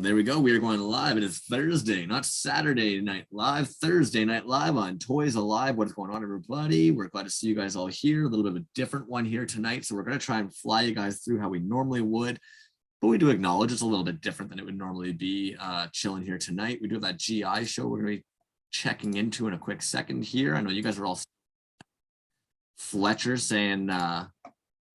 There we go. We are going live. It is Thursday, not Saturday night live, Thursday night live on Toyz Alive. What's going on, everybody? We're glad to see you guys all here. A little bit of a different one here tonight. So we're going to try and fly you guys through how we normally would. But we do acknowledge it's a little bit different than it would normally be chilling here tonight. We do have that G.I.Show we're going to be checking into in a quick second here. I know you guys are all Fletcher saying,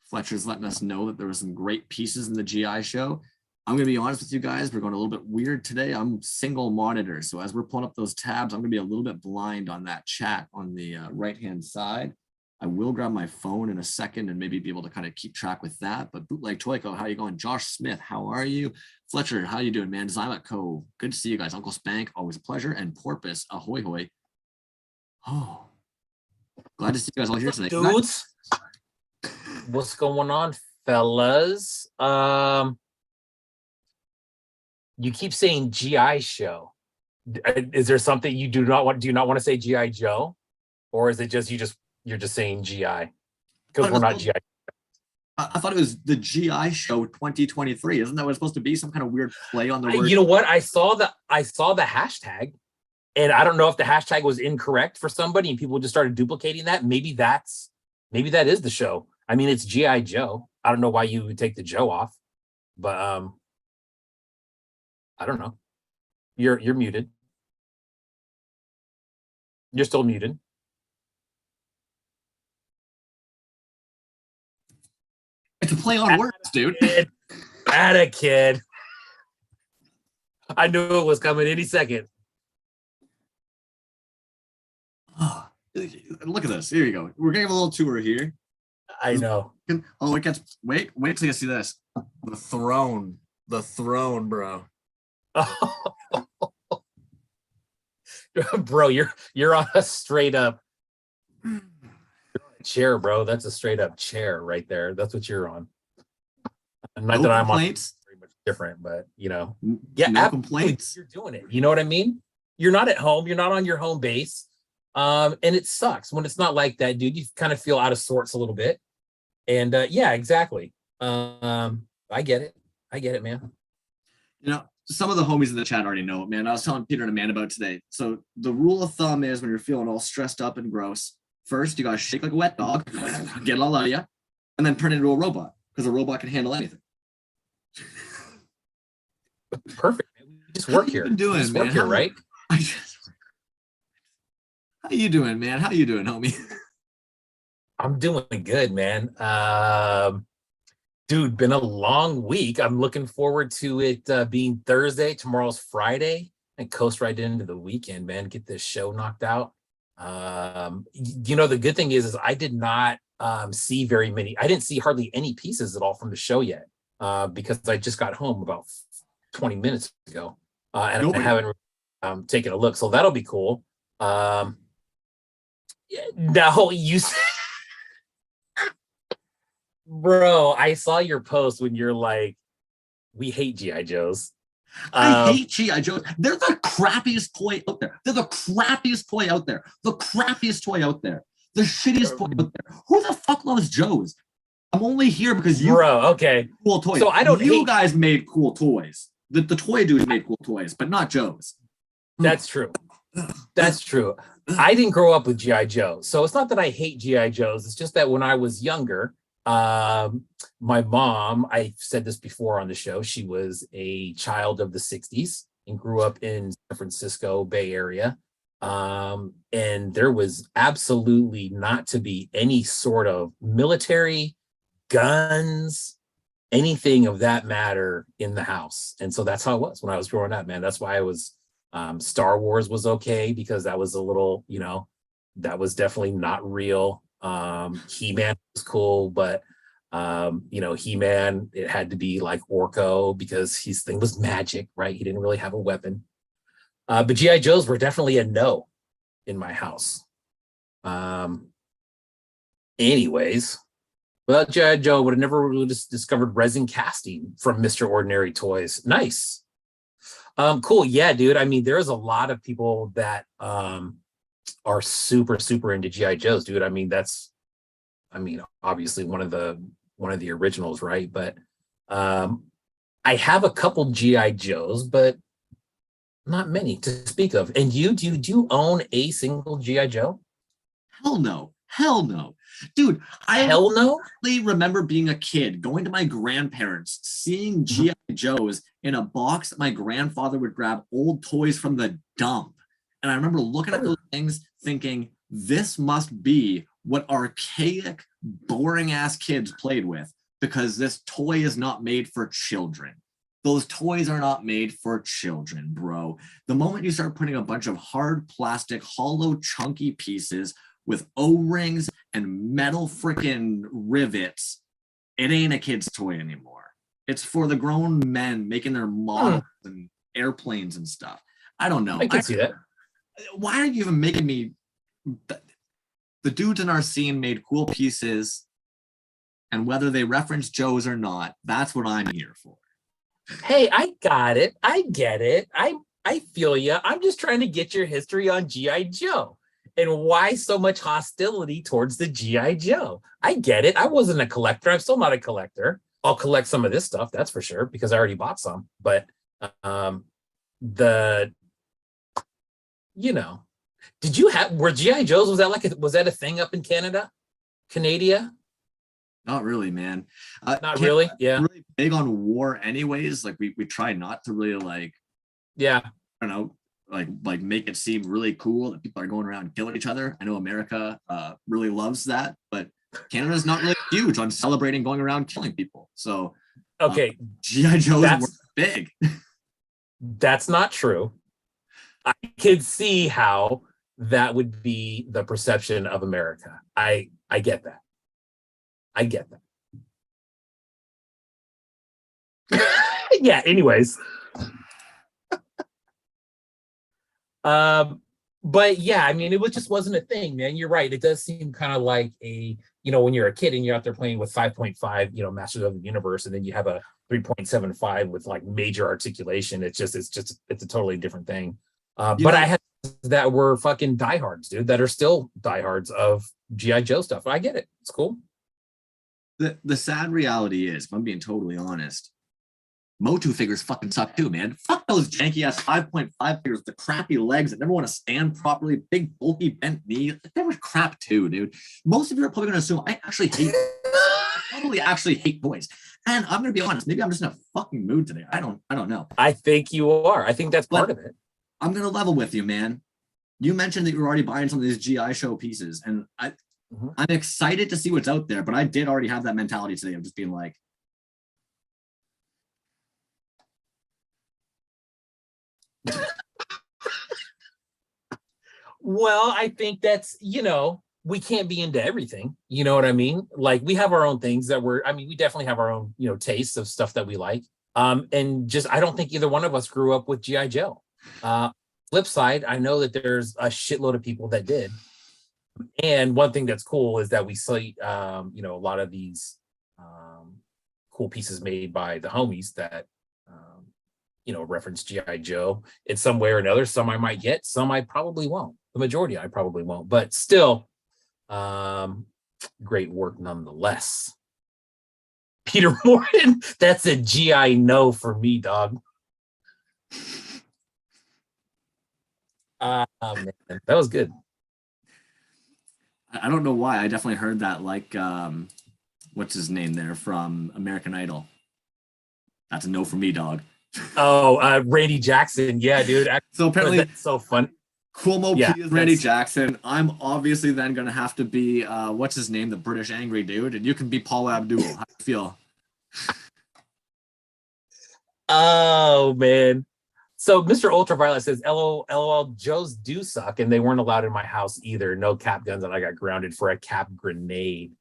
Fletcher's letting us know that there were some great pieces in the G.I.Show. I'm going to be honest with you guys. We're going a little bit weird today. I'm single monitor. So as we're pulling up those tabs, I'm going to be a little bit blind on that chat on the right-hand side. I will grab my phone in a second and maybe be able to kind of keep track with that. But Bootleg Toyko, how you going? Josh Smith, how are you? Fletcher, how you doing, man? Zyla Co, good to see you guys. Uncle Spank, always a pleasure. And Porpoise, ahoy hoy. Oh, glad to see you guys all here today. Dudes, what's going on, fellas? You keep saying G.I.Show. Is there something you do not want? Do you not want to say G.I.Joe, or is it just you're just saying G.I.? Because we're not G.I. I thought it was the G.I.Show 2023. Isn't that what it's supposed to be? Some kind of weird play on the word. You know what? I saw the hashtag, and I don't know if the hashtag was incorrect for somebody, and people just started duplicating that. Maybe that is the show. I mean, it's G.I.Joe. I don't know why you would take the Joe off, but I don't know. You're muted. You're still muted. It's a play on words, dude. Atta kid. I knew it was coming any second. Oh, look at this. Here you go. We're gonna have a little tour here. I know. Oh, it gets. Wait till you see this. The throne, bro. Bro, you're on a straight up chair, bro. That's a straight up chair right there. That's what you're on. Not no that I'm complaints. On very much different, but you know, yeah, no complaints. You're doing it. You know what I mean? You're not at home. You're not on your home base, and it sucks when it's not like that, dude. You kind of feel out of sorts a little bit, and yeah, exactly. I get it, man. You know, some of the homies in the chat already know it, man. I was telling Peter and Amanda about today. So the rule of thumb is when you're feeling all stressed up and gross, first you gotta shake like a wet dog, get it all out of you, and then turn it into a robot because a robot can handle anything. Perfect. We just work here. Doing, just man? Work here, right? How you doing, man? How you doing, homie? I'm doing good, man. Dude, been a long week. I'm looking forward to it being Thursday. Tomorrow's Friday, and coast right into the weekend, man. Get this show knocked out. You know, the good thing is I did not see very many. I didn't see hardly any pieces at all from the show yet because I just got home about 20 minutes ago, and I haven't taken a look. So that'll be cool. Now you. Bro, I saw your post when you're like, we hate G.I.Joes. I hate G.I.Joes. They're the crappiest toy out there. They're the crappiest toy out there. The crappiest toy out there. The shittiest toy out there. Who the fuck loves Joes? I'm only here because you okay. Cool toys. So I don't you guys made cool toys. The toy dudes made cool toys, but not Joes. That's true. That's true. I didn't grow up with G.I.Joe. So it's not that I hate G.I.Joes. It's just that when I was younger, my mom, I said this before on the show, she was a child of the 60s and grew up in San Francisco Bay Area. And there was absolutely not to be any sort of military, guns, anything of that matter in the house. And so that's how it was when I was growing up, man. That's why I was Star Wars was okay, because that was a little, you know, that was definitely not real. He-Man was cool, but you know, He-Man, it had to be like Orko because his thing was magic, right? He didn't really have a weapon. But G.I. Joes were definitely a no in my house. Anyways, without G.I. Joe, would have never really discovered resin casting from Mr. Ordinary Toys. Nice. Cool. Yeah, dude. I mean, there's a lot of people that are super into G.I. Joes, dude. I mean, that's, obviously one of the originals, right? But I have a couple GI Joes, but not many to speak of. And do you own a single GI Joe? Hell no. Hell no. Dude, I Hell no. remember being a kid, going to my grandparents, seeing G.I. Joes in a box that my grandfather would grab old toys from the dump. And I remember looking at those things thinking, this must be what archaic, boring ass kids played with, because this toy is not made for children. Those toys are not made for children, bro. The moment you start putting a bunch of hard plastic, hollow, chunky pieces with O-rings and metal freaking rivets, it ain't a kid's toy anymore. It's for the grown men making their models and airplanes and stuff. I don't know. I can see that. Why are you even making me? The dudes in our scene made cool pieces, and whether they reference Joe's or not, that's what I'm here for. Hey, I got it. I get it. I feel you. I'm just trying to get your history on G.I. Joe and why so much hostility towards the G.I. Joe. I get it. I wasn't a collector. I'm still not a collector. I'll collect some of this stuff, that's for sure, because I already bought some. But did you have, were G.I. Joes, was that a thing up in Canada? Not really, man. Not really. Yeah. Really big on war, anyways. Like we try not to really Yeah. I don't know, like make it seem really cool that people are going around killing each other. I know America really loves that, but Canada's not really huge on celebrating going around killing people. So okay, G.I. Joe's were big. That's not true. I can see how that would be the perception of America. I get that. I get that. Yeah, anyways. But yeah, I mean, just wasn't a thing, man. You're right. It does seem kind of like when you're a kid and you're out there playing with 5.5, Masters of the Universe, and then you have a 3.75 with like major articulation. It's a totally different thing. But I had that were fucking diehards, dude, that are still diehards of G.I. Joe stuff. I get it. It's cool. The sad reality is, if I'm being totally honest, Motu figures fucking suck too, man. Fuck those janky ass 5.5 figures with the crappy legs that never want to stand properly, big bulky bent knees. They were crap too, dude. Most of you are probably going to assume I probably actually hate boys. And I'm going to be honest, maybe I'm just in a fucking mood today. I don't know. I think you are. I think that's part of it. I'm going to level with you, man. You mentioned that you were already buying some of these G.I.Show pieces, and I'm excited to see what's out there, but I did already have that mentality today of just being like, well, I think that's, we can't be into everything. You know what I mean? Like, we have our own things we definitely have our own, tastes of stuff that we like. And just, I don't think either one of us grew up with G.I. Joe. Flip side, I know that there's a shitload of people that did. And one thing that's cool is that we see, a lot of these cool pieces made by the homies that, reference G.I. Joe in some way or another. Some I might get, some I probably won't. The majority I probably won't, but still, great work nonetheless. Peter Morton, that's a G.I. no for me, dog. Man, that was good. I don't know why. I definitely heard that, like, what's his name there from American Idol? That's a no for me, dog. Oh, Randy Jackson. Yeah, dude. So apparently, that's so fun. Cuomo is Randy Jackson. I'm obviously then going to have to be, what's his name? The British angry dude. And you can be Paul Abdul. How do you feel? Oh, man. So Mr. Ultraviolet says, LOL, Joes do suck, and they weren't allowed in my house either. No cap guns, and I got grounded for a cap grenade.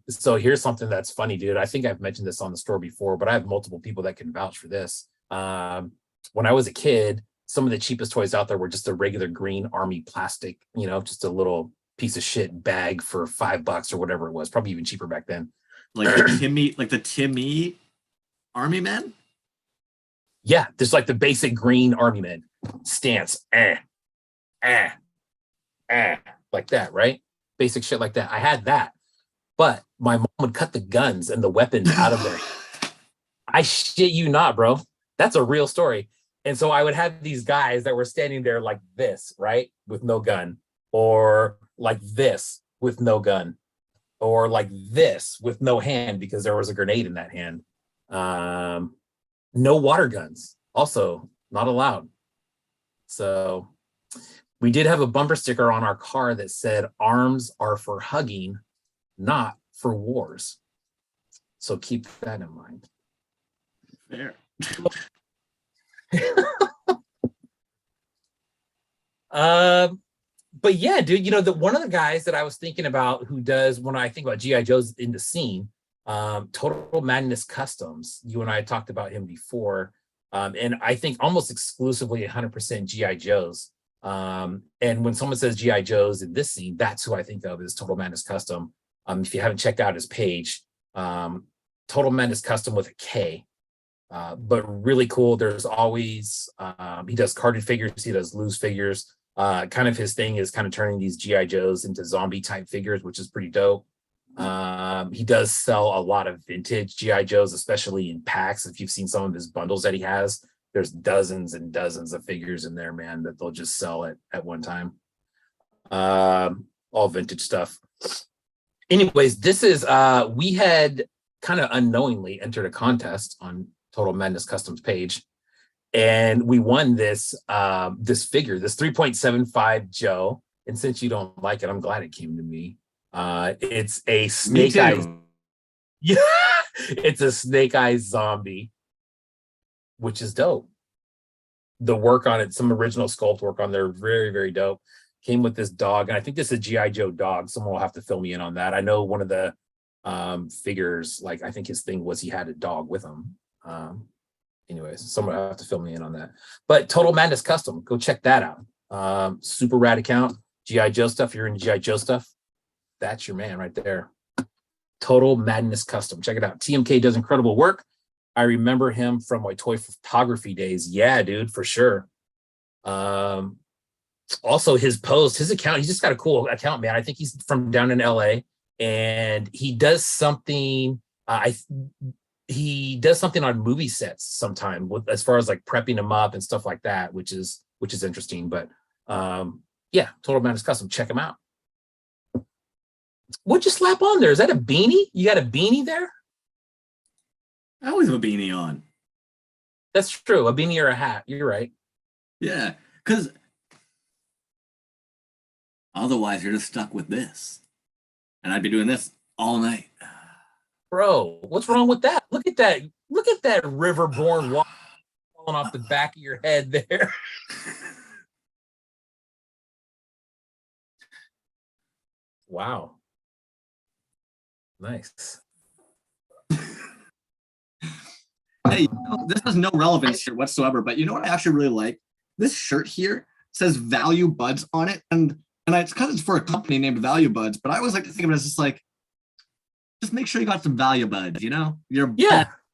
So here's something that's funny, dude. I think I've mentioned this on the store before, but I have multiple people that can vouch for this. When I was a kid, some of the cheapest toys out there were just a regular green army plastic, just a little piece of shit bag for $5 or whatever it was. Probably even cheaper back then. Like the Timmy Army Men? Yeah, there's like the basic green army man stance, like that, right? Basic shit like that. I had that, but my mom would cut the guns and the weapons out of there. I shit you not, bro. That's a real story. And so I would have these guys that were standing there like this, right? With no gun, or like this with no gun, or like this with no hand because there was a grenade in that hand. No water guns, also not allowed. So we did have a bumper sticker on our car that said arms are for hugging, not for wars. So keep that in mind. Fair. But yeah, dude, you know, one of the guys that I was thinking about who does, when I think about G.I. Joe's in the scene, Total Madness Customs, you and I talked about him before, and I think almost exclusively 100% G.I. Joe's. And when someone says G.I. Joe's in this scene, that's who I think of as Total Madness Custom. If you haven't checked out his page, Total Madness Custom with a K. But really cool. There's always, he does carded figures, he does loose figures. Kind of his thing is kind of turning these G.I. Joes into zombie type figures, which is pretty dope. He does sell a lot of vintage G.I. Joes, especially in packs. If you've seen some of his bundles that he has, there's dozens and dozens of figures in there, man, that they'll just sell at one time. All vintage stuff. Anyways, this is, we had kind of unknowingly entered a contest on Total Madness Customs page, and we won this this figure, this 3.75 Joe. And since you don't like it, I'm glad it came to me. It's a snake eyes. Yeah, it's a snake eyes zombie, which is dope. The work on it, some original sculpt work on there, very, very dope. Came with this dog, and I think this is a G.I. Joe dog. Someone will have to fill me in on that. I know one of the figures, like I think his thing was he had a dog with him. Anyways, someone will have to fill me in on that. But Total Madness Custom, go check that out. Super rad account. G.I. Joe stuff. You're into G.I. Joe stuff, that's your man right there. Total Madness Custom. Check it out. TMK does incredible work. I remember him from my toy photography days. Yeah, dude, for sure. Also, his post, his account, he's just got a cool account, man. I think he's from down in LA, and he does something. He does something on movie sets sometime, with as far as like prepping them up and stuff like that, which is interesting. But yeah, Total Madness Custom. Check him out. What'd you slap on there? Is that a beanie? You got a beanie there? I always have a beanie on. That's true. A beanie or a hat. You're right. Yeah, because otherwise you're just stuck with this. And I'd be doing this all night. Bro, what's wrong with that? Look at that. Look at that river-born water falling off the back of your head there. Wow. Nice. Hey, you know, this has no relevance here whatsoever, but you know what I actually really like? This shirt here says Value Buds on it, and it's because it's for a company named Value Buds, but I always like to think of it as just like, just make sure you got some Value Buds, you know? Your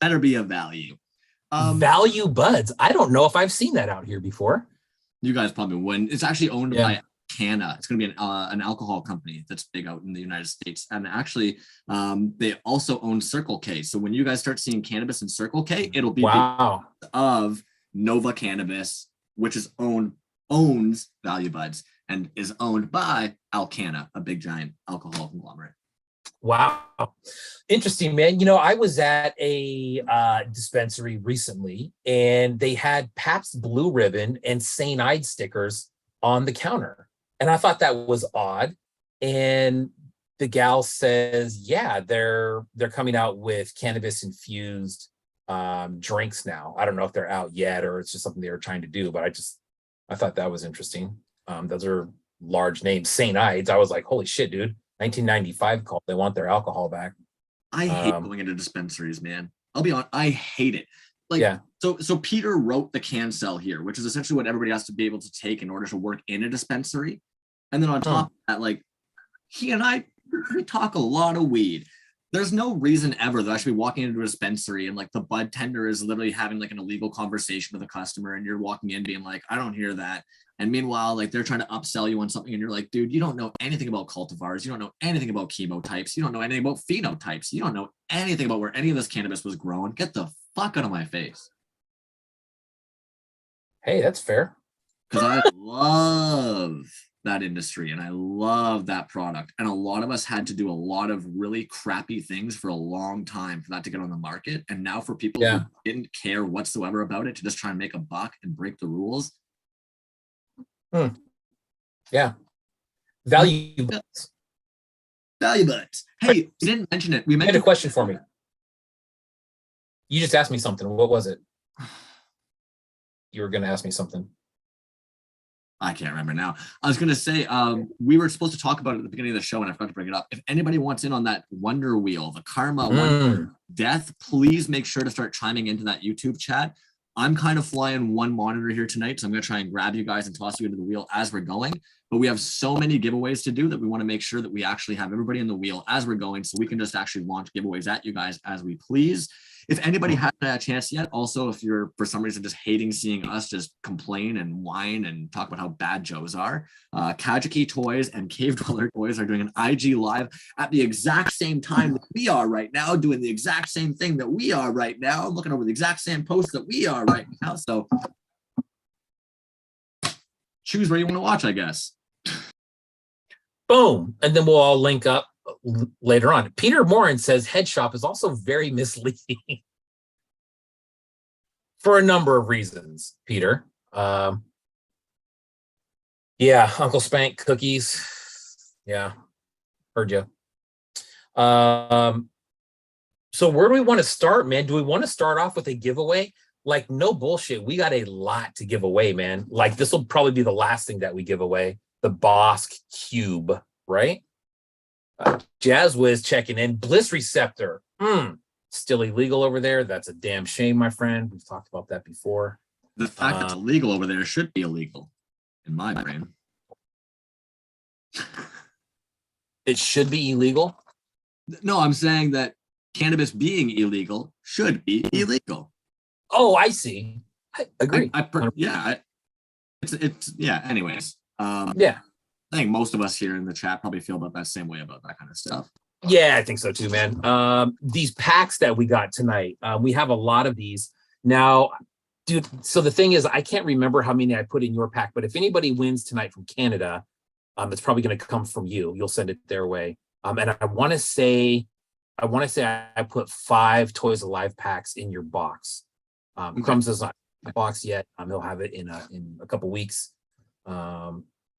better be a value. Value Buds. I don't know if I've seen that out here before. You guys probably wouldn't. It's actually owned by Canna. It's going to be an alcohol company that's big out in the United States. And actually, they also own Circle K. So when you guys start seeing cannabis in Circle K, it'll be of Nova Cannabis, which is owns Value Buds and is owned by Alcanna, a big giant alcohol conglomerate. Wow. Interesting, man. You know, I was at a dispensary recently, and they had Pabst Blue Ribbon and St. Ides stickers on the counter. And I thought that was odd. And the gal says, yeah, they're coming out with cannabis infused drinks now. I don't know if they're out yet or it's just something they were trying to do, but I thought that was interesting. Those are large names. St. Ides. I was like, holy shit, dude. 1995 call. They want their alcohol back. I hate going into dispensaries, man. I'll be honest. I hate it. Like, so Peter wrote the can sell here, which is essentially what everybody has to be able to take in order to work in a dispensary. And then on top of that, like, he and I, we talk a lot of weed. There's no reason ever that I should be walking into a dispensary and like the bud tender is literally having like an illegal conversation with a customer, and you're walking in being like, I don't hear that. And meanwhile, like, they're trying to upsell you on something, and you're like, dude, you don't know anything about cultivars. You don't know anything about chemotypes. You don't know anything about phenotypes. You don't know anything about where any of this cannabis was grown. Get the fuck out of my face. Hey, that's fair. Because I love that industry and I love that product. And a lot of us had to do a lot of really crappy things for a long time for that to get on the market. And now for people who didn't care whatsoever about it to just try and make a buck and break the rules. Yeah. Value butts. Value butts. Hey, you didn't mention it. We mentioned a question for me. You just asked me something. What was it? You were going to ask me something. I can't remember now. I was going to say, we were supposed to talk about it at the beginning of the show and I forgot to bring it up. If anybody wants in on that Wonder Wheel, the Karma Wonder Death, please make sure to start chiming into that YouTube chat. I'm kind of flying one monitor here tonight, so I'm going to try and grab you guys and toss you into the wheel as we're going. But we have so many giveaways to do that we want to make sure that we actually have everybody in the wheel as we're going, so we can just actually launch giveaways at you guys as we please. If anybody hasn't had a chance yet, also, if you're for some reason just hating seeing us just complain and whine and talk about how bad Joes are, Kageki Toyz and Cavedweller Toyz are doing an IG live at the exact same time that we are right now, doing the exact same thing that we are right now, looking over the exact same posts that we are right now. So choose where you want to watch, I guess. Boom. And then we'll all link up later on. Peter Morin says head shop is also very misleading for a number of reasons, Peter. Yeah, Uncle Spank cookies. Yeah, heard you. So where do we want to start, man? Do we want to start off with a giveaway? Like, no bullshit, we got a lot to give away, man. Like, this will probably be the last thing that we give away, the Bossk Cube, right? Jazzwiz checking in. Bliss Receptor, still illegal over there. That's a damn shame, my friend. We've talked about that before. The fact that it's illegal over there should be illegal in my brain. It should be illegal? No, I'm saying that cannabis being illegal should be illegal. Oh, I see. I agree. Anyways. Yeah. I think most of us here in the chat probably feel about that same way about that kind of stuff. Yeah, I think so too, man. These packs that we got tonight, we have a lot of these. Now, dude, so the thing is, I can't remember how many I put in your pack, but if anybody wins tonight from Canada, it's probably going to come from you. You'll send it their way. And I want to say I put 5 Toys Alive packs in your box. Crumbs is not in the box yet. He'll have it in a couple weeks.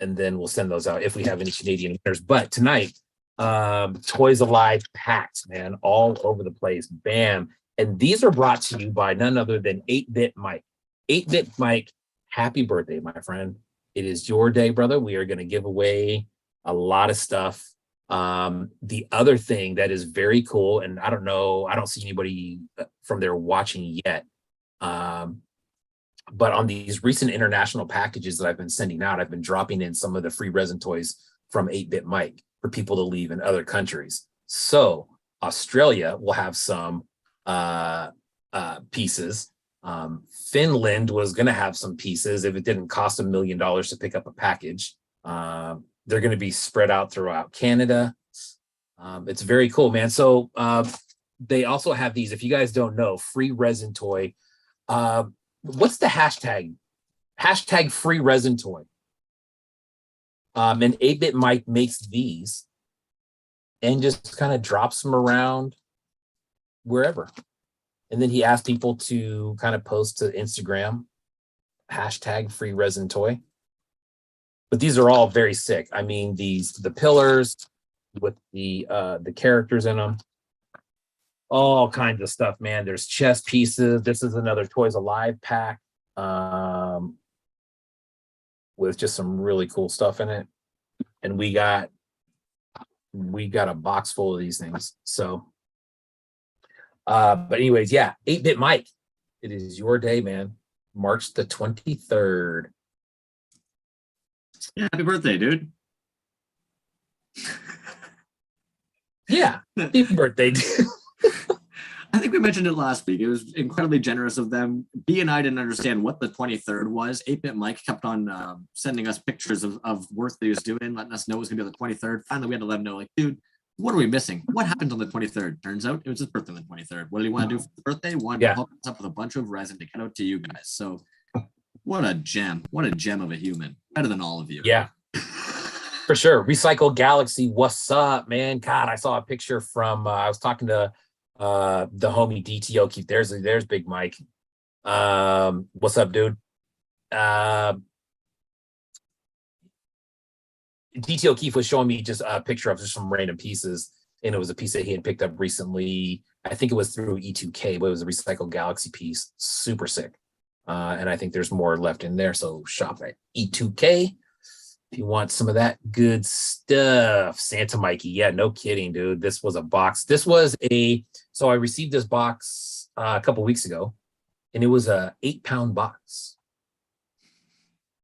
And then we'll send those out if we have any Canadian winners. But tonight, Toys Alive packs, man, all over the place. Bam. And these are brought to you by none other than 8-Bit Mike. 8-Bit Mike, happy birthday, my friend. It is your day, brother. We are going to give away a lot of stuff. The other thing that is very cool, and I don't know, I don't see anybody from there watching yet. But on these recent international packages that I've been sending out, I've been dropping in some of the free resin toys from 8-Bit Mike for people to leave in other countries. So Australia will have some pieces. Finland was going to have some pieces if it didn't cost $1 million to pick up a package. They're going to be spread out throughout Canada. It's very cool, man. So they also have these, if you guys don't know, free resin toy. What's the hashtag? Hashtag free resin toy. And 8-Bit Mike makes these and just kind of drops them around wherever. And then he asked people to kind of post to Instagram, hashtag free resin toy. But these are all very sick. I mean, the pillars with the characters in them. All kinds of stuff, man. There's chess pieces. This is another Toys Alive pack with just some really cool stuff in it. And we got a box full of these things. So, but anyways, yeah, 8-Bit Mike, it is your day, man. March the 23rd. Yeah, happy birthday, dude. Yeah, happy birthday, dude. I think we mentioned it last week. It was incredibly generous of them. B and I didn't understand what the 23rd was. 8-Bit Mike kept on sending us pictures of work that he was doing, letting us know it was going to be on the 23rd. Finally, we had to let him know, like, dude, What are we missing? What happened on the 23rd? Turns out it was his birthday on the 23rd. What did he want to do for his birthday? Wanted to hook us up with a bunch of resin to get out to you guys. So what a gem. What a gem of a human. Better than all of you. Yeah. For sure. Recycle Galaxy, what's up, man? God, I saw a picture from I was talking to the homie DTO Keith. There's Big Mike. What's up, dude? DTO Keith was showing me just a picture of just some random pieces, and it was a piece that he had picked up recently. I think it was through E2K, but it was a Recycle Galaxy piece. Super sick. And I think there's more left in there. So shop at E2K if you want some of that good stuff. Santa Mikey. Yeah, no kidding, dude. This was a box. So I received this box a couple weeks ago, and it was a 8-pound box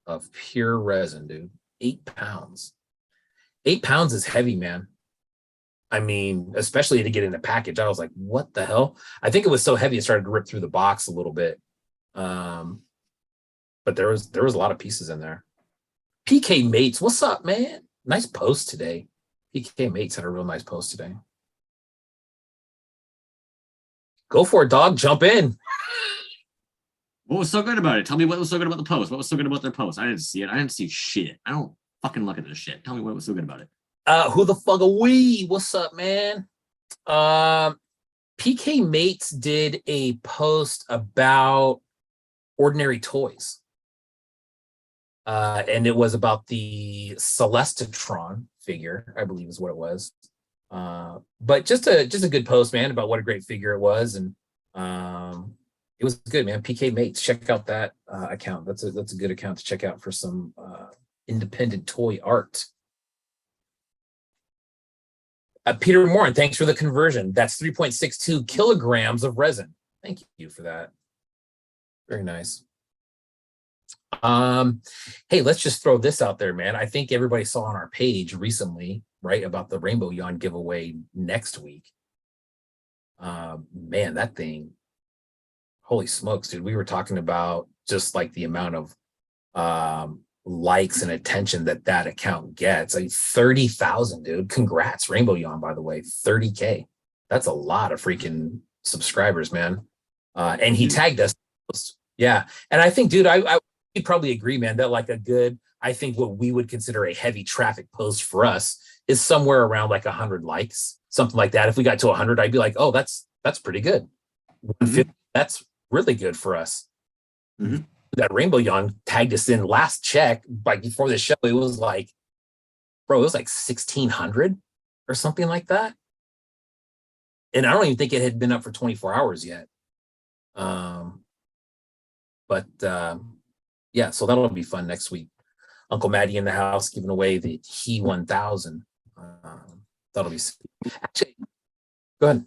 of pure resin, dude. 8 pounds. 8 pounds is heavy, man. I mean, especially to get in the package. I was like, what the hell? I think it was so heavy it started to rip through the box a little bit. But there was a lot of pieces in there. PK Mates, what's up, man? Nice post today. PK Mates had a real nice post today. Go for it, dog. Jump in. What was so good about it? Tell me what was so good about the post. What was so good about their post? I didn't see it. I didn't see shit. I don't fucking look at this shit. Tell me what was so good about it. Who the fuck are we? What's up, man? PK Mates did a post about ordinary toys. And it was about the Celestitron figure, I believe is what it was. But just a good post, man, about what a great figure it was. And it was good, man. PK Mates, check out that account. That's a good account to check out for some independent toy art. Peter Morin, thanks for the conversion. That's 3.62 kilograms of resin. Thank you for that. Very nice. Hey, let's just throw this out there, man. I think everybody saw on our page recently, right, about the Rainbow Yawn giveaway next week. Man, that thing, holy smokes, dude. We were talking about just like the amount of likes and attention that account gets. Like 30,000, dude. Congrats, Rainbow Yawn, by the way. 30K. That's a lot of freaking subscribers, man. And he tagged us. Yeah. And I think, dude, I would probably agree, man, that like I think what we would consider a heavy traffic post for us is somewhere around like 100 likes, something like that. If we got to 100, I'd be like, oh, that's pretty good. 150, that's really good for us. Mm-hmm. That Rainbow Yawn tagged us in last check, like before the show, it was like, bro, it was like 1,600 or something like that. And I don't even think it had been up for 24 hours yet. Yeah, so that'll be fun next week. Uncle Maddie in the house giving away the He 1000. That'll be sweet. Actually, go ahead.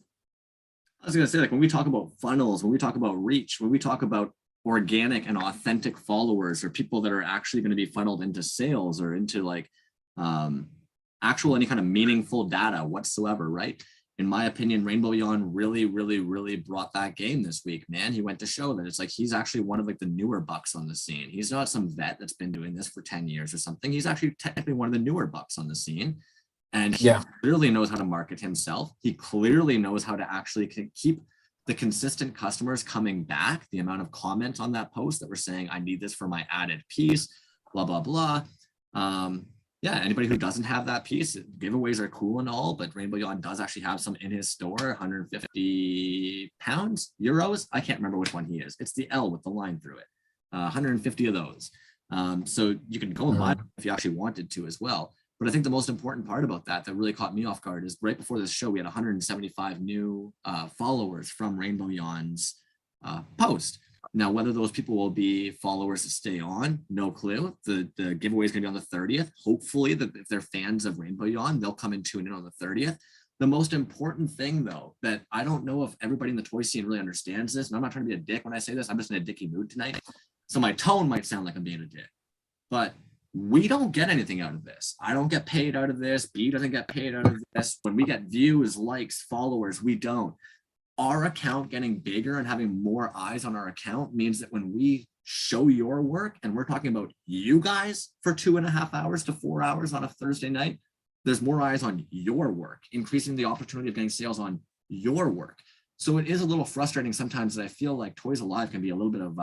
I was going to say, like, when we talk about funnels, when we talk about reach, when we talk about organic and authentic followers or people that are actually going to be funneled into sales or into like actual any kind of meaningful data whatsoever, right? In my opinion, Rainbow Yawn really, really, really brought that game this week, man. He went to show that it's like he's actually one of like the newer bucks on the scene. He's not some vet that's been doing this for 10 years or something. He's actually technically one of the newer bucks on the scene. And he clearly knows how to market himself. He clearly knows how to actually keep the consistent customers coming back, the amount of comments on that post that were saying, I need this for my added piece, blah, blah, blah. Yeah, anybody who doesn't have that piece, giveaways are cool and all, but Rainbow Yawn does actually have some in his store, 150 euros. I can't remember which one he is. It's the L with the line through it, 150 of those. So you can go and buy them if you actually wanted to as well. But I think the most important part about that really caught me off guard is right before this show, we had 175 new followers from Rainbow Yawn's post. Now, whether those people will be followers to stay on, no clue. The giveaway is going to be on the 30th. Hopefully, if they're fans of Rainbow Yawn, they'll come and tune in on the 30th. The most important thing, though, that I don't know if everybody in the toy scene really understands this, and I'm not trying to be a dick when I say this, I'm just in a dicky mood tonight. So my tone might sound like I'm being a dick. But we don't get anything out of this. I don't get paid out of this. B doesn't get paid out of this. When we get views, likes, followers, we don't. Our account getting bigger and having more eyes on our account means that when we show your work and we're talking about you guys for 2.5 hours to 4 hours on a Thursday night, there's more eyes on your work, increasing the opportunity of getting sales on your work. So it is a little frustrating sometimes that I feel like Toys Alive can be a little bit of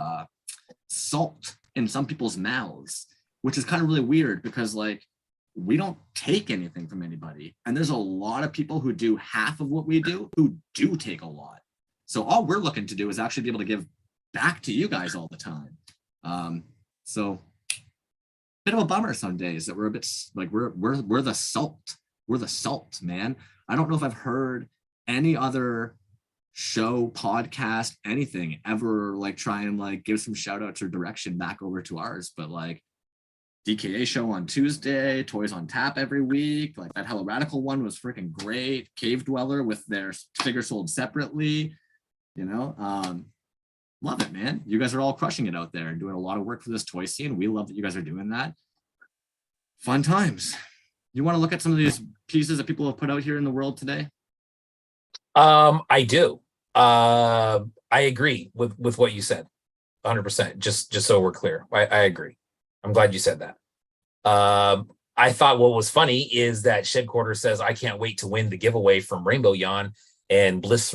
salt in some people's mouths, which is kind of really weird because like we don't take anything from anybody. And there's a lot of people who do half of what we do who do take a lot. So all we're looking to do is actually be able to give back to you guys all the time. So bit of a bummer some days that we're a bit like we're the salt. We're the salt, man. I don't know if I've heard any other show, podcast, anything ever like try and like give some shout outs or direction back over to ours, but like DKA show on Tuesday, Toys on Tap every week, like that Hello Radical one was freaking great. Cavedweller with their figure sold separately, you know. Love it, man. You guys are all crushing it out there and doing a lot of work for this toy scene. We love that you guys are doing that. Fun times. You want to look at some of these pieces that people have put out here in the world today? I do. I agree with what you said 100%. Just so we're clear. I agree. I'm glad you said that. I thought what was funny is that Shed Quarter says, I can't wait to win the giveaway from Rainbow Yawn, and Bliss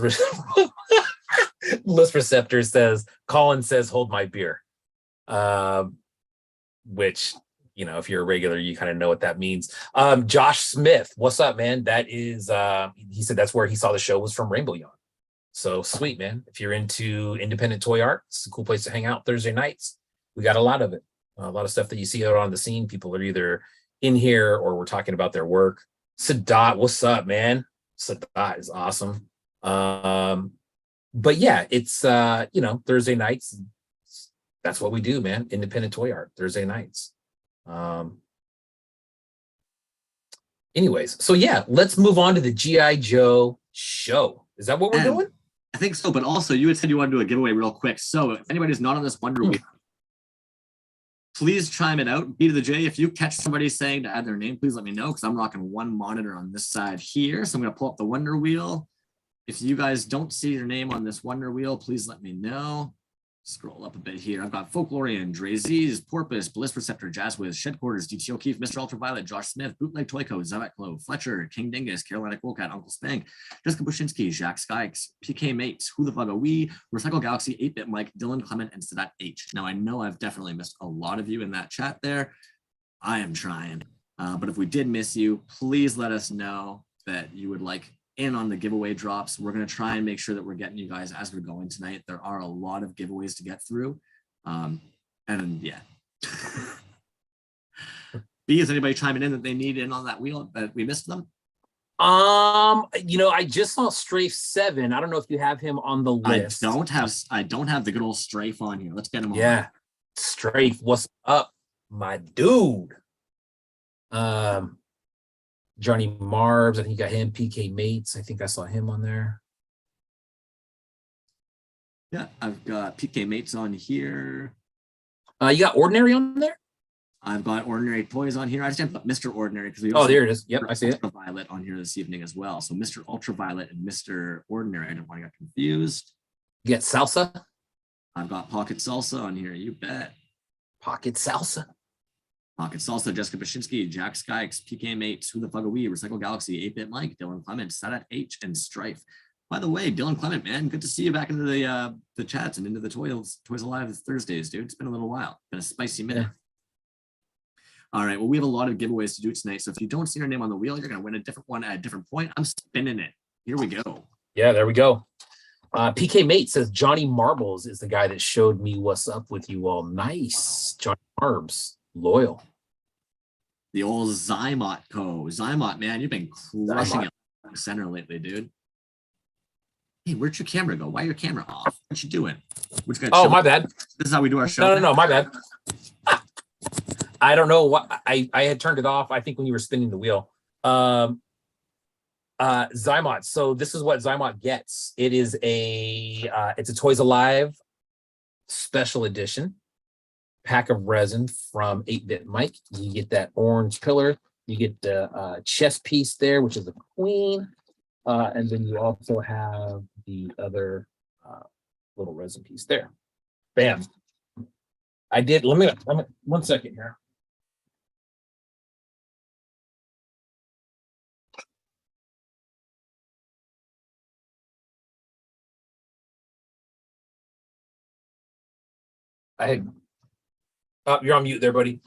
Receptor says, Colin says, hold my beer. Which, you know, if you're a regular, you kind of know what that means. Josh Smith, what's up, man? That is, he said that's where he saw the show was from Rainbow Yawn. So sweet, man. If you're into independent toy art, it's a cool place to hang out Thursday nights. We got a lot of it. A lot of stuff that you see out on the scene. People are either in here or we're talking about their work. Sadat, what's up, man? Sadat is awesome. But yeah, it's, you know, Thursday nights. That's what we do, man. Independent toy art, Thursday nights. Anyways, so yeah, let's move on to the G.I.Joe show. Is that what we're doing? I think so, but also you had said you want to do a giveaway real quick. So if anybody's not on this Wonder Wheel, please chime it out. B to the J, if you catch somebody saying to add their name, please let me know because I'm rocking one monitor on this side here. So I'm going to pull up the Wonder Wheel. If you guys don't see your name on this Wonder Wheel, please let me know. Scroll up a bit here. I've got Folklorian, Draziz, Porpoise, Bliss Receptor, Jazzwiz, Shed Quarters, DT O'Keefe, Mr. Ultraviolet, Josh Smith, Bootleg Toyco, Zavat Clove, Fletcher, King Dingus, Carolina Coolcat, Uncle Spank, Jessica Bushinsky, Jack Skykes, PK Mates, Who the Fuck Are We, Recycle Galaxy, 8-Bit Mike, Dylan Clement, and Sadat H. Now I know I've definitely missed a lot of you in that chat there. I am trying. But if we did miss you, please let us know that you would like in on the giveaway drops. We're going to try and make sure that we're getting you guys as we're going tonight. There are a lot of giveaways to get through. And yeah. B, is anybody chiming in that they need in on that wheel that we missed them? You know, I just saw Strafe 7. I don't know if you have him on the list. I don't have the good old Strafe on here. Let's get him on. Yeah. Strafe, what's up, my dude? Johnny Marbs, I think you got him. PK Mates, I think I saw him on there. Yeah, I've got PK Mates on here. You got Ordinary on there? I've got Ordinary Toys on here. I just have Mr. Ordinary because we also there it is. Yep, I see it. Ultraviolet on here this evening as well. So Mr. Ultraviolet and Mr. Ordinary. I don't want to get confused. You got Salsa? I've got Pocket Salsa on here. You bet. Pocket Salsa. Pocket Salsa, Jessica Bashinsky, Jack Skykes, PK Mates, Who the Fuck Are We, Recycle Galaxy, 8-Bit Mike, Dylan Clement, Sadat H, and Strife. By the way, Dylan Clement, man, good to see you back into the chats and into the Toys Alive Thursdays, dude. It's been a little while. Been a spicy minute. Yeah. All right, well, we have a lot of giveaways to do tonight. So if you don't see your name on the wheel, you're going to win a different one at a different point. I'm spinning it. Here we go. Yeah, there we go. PK Mate says Johnny Marbles is the guy that showed me what's up with you all. Nice. Johnny Marbs. Loyal. The old Zymot Co. Zymot, man, you've been crushing it center lately, dude. Hey, where'd your camera go? Why your camera off? What you doing? Oh, my bad. This is how we do our show. No, my bad. I don't know what I had turned it off. I think when you were spinning the wheel. Zymot. So this is what Zymot gets. It is it's a Toys Alive special edition. Pack of resin from 8-Bit Mike. You get that orange pillar. You get the chest piece there, which is a queen. And then you also have the other little resin piece there. Bam. I did, let me 1 second here. You're on mute there, buddy.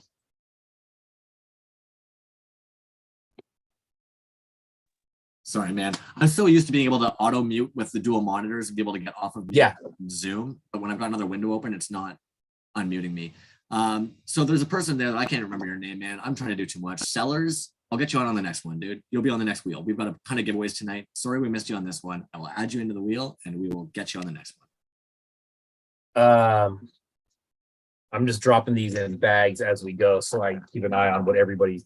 Sorry, man. I'm so used to being able to auto mute with the dual monitors and be able to get off of Zoom. But when I've got another window open, it's not unmuting me. So there's a person there that I can't remember your name, man. I'm trying to do too much. Sellers, I'll get you on the next one, dude. You'll be on the next wheel. We've got a ton of giveaways tonight. Sorry we missed you on this one. I will add you into the wheel and we will get you on the next one. I'm just dropping these in bags as we go, so I keep an eye on what everybody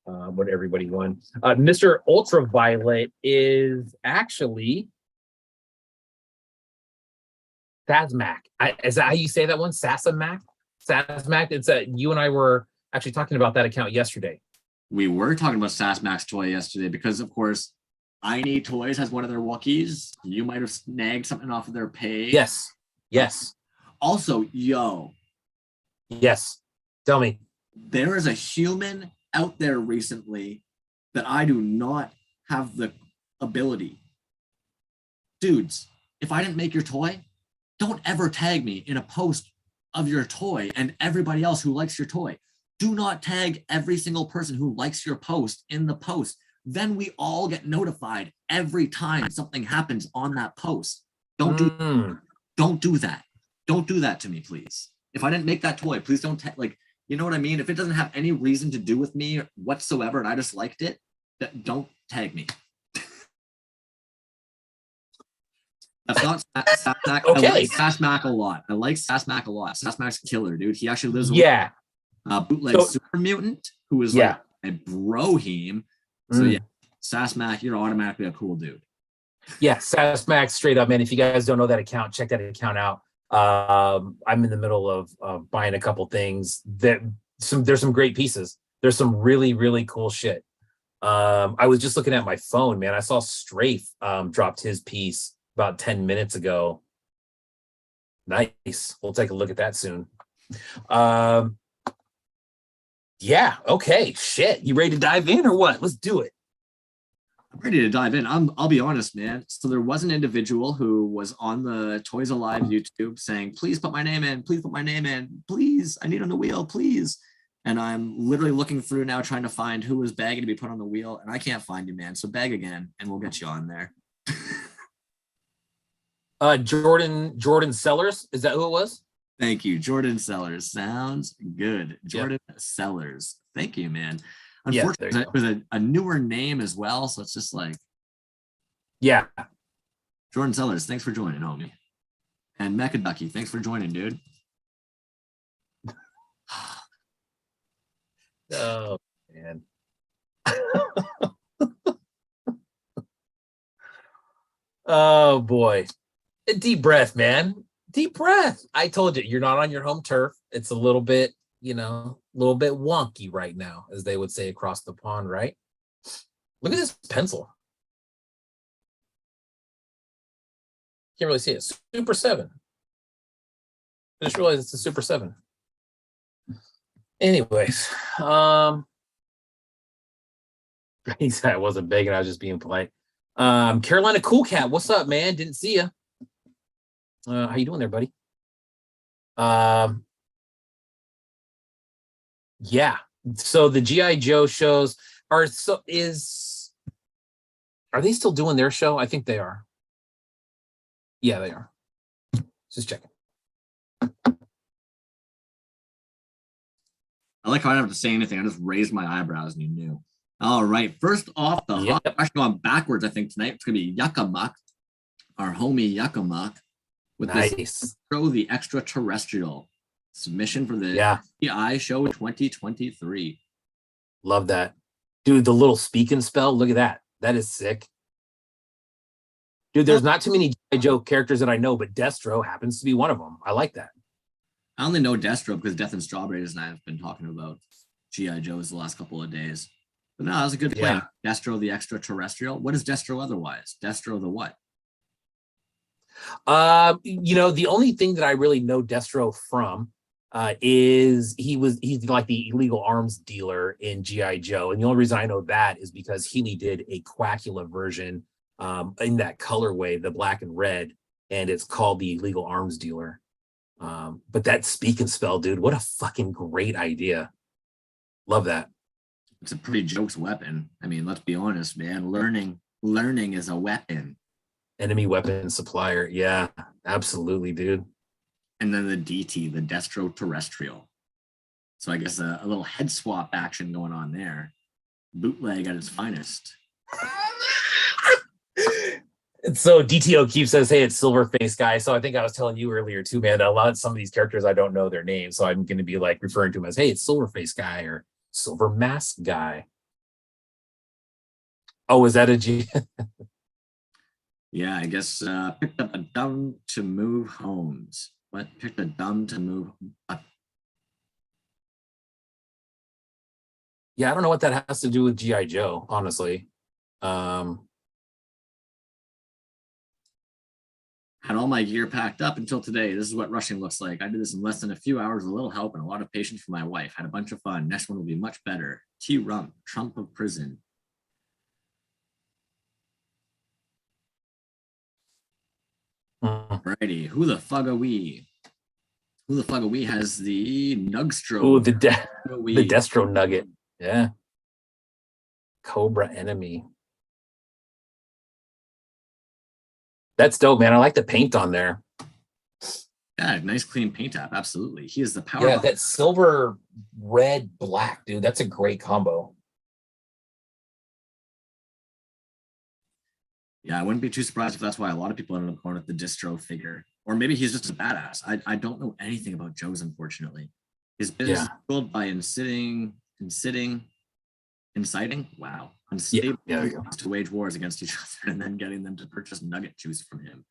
won. Mr. Ultraviolet is actually Sasmac. Is that how you say that one? Sasmac? Sasmac. It's you and I were actually talking about that account yesterday. We were talking about Sasmac's toy yesterday because, of course, I Need Toys has one of their Wookiees. You might have snagged something off of their page. Yes. Yes. Also, yo. Yes. Tell me. There is a human out there recently that I do not have the ability. Dudes, if I didn't make your toy, don't ever tag me in a post of your toy and everybody else who likes your toy. Do not tag every single person who likes your post in the post. Then we all get notified every time something happens on that post. Don't do that. Don't do that to me, please. If I didn't make that toy, please don't like, you know what I mean? If it doesn't have any reason to do with me whatsoever and I just liked it, don't tag me. That's not Sasmac. Okay. I like Sasmac a lot. Sasmac's killer, dude. He actually lives with bootleg super mutant, who is like a broheme. So yeah, Sasmac, you're automatically a cool dude. Yeah, Sasmac straight up, man. If you guys don't know that account, check that account out. I'm in the middle of buying a couple things. There's some great pieces. There's some really, really cool shit. I was just looking at my phone, man. I saw Strafe dropped his piece about 10 minutes ago. Nice. We'll take a look at that soon. Yeah, okay. Shit. You ready to dive in or what? Let's do it. I'm ready to dive in. I'll be honest, man. So there was an individual who was on the Toys Alive YouTube saying, please put my name in. Please put my name in. Please. I need on the wheel, please. And I'm literally looking through now trying to find who was begging to be put on the wheel. And I can't find you, man. So beg again and we'll get you on there. Jordan Sellers. Is that who it was? Thank you. Jordan Sellers. Sounds good. Jordan Sellers. Thank you, man. Unfortunately, it was a newer name as well. So it's just like. Yeah. Jordan Sellers, thanks for joining, homie. And Mecha Ducky, thanks for joining, dude. Oh, man. Oh, boy. A deep breath, man. Deep breath. I told you, you're not on your home turf. It's a little bit, a little bit wonky right now, as they would say across the pond, right? Look at this pencil. Can't really see it. Super 7. I just realized it's a Super 7. Anyways, he said I wasn't begging, I was just being polite. Carolina Cool Cat, what's up, man? Didn't see you. How you doing there, buddy? Yeah. So the G.I.Joe shows are they still doing their show? I think they are. Yeah, they are. Just checking. I like how I don't have to say anything. I just raised my eyebrows and you knew. All right. First off, actually going backwards, I think tonight it's gonna be Yakamuck, our homie Yakamuck, with this Show the Extraterrestrial submission for the G.I.Show 2023. Love that. Dude, the little speak and spell. Look at that. That is sick. Dude, there's not too many G.I.Joe characters that I know, but Destro happens to be one of them. I like that. I only know Destro because Death and Strawberries and I have been talking about G.I.Joes the last couple of days. But no, that was a good plan. Yeah. Destro the Extraterrestrial. What is Destro otherwise? Destro the what? The only thing that I really know Destro from is he's like the illegal arms dealer in G.I.Joe. And the only reason I know that is because Healy did a Quackula version in that colorway, the black and red, and it's called the illegal arms dealer. But that speak and spell, dude, what a fucking great idea. Love that. It's a pretty jokes weapon. I mean, let's be honest, man. Learning is a weapon. Enemy weapon supplier. Yeah, absolutely, dude. And then the DT, the Destro Terrestrial. So I guess a little head swap action going on there. Bootleg at its finest. So DTO Keep says, hey, it's Silverface Guy. So I think I was telling you earlier too, man, that a lot of some of these characters, I don't know their names. So I'm going to be like referring to him as, hey, it's Silverface Guy or Silver Mask Guy. Oh, is that a G? Yeah, I guess picked up a dumb to move homes. What? Picked a dumb to move up. Yeah, I don't know what that has to do with G.I.Joe, honestly. Had all my gear packed up until today. This is what rushing looks like. I did this in less than a few hours with a little help and a lot of patience from my wife. Had a bunch of fun. Next one will be much better. T-Rump, Trump of prison. Alrighty, who the fuck are we? Who the fuck are we has the Nugstro. Oh, the Destro Nugget. Yeah. Cobra enemy. That's dope, man. I like the paint on there. Yeah, nice clean paint app. Absolutely. He is the power. Yeah, that silver, red, black, dude. That's a great combo. Yeah, I wouldn't be too surprised if that's why a lot of people ended up going with the distro figure. Or maybe he's just a badass. I don't know anything about Joe's, unfortunately. His business is built by inciting. Wow. Unstable to wage wars against each other and then getting them to purchase nugget juice from him.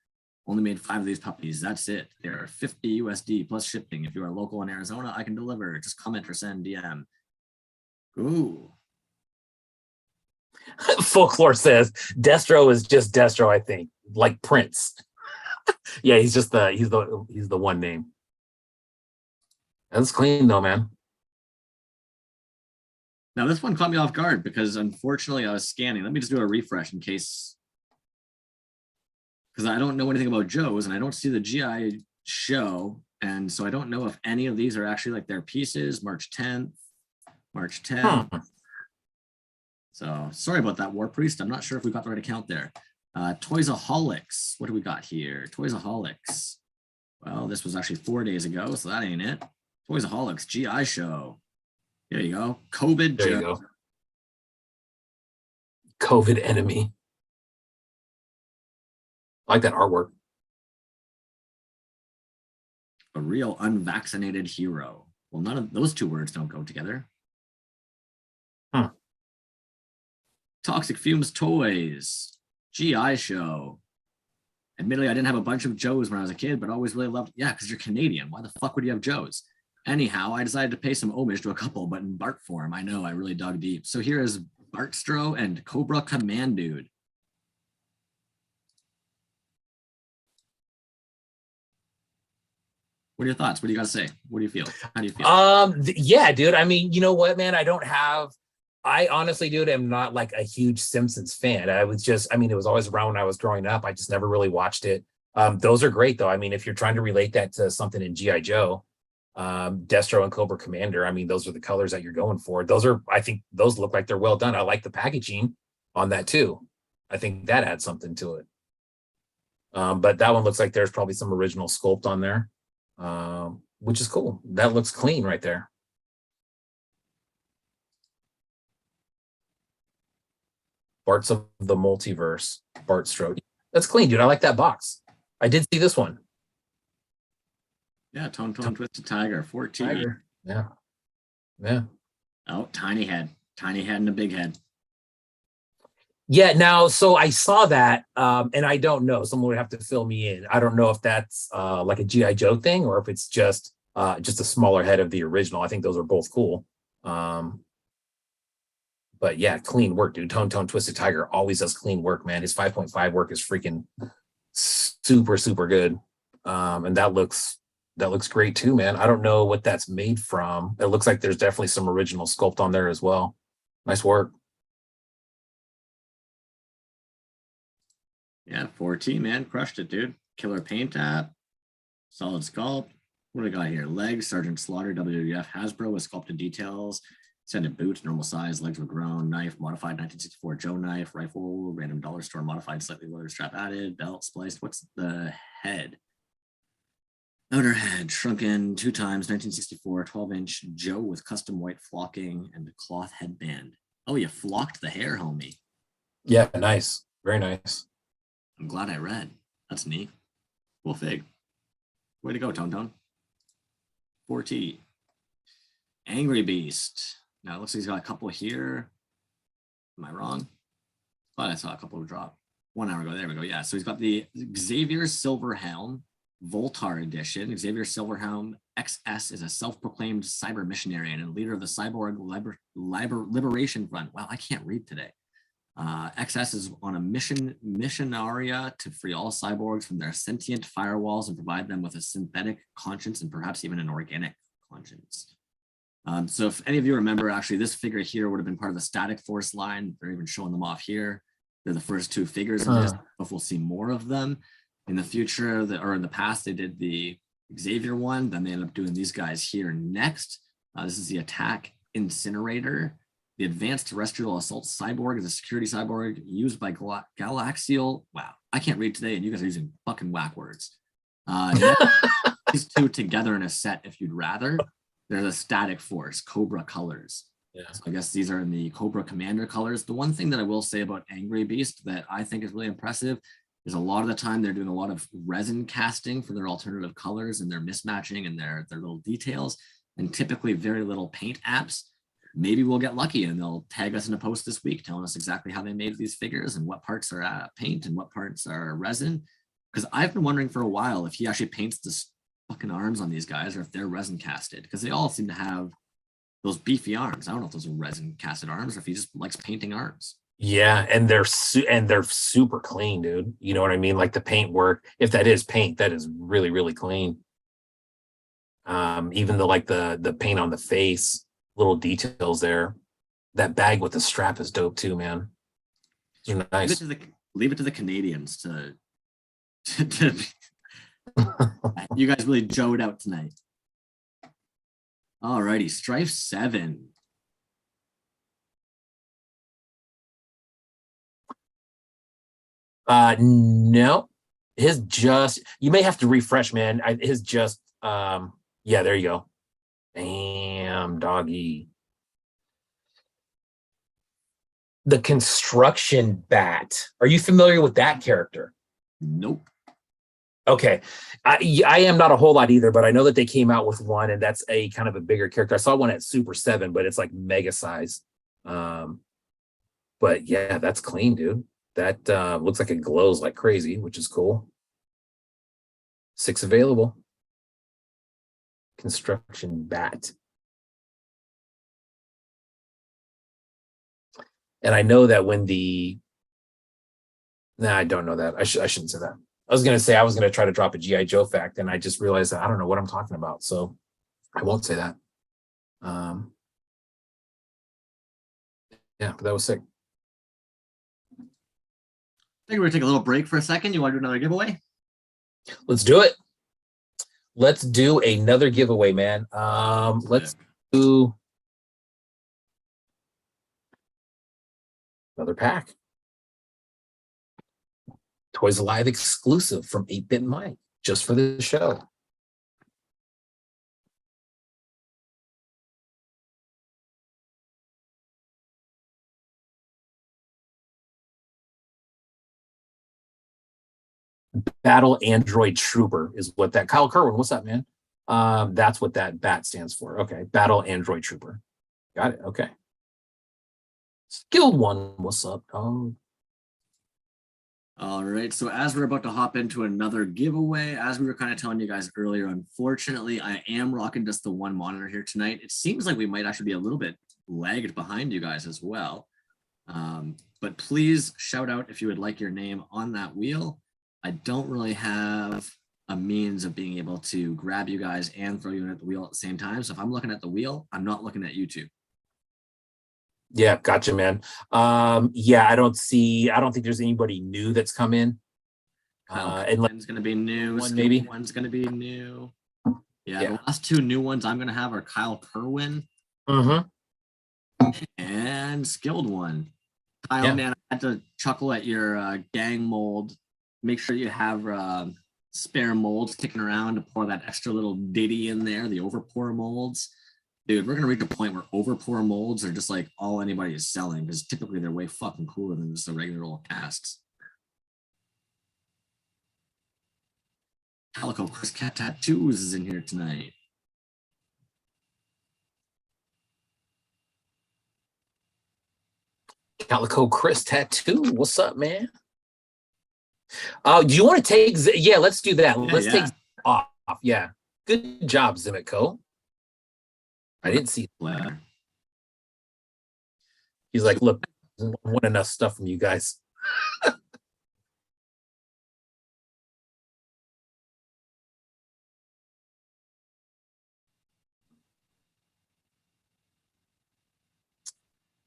Only made 5 of these puppies. That's it. There are 50 USD plus shipping. If you are local in Arizona, I can deliver. Just comment or send DM. Ooh. Folklore says Destro is just Destro, I think, like Prince. Yeah, he's the one name. That's clean though, man. Now this one caught me off guard because unfortunately I was scanning. Let me just do a refresh in case, because I don't know anything about Joe's and I don't see the G.I.Show, and so I don't know if any of these are actually like their pieces. March 10th. So sorry about that, War Priest. I'm not sure if we got the right account there. Toyzaholics. What do we got here? Toyzaholics. Well, this was actually 4 days ago, so that ain't it. Toyzaholics, G.I.Show. There you go. COVID. There you go. COVID enemy. I like that artwork. A real unvaccinated hero. Well, none of those two words don't go together. Huh. Toxic Fumes Toys. G.I.Show. Admittedly, I didn't have a bunch of Joes when I was a kid, but always really loved. Yeah, because you're Canadian. Why the fuck would you have Joes? Anyhow, I decided to pay some homage to a couple, but in Bart form. I know, I really dug deep. So here is Bartstro and cobracomander. What are your thoughts? What do you got to say? What do you feel? How do you feel? Yeah, dude. I mean, you know what, man? I honestly, dude, am not like a huge Simpsons fan. I mean, it was always around when I was growing up. I just never really watched it. Those are great though. I mean, if you're trying to relate that to something in G.I.Joe, Destro and Cobra Commander, I mean, those are the colors that you're going for. I think those look like they're well done. I like the packaging on that too. I think that adds something to it. But that one looks like there's probably some original sculpt on there, which is cool. That looks clean right there. Bart's of the Multiverse, Bartstro. That's clean, dude. I like that box. I did see this one. Yeah, Tone Twisted Tiger, 14. Tiger. Yeah. Yeah. Oh, tiny head and a big head. Yeah, now, so I saw that, and I don't know. Someone would have to fill me in. I don't know if that's like a G.I.Joe thing or if it's just a smaller head of the original. I think those are both cool. But yeah, clean work, dude. Tone Twisted Tiger always does clean work, man. His 5.5 work is freaking super, super good. And that looks great too, man. I don't know what that's made from. It looks like there's definitely some original sculpt on there as well. Nice work. Yeah, 14, man. Crushed it, dude. Killer paint app. Solid sculpt. What do we got here? Legs, Sergeant Slaughter, WWF, Hasbro with sculpted details. Extended boots, normal size, legs were grown. Knife, modified 1964 Joe knife. Rifle, random dollar store, modified, slightly leather strap added. Belt, spliced. What's the head? Outer head, shrunken 2 times, 1964, 12-inch Joe with custom white flocking and a cloth headband. Oh, you flocked the hair, homie. Yeah, nice. Very nice. I'm glad I read. That's neat. Cool fig. Way to go, Tone Tone. 4T. Angry Beast. Now it looks like he's got a couple here. Am I wrong? Thought I saw a couple drop 1 hour ago. There we go. Yeah. So he's got the Xavier Silverhelm Voltar edition. Xavier Silverhelm XS is a self-proclaimed cyber missionary and a leader of the Cyborg Liberation Front. Wow, I can't read today. XS is on a missionaria to free all cyborgs from their sentient firewalls and provide them with a synthetic conscience and perhaps even an organic conscience. So if any of you remember, actually, this figure here would have been part of the Static Force line. They're even showing them off here. They're the first 2 figures in this. If we'll see more of them in the future, or in the past, they did the Xavier one. Then they ended up doing these guys here next. This is the Attack Incinerator. The Advanced Terrestrial Assault Cyborg is a security cyborg used by Galaxial. Wow, I can't read today, and you guys are using fucking whack words. These 2 together in a set, if you'd rather. They're the Static Force Cobra colors. Yeah. So I guess these are in the cobracomander colors. The one thing that I will say about Angry Beast that I think is really impressive is a lot of the time they're doing a lot of resin casting for their alternative colors and their mismatching and their little details, and typically very little paint apps. Maybe we'll get lucky and they'll tag us in a post this week telling us exactly how they made these figures and what parts are paint and what parts are resin. Because I've been wondering for a while if he actually paints the fucking arms on these guys or if they're resin casted, because they all seem to have those beefy arms. I don't know if those are resin casted arms or if he just likes painting arms. Yeah, and they're super clean, dude. You know what I mean? Like the paint work, if that is paint, that is really, really clean. Even the paint on the face, little details there. That bag with the strap is dope too, man. They're nice. Leave it to the Canadians to you guys really Joe'd out tonight. Alrighty, Strife 7. No, his just, you may have to refresh, man. His just, yeah, there you go. Damn, doggy. The construction bat. Are you familiar with that character? Nope. Okay, I am not a whole lot either, but I know that they came out with one, and that's a kind of a bigger character. I saw one at Super 7, but it's like mega size. But yeah, that's clean, dude. That looks like it glows like crazy, which is cool. 6 available. Construction bat. And I know that when the... Nah, I don't know that. I shouldn't say that. I was going to say I was going to try to drop a G.I.Joe fact, and I just realized that I don't know what I'm talking about, so I won't say that. Yeah, but that was sick. I think we're going to take a little break for a second. You want to do another giveaway? Let's do it. Let's do another giveaway, man. Let's do another pack. Toyz Alive exclusive from 8-Bit Mike, just for the show. Battle Android Trooper is what that, Kyle Kerwin, what's up, man? That's what that BAT stands for. Okay, Battle Android Trooper. Got it, okay. Skilled One, what's up, dog? All right, so as we're about to hop into another giveaway, as we were kind of telling you guys earlier, unfortunately, I am rocking just the one monitor here tonight. It seems like we might actually be a little bit lagged behind you guys as well. But please shout out if you would like your name on that wheel. I don't really have a means of being able to grab you guys and throw you in at the wheel at the same time. So if I'm looking at the wheel, I'm not looking at YouTube. Yeah, gotcha, man. Yeah, I don't think there's anybody new that's come in. And one's gonna be new. Maybe one's gonna be new. Yeah, the last two new ones I'm gonna have are Kyle Kerwin and Skilled One. Kyle, man, I had to chuckle at your gang mold. Make sure you have spare molds kicking around to pour that extra little ditty in there, the overpour molds. Dude, we're gonna reach a point where overpour molds are just like all anybody is selling, because typically they're way fucking cooler than just the regular old casks. Calico Chris Cat Tattoos is in here tonight. Calico Chris Tattoo, what's up, man? Do you want to take? Yeah, let's do that. Let's take off. Yeah, good job, Zimico. I didn't see that. He's like, look, I want enough stuff from you guys.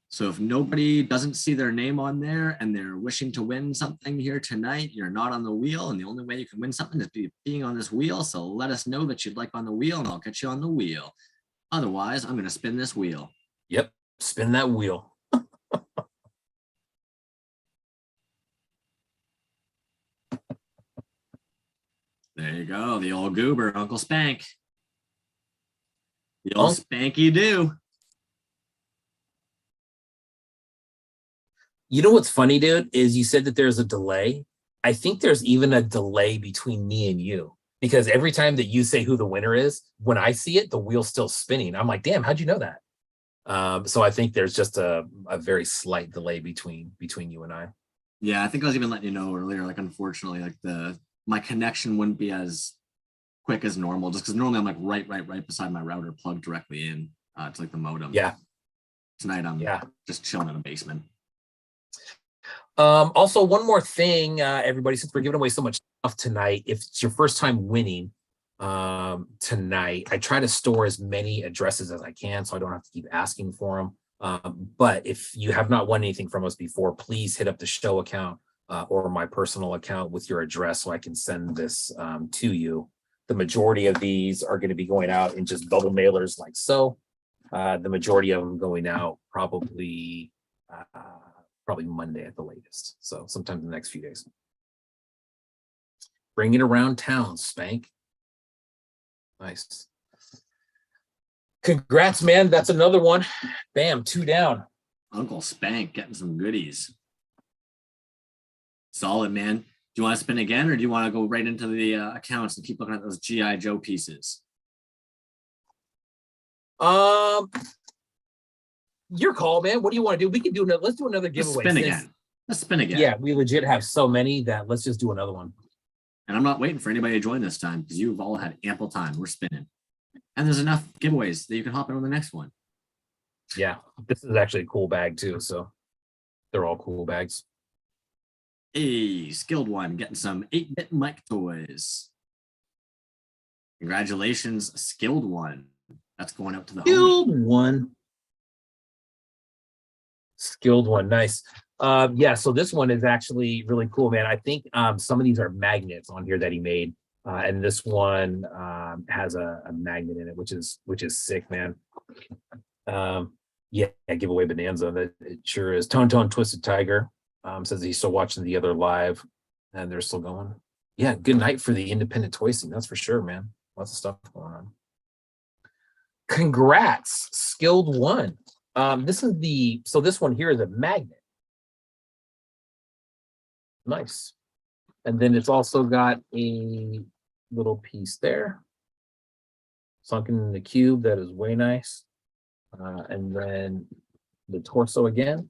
So if nobody doesn't see their name on there and they're wishing to win something here tonight, you're not on the wheel, and the only way you can win something is being on this wheel. So let us know that you'd like on the wheel, and I'll get you on the wheel. Otherwise, I'm going to spin this wheel. Yep, spin that wheel. There you go, the old goober, Uncle Spank. The old Spanky do. You know what's funny, dude, is you said that there's a delay. I think there's even a delay between me and you, because every time that you say who the winner is, when I see it, the wheel's still spinning. I'm like, damn, how'd you know that? So I think there's just a very slight delay between you and I. Yeah, I think I was even letting you know earlier, like, unfortunately, like my connection wouldn't be as quick as normal, just because normally I'm like right beside my router, plugged directly in to like the modem. Yeah. Tonight I'm just chilling in the basement. Also, one more thing, everybody, since we're giving away so much stuff tonight, if it's your first time winning tonight, I try to store as many addresses as I can so I don't have to keep asking for them. But if you have not won anything from us before, please hit up the show account or my personal account with your address so I can send this to you. The majority of these are going to be going out in just bubble mailers like so. The majority of them going out probably Monday at the latest. So sometime in the next few days. Bring it around town, Spank. Nice. Congrats, man. That's another one. Bam, 2 down. Uncle Spank getting some goodies. Solid, man. Do you want to spin again, or do you want to go right into the accounts and keep looking at those G.I.Joe pieces? Your call, man. What do you want to do? We can do another. Let's do another giveaway. Let's spin again. Yeah, we legit have so many that let's just do another one. And I'm not waiting for anybody to join this time, because you've all had ample time. We're spinning. And there's enough giveaways that you can hop in on the next one. Yeah, this is actually a cool bag too. So they're all cool bags. Hey, Skilled One getting some 8-bit mic toys. Congratulations, Skilled One. That's going out to the Skilled One. Skilled One, nice. Yeah, so this one is actually really cool, man. I think some of these are magnets on here that he made, and this one has a magnet in it, which is sick, man. Yeah, giveaway bonanza. That it sure is. Tone Twisted Tiger says he's still watching the other live, and they're still going. Yeah, good night for the independent toy scene. That's for sure, man. Lots of stuff going on. Congrats, Skilled One. This one here is a magnet. Nice. And then it's also got a little piece there, sunken in the cube. That is way nice. And then the torso again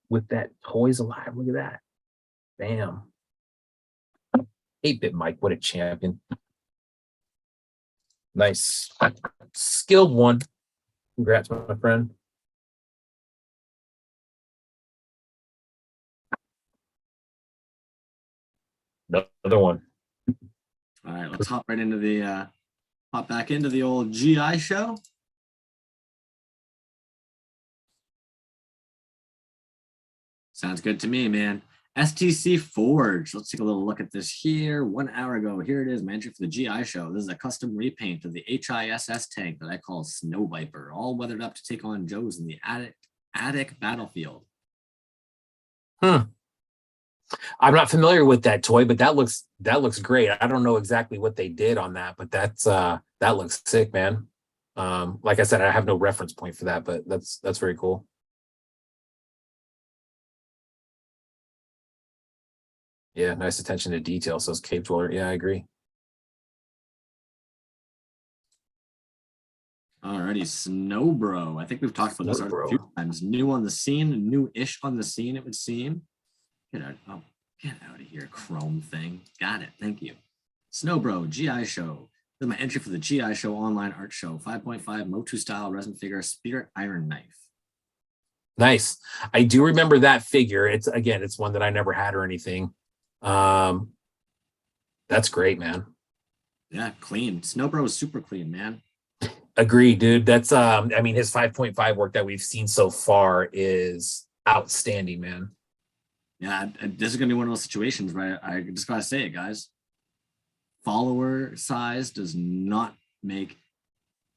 with that Toyz alive. Look at that. Bam. 8-bit Mike, what a champion. Nice. Skilled One. Congrats, my friend. Another one. All right, let's hop right into the hop back into the old G.I.Show. Sounds good to me, man. STC Forge. Let's take a little look at this here. 1 hour ago, here it is, my entry for the G.I.Show. This is a custom repaint of the HISS tank that I call Snow Viper, all weathered up to take on Joes in the attic battlefield. I'm not familiar with that toy, but that looks great. I don't know exactly what they did on that, but that looks sick, man. Like I said, I have no reference point for that, but that's very cool. Yeah, nice attention to detail, says Cavedweller. Yeah, I agree. Alrighty, Snow Bro. I think we've talked about this a few times. New on the scene, new-ish on the scene, it would seem. Get out of here, Chrome thing. Got it. Thank you. Snow Bro, G.I.Show. This is my entry for the G.I.Show online art show. 5.5 Motu style resin figure, spirit iron knife. Nice. I do remember that figure. It's one that I never had or anything. That's great, man. Yeah, clean. Snow Bro is super clean, man. Agreed, dude. That's I mean, his 5.5 work that we've seen so far is outstanding, man. Yeah, this is gonna be one of those situations where I just gotta say it, guys. Follower size does not make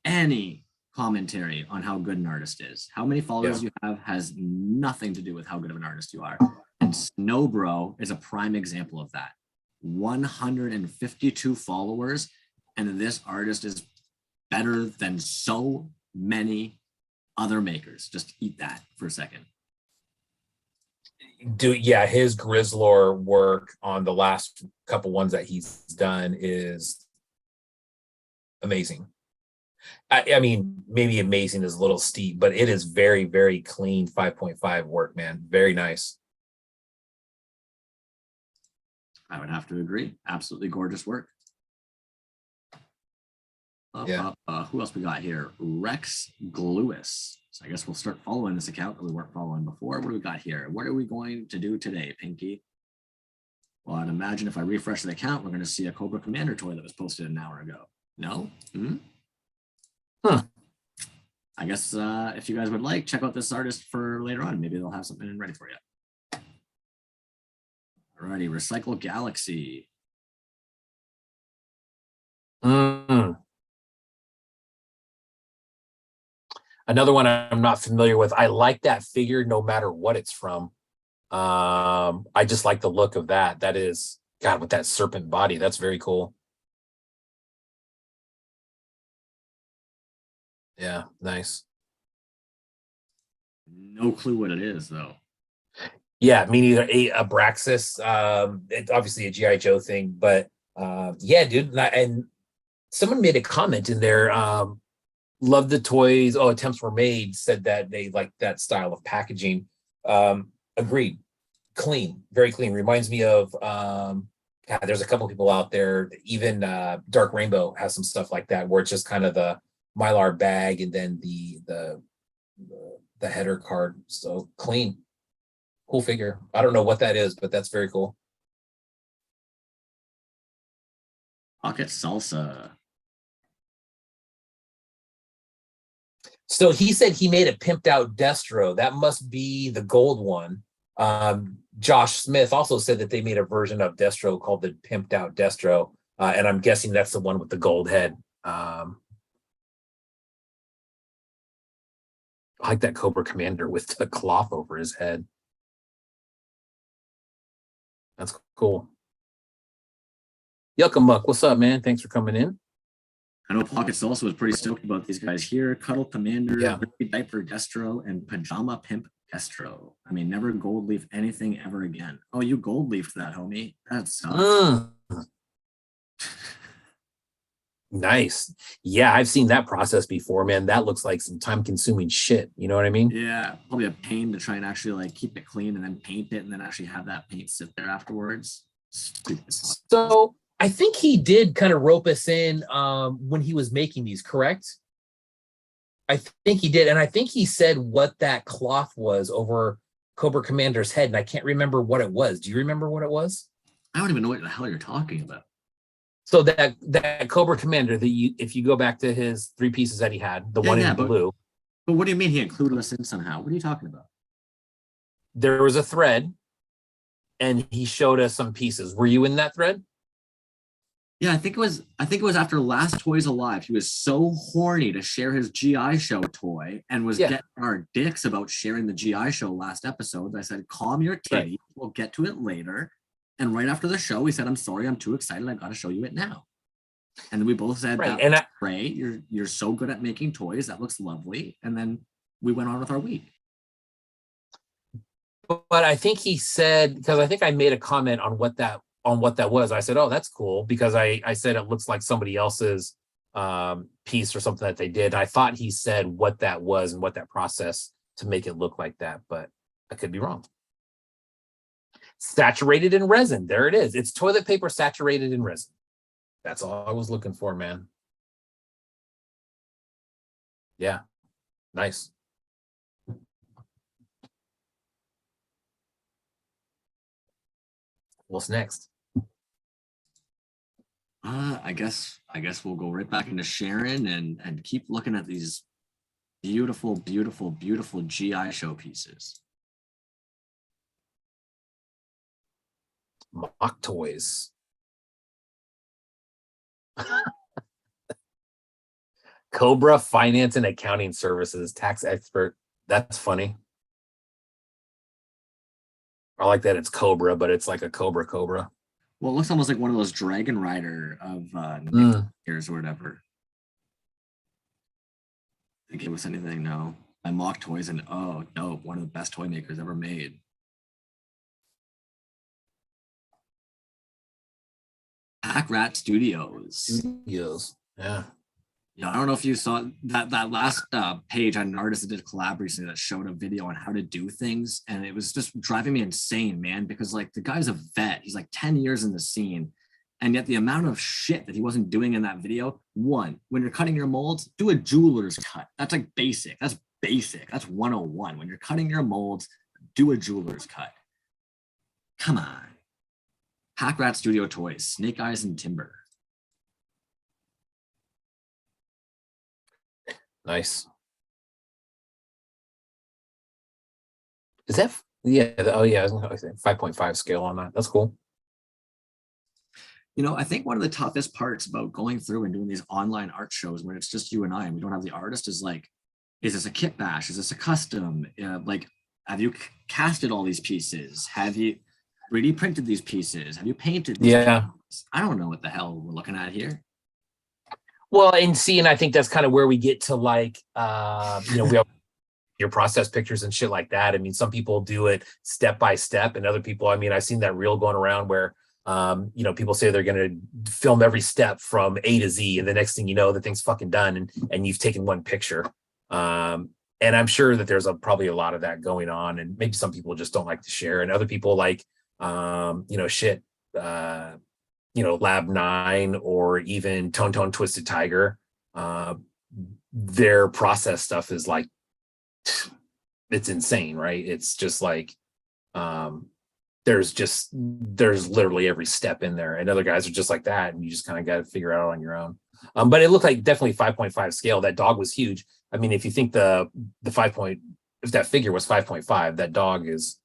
any commentary on how good an artist is. How many followers you have has nothing to do with how good of an artist you are. And Snow Bro is a prime example of that. 152 followers, and this artist is better than so many other makers. Just eat that for a second. Dude, yeah, his Grizzlor work on the last couple ones that he's done is amazing. I mean, maybe amazing is a little steep, but it is very, very clean 5.5 work, man. Very nice. I would have to agree. Absolutely gorgeous work. Who else we got here? Rex Gluis. So I guess we'll start following this account that we weren't following before. What do we got here? What are we going to do today, Pinky? Well, I'd imagine if I refresh the account, we're going to see a Cobra Commander toy that was posted an hour ago. No? I guess if you guys would like, check out this artist for later on. Maybe they'll have something ready for you. Alrighty, Recycle Galaxy. Another one I'm not familiar with. I like that figure no matter what it's from. I just like the look of that. That is, God, with that serpent body, that's very cool. Yeah, nice. No clue what it is, though. Yeah, me neither. Abraxas, it's obviously a G.I.Joe thing, but yeah, dude. And someone made a comment in there. Love the toys. Oh, attempts were made. Said that they like that style of packaging. Agreed. Clean, very clean. Reminds me of God, there's a couple people out there. Even Dark Rainbow has some stuff like that, where it's just kind of the Mylar bag and then the header card. So clean, cool figure. I don't know what that is, but that's very cool. Pocket Salsa. So he said he made a pimped out Destro. That must be the gold one. Josh Smith also said that they made a version of Destro called the pimped out Destro. And I'm guessing that's the one with the gold head. I like that Cobra Commander with the cloth over his head. That's cool. Yuckamuck, what's up, man? Thanks for coming in. I know Pockets also was pretty stoked about these guys here. Cuddle Commander, Diaper Destro, and Pajama Pimp Destro. I mean, never gold leaf anything ever again. Oh, you gold leafed that, homie. That sucks. Nice. Yeah, I've seen that process before, man. That looks like some time-consuming shit. You know what I mean? Yeah, probably a pain to try and actually like keep it clean and then paint it and then actually have that paint sit there afterwards. Stupid. So I think he did kind of rope us in when he was making these, correct? I think he did. And I think he said what that cloth was over Cobra Commander's head. And I can't remember what it was. Do you remember what it was? I don't even know what the hell you're talking about. So that Cobra Commander that if you go back to his 3 pieces that he had, the one in blue. But what do you mean he included us in somehow? What are you talking about? There was a thread and he showed us some pieces. Were you in that thread? Yeah, I think it was after last Toys Alive. He was so horny to share his G.I.Show toy and was getting our dicks about sharing the G.I.Show last episode. I said, calm your kitty. Right. We'll get to it later. And right after the show, he said, I'm sorry, I'm too excited. I got to show you it now. And then we both said, right. That's great. You're so good at making toys. That looks lovely. And then we went on with our week. But I think he said, because I think I made a comment on what that was. I said, oh, that's cool, because I said it looks like somebody else's piece or something that they did. I thought he said what that was and what that process to make it look like that, but I could be wrong. Saturated in resin. There it is. It's toilet paper saturated in resin. That's all I was looking for, man. Yeah, nice. What's next? I guess we'll go right back into Sharon and keep looking at these beautiful, beautiful, beautiful G.I.Show pieces. Mock toys. Cobra Finance and Accounting Services, tax expert. That's funny. I like that it's Cobra, but it's like a Cobra. Well, it looks almost like one of those Dragon Rider of years or whatever. They give us anything? No. I Mock Toys and oh, dope. One of the best toy makers ever made. Pack Rat Studios. Yeah. Yeah, I don't know if you saw that last page on an artist that did a collab recently that showed a video on how to do things, and it was just driving me insane, man, because like the guy's a vet. He's like 10 years in the scene, and yet the amount of shit that he wasn't doing in that video. One, when you're cutting your molds, do a jeweler's cut. That's like basic. That's basic. That's 101. When you're cutting your molds, do a jeweler's cut. Come on. Pack Rat Studio Toys, Snake Eyes and Timber. Nice. Is that, yeah, oh yeah, I was gonna say 5.5 scale on that. That's cool. You know, I think one of the toughest parts about going through and doing these online art shows where it's just you and I and we don't have the artist is like, is this a kit bash? Is this a custom? Like, have you casted all these pieces? Have you 3D printed these pieces? Have you painted these pieces? I don't know what the hell we're looking at here. Well, and I think that's kind of where we get to like, we have your process pictures and shit like that. I mean, some people do it step by step, and other people, I mean, I've seen that reel going around where, people say they're going to film every step from A to Z, and the next thing you know, the thing's fucking done, and you've taken one picture. And I'm sure that there's probably a lot of that going on, and maybe some people just don't like to share, and other people like, Lab 9 or even Tone Twisted Tiger, their process stuff is like, it's insane, right? It's just like, there's literally every step in there, and other guys are just like that, and you just kind of got to figure it out on your own. But it looked like definitely 5.5 scale. That dog was huge. I mean, if you think if that figure was 5.5, that dog is,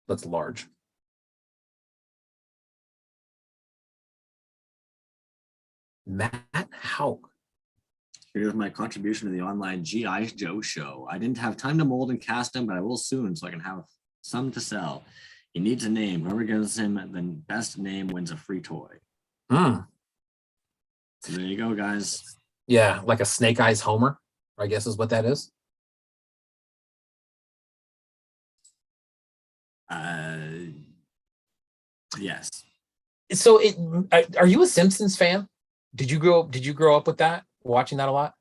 that's large. Matt Hauk. Here's my contribution to the online G.I.Joe show. I didn't have time to mold and cast him, but I will soon so I can have some to sell. He needs a name. Whoever gives him the best name wins a free toy. So there you go, guys. Yeah, like a Snake Eyes Homer, I guess is what that is. Yes. So are you a Simpsons fan? Did you grow up with that, watching that a lot?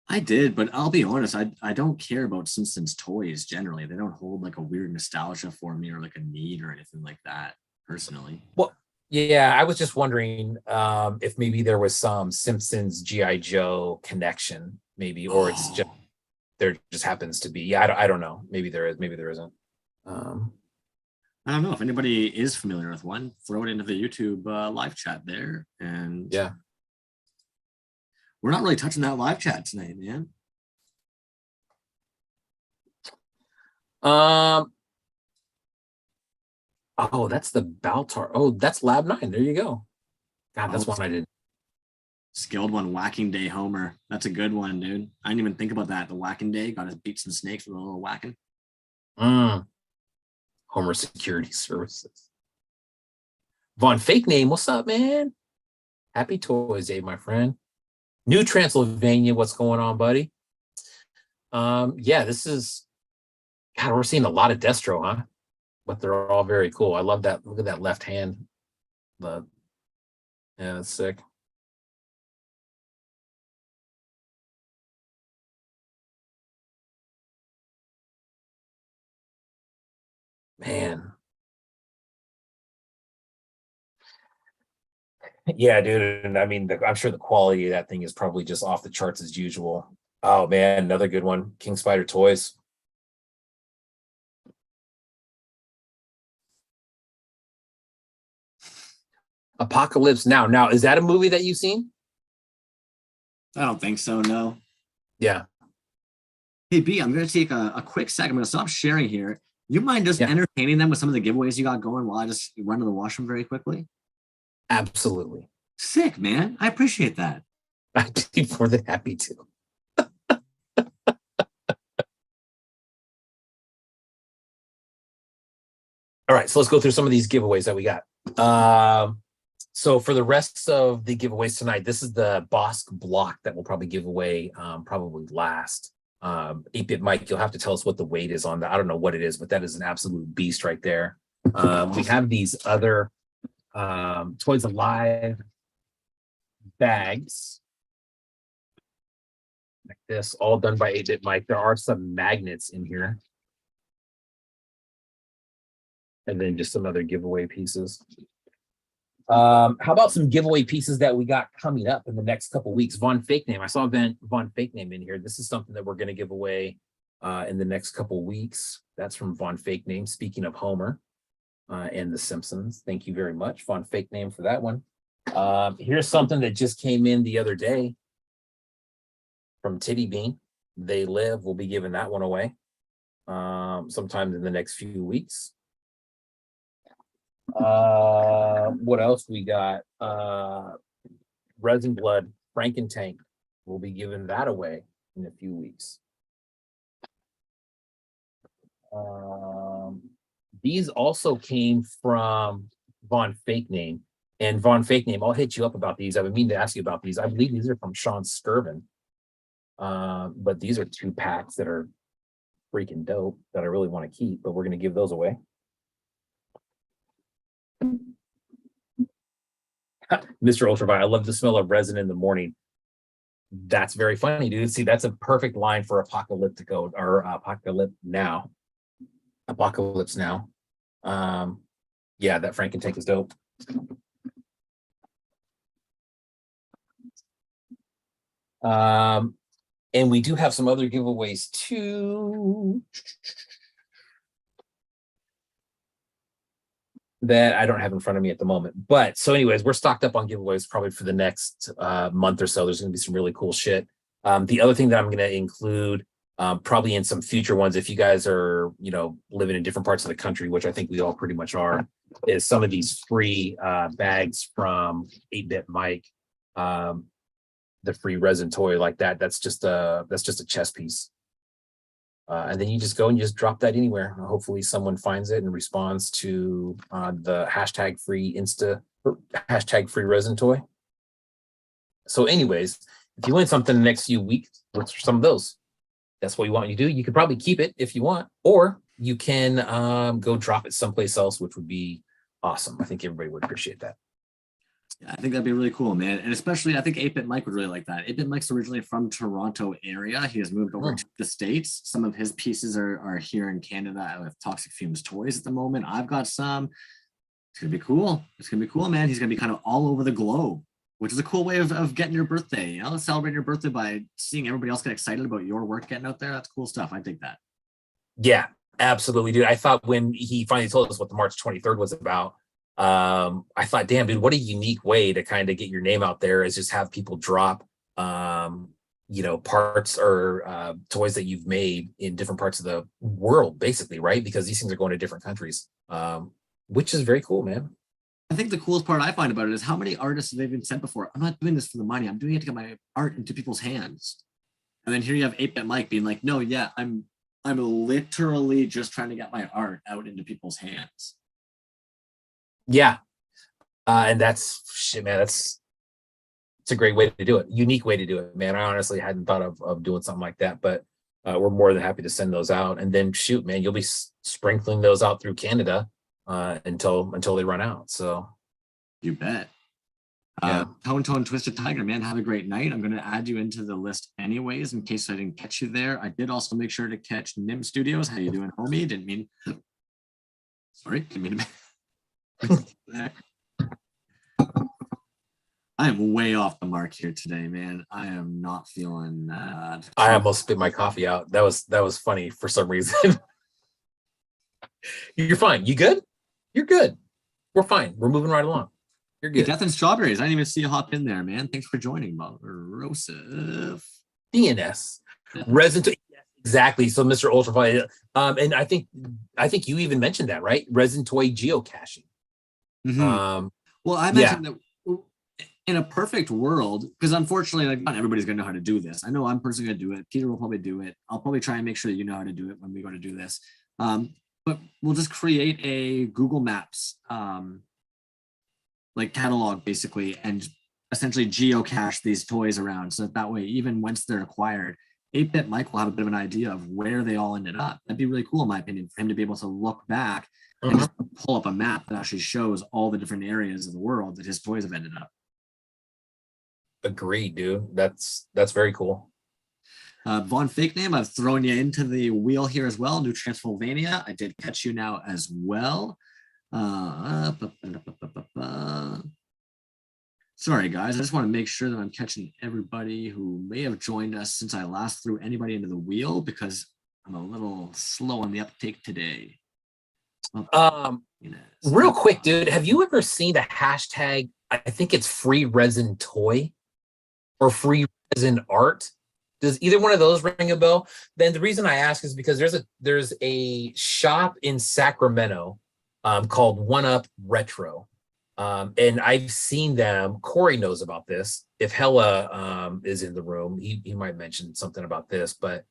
I did, but I'll be honest, I don't care about Simpsons toys generally. They don't hold like a weird nostalgia for me or like a need or anything like that personally. Well, yeah, I was just wondering if maybe there was some Simpsons G.I.Joe connection, maybe, or it's just there just happens to be. Yeah, I don't know. Maybe there is, maybe there isn't. I don't know if anybody is familiar with one. Throw it into the YouTube live chat there, and yeah. We're not really touching that live chat tonight, man. Oh, that's the Baltar. Oh, that's Lab 9. There you go. God, that's Oh, one I did. skilled one, Whacking Day Homer. That's a good one, dude. I didn't even think about that. The Whacking Day, got to beat some snakes with a little whacking. Homer Security Services. Von Fake Name, what's up, man? Happy Toys Day, my friend. New Transylvania, what's going on, buddy? Yeah, this is, God, we're seeing a lot of Destro, huh? But they're all very cool. I love that. Look at that left hand. Yeah, that's sick. Man. Yeah, dude. And I mean, I'm sure the quality of that thing is probably just off the charts as usual. Oh, man. Another good one. King Spider Toys. Apocalypse Now. Now, is that a movie that you've seen? I don't think so, no. Yeah. Hey, B, I'm going to take a quick second. I'm going to stop sharing here. You mind just entertaining them with some of the giveaways you got going while I just run to the washroom very quickly? Absolutely. Sick, man. I appreciate that. I'd be more than happy to. All right, so let's go through some of these giveaways that we got. So for the rest of the giveaways tonight, this is the Bossk block that we'll probably give away probably last. 8-Bit Mike, you'll have to tell us what the weight is on that. I don't know what it is, but that is an absolute beast right there. We have these other Toys Alive bags like this, all done by 8-Bit Mike. There are some magnets in here. And then just some other giveaway pieces. How about some giveaway pieces that we got coming up in the next couple of weeks? Von Fake Name. I saw Von Fake Name in here. This is something that we're going to give away in the next couple of weeks. That's from Von Fake Name. Speaking of Homer and The Simpsons, thank you very much, Von Fake Name, for that one. Here's something that just came in the other day from Titty Bean. They Live. We'll be giving that one away sometime in the next few weeks. What else we got? Resin Blood Frankentank. We'll be giving that away in a few weeks. These also came from Von Fake Name. And Von Fake Name, I'll hit you up about these. I've been meaning to ask you about these. I believe these are from Sean Skirvin. But these are 2 packs that are freaking dope that I really want to keep, but we're going to give those away. Mr. Ultraviolet, I love the smell of resin in the morning. That's very funny, dude. See, that's a perfect line for Apocalyptico or Apocalypse Now. Apocalypse Now. Yeah, that Frankentank is dope. And we do have some other giveaways too that I don't have in front of me at the moment. But so anyways, we're stocked up on giveaways probably for the next month or so. There's going to be some really cool shit. The other thing that I'm going to include probably in some future ones, if you guys are, you know, living in different parts of the country, which I think we all pretty much are, is some of these free bags from 8-Bit Mike. The free resin toy like that. That's just a chess piece. And then you just go and you just drop that anywhere. Hopefully someone finds it and responds to the hashtag free hashtag free resin toy. So anyways, if you win something in the next few weeks, what's some of those? That's what we want you to do. You could probably keep it if you want, or you can go drop it someplace else, which would be awesome. I think everybody would appreciate that. Yeah, I think that'd be really cool, man. And especially, I think 8-Bit Mike would really like that. 8-Bit Mike's originally from Toronto area. He has moved over to the States. Some of his pieces are here in Canada with Toxic Fumes Toys at the moment. I've got some. It's going to be cool. It's going to be cool, man. He's going to be kind of all over the globe, which is a cool way of getting your birthday. You know, celebrating your birthday by seeing everybody else get excited about your work getting out there. That's cool stuff. I dig that. Yeah, absolutely, dude. I thought when he finally told us what the March 23rd was about, I thought, damn, dude, what a unique way to kind of get your name out there is just have people drop, you know, parts or toys that you've made in different parts of the world, basically, right? Because these things are going to different countries. which is very cool, man. I think the coolest part I find about it is how many artists have even said before, I'm not doing this for the money. I'm doing it to get my art into people's hands. And then here you have 8-Bit Mike being like, no, yeah, I'm literally just trying to get my art out into people's hands. Yeah. And that's shit, man. It's a great way to do it. Unique way to do it, man. I honestly hadn't thought of doing something like that, but we're more than happy to send those out. And then shoot, man, you'll be sprinkling those out through Canada until they run out. So you bet. Yeah. Tone Twisted Tiger, man, have a great night. I'm going to add you into the list anyways, in case I didn't catch you there. I did also make sure to catch Nim Studios. How you doing, homie? Didn't mean to. I am way off the mark here today, man. I am not feeling that. I almost spit my coffee out. That was funny for some reason. You're fine. You good? You're good. We're fine. We're moving right along. You're good. Death and Strawberries. I didn't even see you hop in there, man. Thanks for joining, Rosif. DNS. Resident. Exactly. So Mr. Ultraviolet. And I think you even mentioned that, right? Resin toy geocaching. Mm-hmm. Well, I mentioned that in a perfect world, because unfortunately, like, not everybody's gonna know how to do this. I know I'm personally gonna do it. Peter will probably do it. I'll probably try and make sure that you know how to do it when we go to do this. But we'll just create a Google Maps like catalog basically, and essentially geocache these toys around, so that way, even once they're acquired, 8-Bit Mike will have a bit of an idea of where they all ended up. That'd be really cool, in my opinion, for him to be able to look back and just pull up a map that actually shows all the different areas of the world that his toys have ended up. Agreed, dude. That's very cool. Von Fake Name, I've thrown you into the wheel here as well. New Transylvania, I did catch you now as well. Sorry, guys. I just want to make sure that I'm catching everybody who may have joined us since I last threw anybody into the wheel, because I'm a little slow on the uptake today. Real quick, dude, have you ever seen the hashtag? I think it's free resin toy or free resin art. Does either one of those ring a bell? Then the reason I ask is because there's a shop in Sacramento called One Up Retro. And I've seen them. Corey knows about this. If Hella is in the room, he might mention something about this, but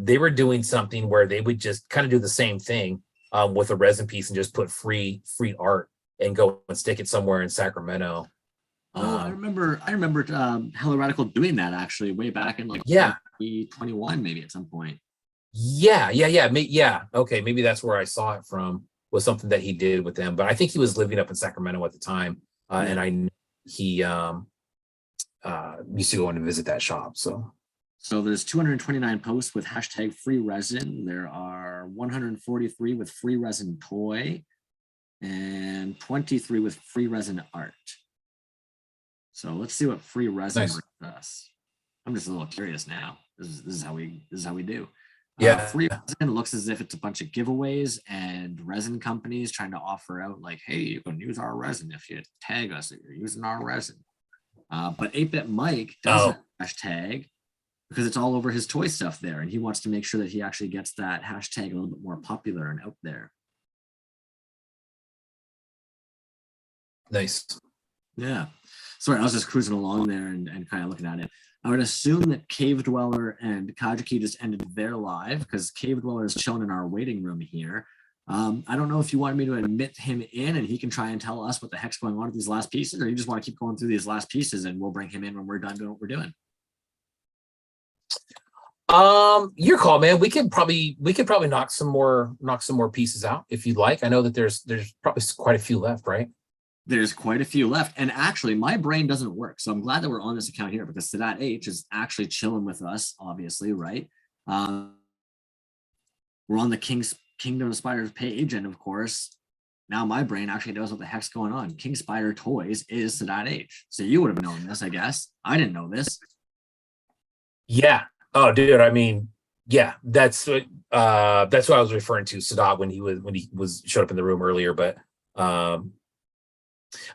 they were doing something where they would just kind of do the same thing with a resin piece and just put free art and go and stick it somewhere in Sacramento. I remember Hella Radical doing that actually way back in like 2021 maybe at some point. Yeah. Okay, maybe that's where I saw it from, was something that he did with them. But I think he was living up in Sacramento at the time, and I knew he used to go in and visit that shop. So there's 229 posts with hashtag free resin. There are 143 with free resin toy and 23 with free resin art. So let's see what free resin brings us. I'm just a little curious now. This is how we do. Yeah. Free resin looks as if it's a bunch of giveaways and resin companies trying to offer out like, hey, you can use our resin if you tag us that you're using our resin. But 8-Bit Mike does a hashtag because it's all over his toy stuff there, and he wants to make sure that he actually gets that hashtag a little bit more popular and out there. Nice. Yeah. Sorry, I was just cruising along there and kind of looking at it. I would assume that Cavedweller and Kageki just ended their live because Cavedweller is chilling in our waiting room here. I don't know if you wanted me to admit him in and he can try and tell us what the heck's going on with these last pieces, or you just want to keep going through these last pieces and we'll bring him in when we're done doing what we're doing. Your call, man. We could probably knock some more pieces out if you'd like. I know that there's probably quite a few left, right? There's quite a few left. And actually, my brain doesn't work. So I'm glad that we're on this account here because Sadat H is actually chilling with us, obviously, right? We're on the Kingdom of Spiders page. And of course, now my brain actually knows what the heck's going on. King Spider Toys is Sadat H. So you would have known this, I guess. I didn't know this. Yeah. Oh, dude. I mean, yeah, that's what I was referring to, Sadat, when he showed up in the room earlier. But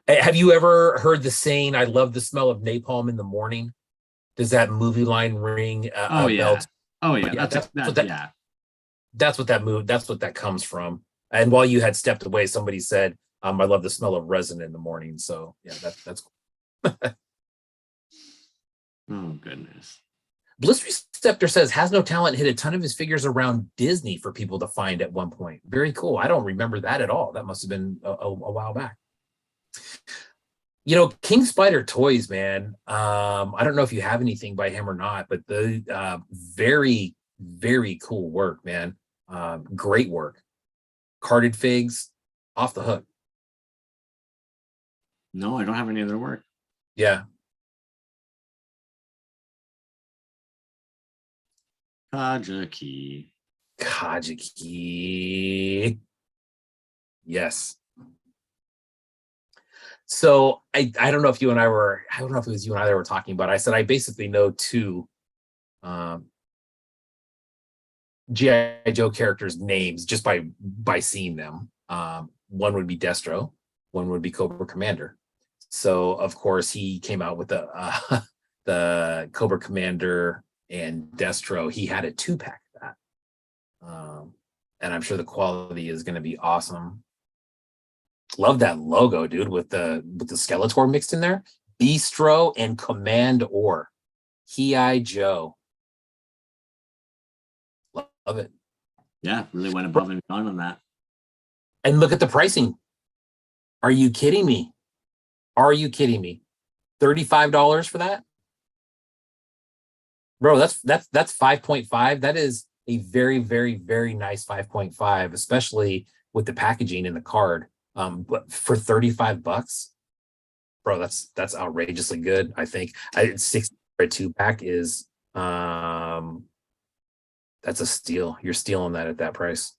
have you ever heard the saying, I love the smell of napalm in the morning? Does that movie line ring a bell? Oh, yeah. That's what that comes from. And while you had stepped away, somebody said, I love the smell of resin in the morning. So yeah, that's cool. Oh, goodness. Bliss Receptor says, has no talent, hit a ton of his figures around Disney for people to find at one point. Very cool. I don't remember that at all. That must have been a while back. You know, King Spider Toys, man. I don't know if you have anything by him or not, but the very, very cool work, man. Great work. Carded figs, off the hook. No, I don't have any other work. Yeah. Kageki. Yes. So I don't know if you and I were, I don't know if it was you and I that were talking about it. I said I basically know two G.I.Joe characters' names just by seeing them. One would be Destro, one would be Cobra Commander. So of course he came out with the Cobra Commander and Destro. He had a 2-pack of that, and I'm sure the quality is going to be awesome. Love that logo, dude, with the Skeletor mixed in there. Bistro and Command Or. G.I.Joe. Love it. Yeah, really went above and beyond on that. And look at the pricing. Are you kidding me? Are you kidding me? $35 for that? Bro, that's 5.5. That is a very, very, very nice 5.5, especially with the packaging in the card. But for $35, bro, that's outrageously good. I think $60 for a 2-pack is that's a steal. You're stealing that at that price.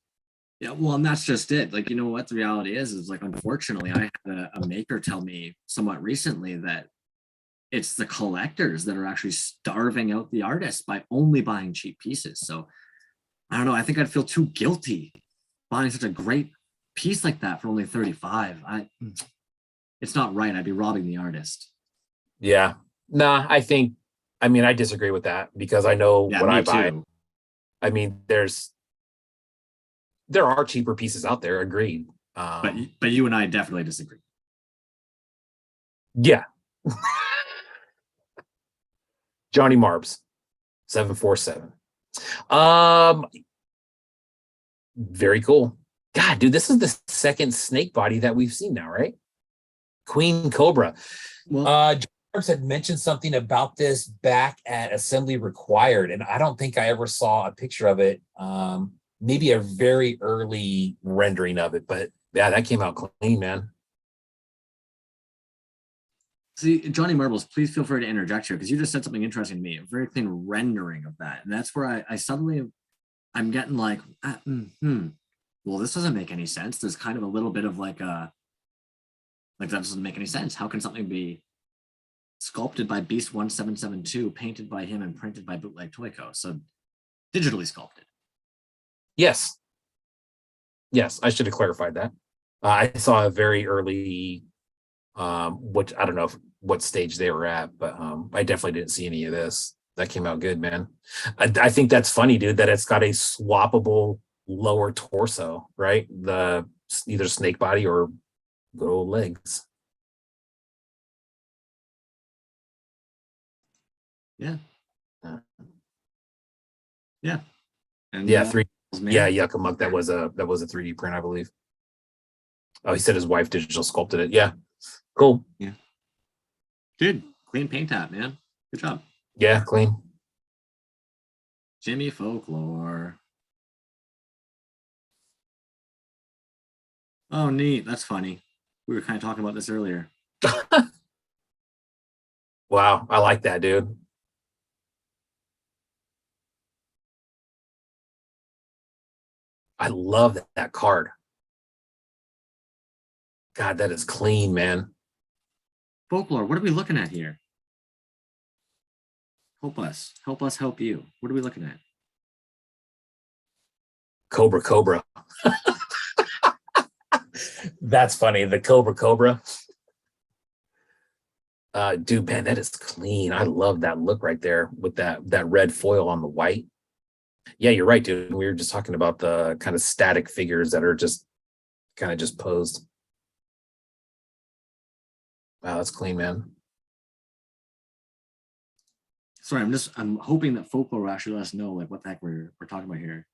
Yeah, well, and that's just it. Like, you know what the reality is like, unfortunately, I had a maker tell me somewhat recently that it's the collectors that are actually starving out the artists by only buying cheap pieces. So I don't know. I think I'd feel too guilty buying such a great piece like that for only 35. It's not right. I'd be robbing the artist. Yeah. Nah, I mean, I disagree with that because I know what I buy. Too. I mean, there are cheaper pieces out there. Agreed. But you and I definitely disagree. Yeah. Johnny Marbs, 747. Very cool. God, dude, this is the second snake body that we've seen now, right? Queen Cobra. Well, Marbs had mentioned something about this back at Assembly Required, and I don't think I ever saw a picture of it. Maybe a very early rendering of it, but yeah, that came out clean, man. See, Johnny Marbles, please feel free to interject here because you just said something interesting to me, a very clean rendering of that. And that's where I suddenly, I'm getting like, well, this doesn't make any sense. There's kind of a little bit of like that doesn't make any sense. How can something be sculpted by Beast 1772, painted by him and printed by Bootleg Toy Co? So digitally sculpted. Yes. Yes, I should have clarified that. I saw a very early, which I don't know what stage they were at, but I definitely didn't see any of this. That came out good, man. I think that's funny, dude, that it's got a swappable lower torso, right? The either snake body or good old legs. Yeah. Yeah. And yeah, yeah, Yuckamuck. That was a 3D print, I believe. Oh, he said his wife digital sculpted it. Yeah. Cool. Yeah. Good. Clean paint app, man. Good job. Yeah, clean. Jimmy Folklore. Oh, neat. That's funny. We were kind of talking about this earlier. Wow. I like that, dude. I love that card. God, that is clean, man. Folklore, what are we looking at here? Help us. Help us help you. What are we looking at? Cobra. That's funny. The Cobra. Dude, man, that is clean. I love that look right there with that red foil on the white. Yeah, you're right, dude. We were just talking about the kind of static figures that are just kind of just posed. Wow, that's clean, man. Sorry, I'm hoping that Folklore will actually let us know like what the heck we're talking about here.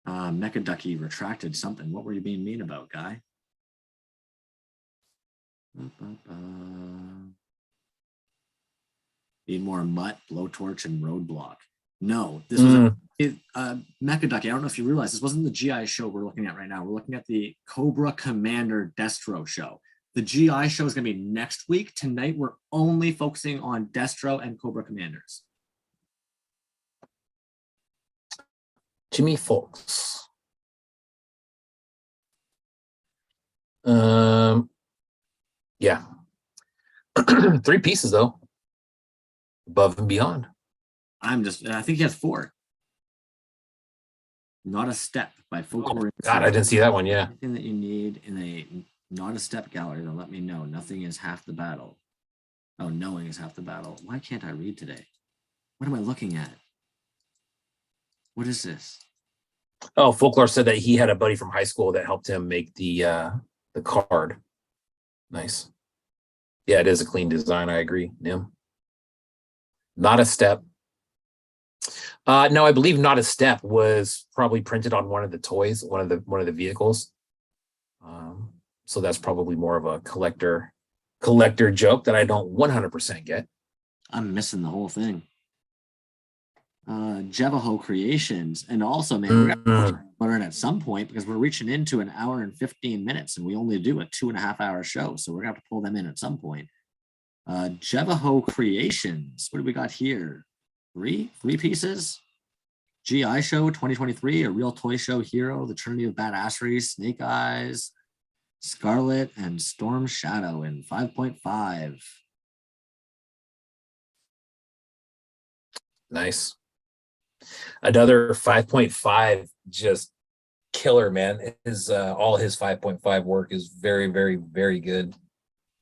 Mecha Ducky retracted something. What were you being mean about, guy? Need more mutt, blowtorch, and roadblock. No, this was Mecha Ducky. I don't know if you realize this wasn't the G.I.Show we're looking at right now. We're looking at the cobracomander Destro show. The G.I.Show is going to be next week. Tonight, we're only focusing on Destro and cobracommanders. Jimmy Folks. Yeah. 3 pieces though. Above and beyond. I think he has 4. Not a Step by Folklore. God, I didn't see that one. Yeah. Anything that you need in a Not a Step gallery, then let me know. Nothing is half the battle. Oh, knowing is half the battle. Why can't I read today? What am I looking at? What is this? Oh, Folklore said that he had a buddy from high school that helped him make the card. Nice. Yeah, it is a clean design. I agree, Nim. Not a Step. No, I believe Not a Step was probably printed on one of the toys, one of the vehicles. So that's probably more of a collector joke that I don't 100% get. I'm missing the whole thing. G.IJoe Creations, and also, man, we're gonna learn at some point because we're reaching into an hour and 15 minutes, and we only do a 2.5 hour show, so we're gonna have to pull them in at some point. G.IJoe Creations, what do we got here? Three pieces. G.I.Show 2023, a real toy show hero, the Trinity of Badassery, Snake Eyes, Scarlet, and Storm Shadow in 5.5. Nice. Another 5.5, just killer, man. All his 5.5 work is very, very, very good.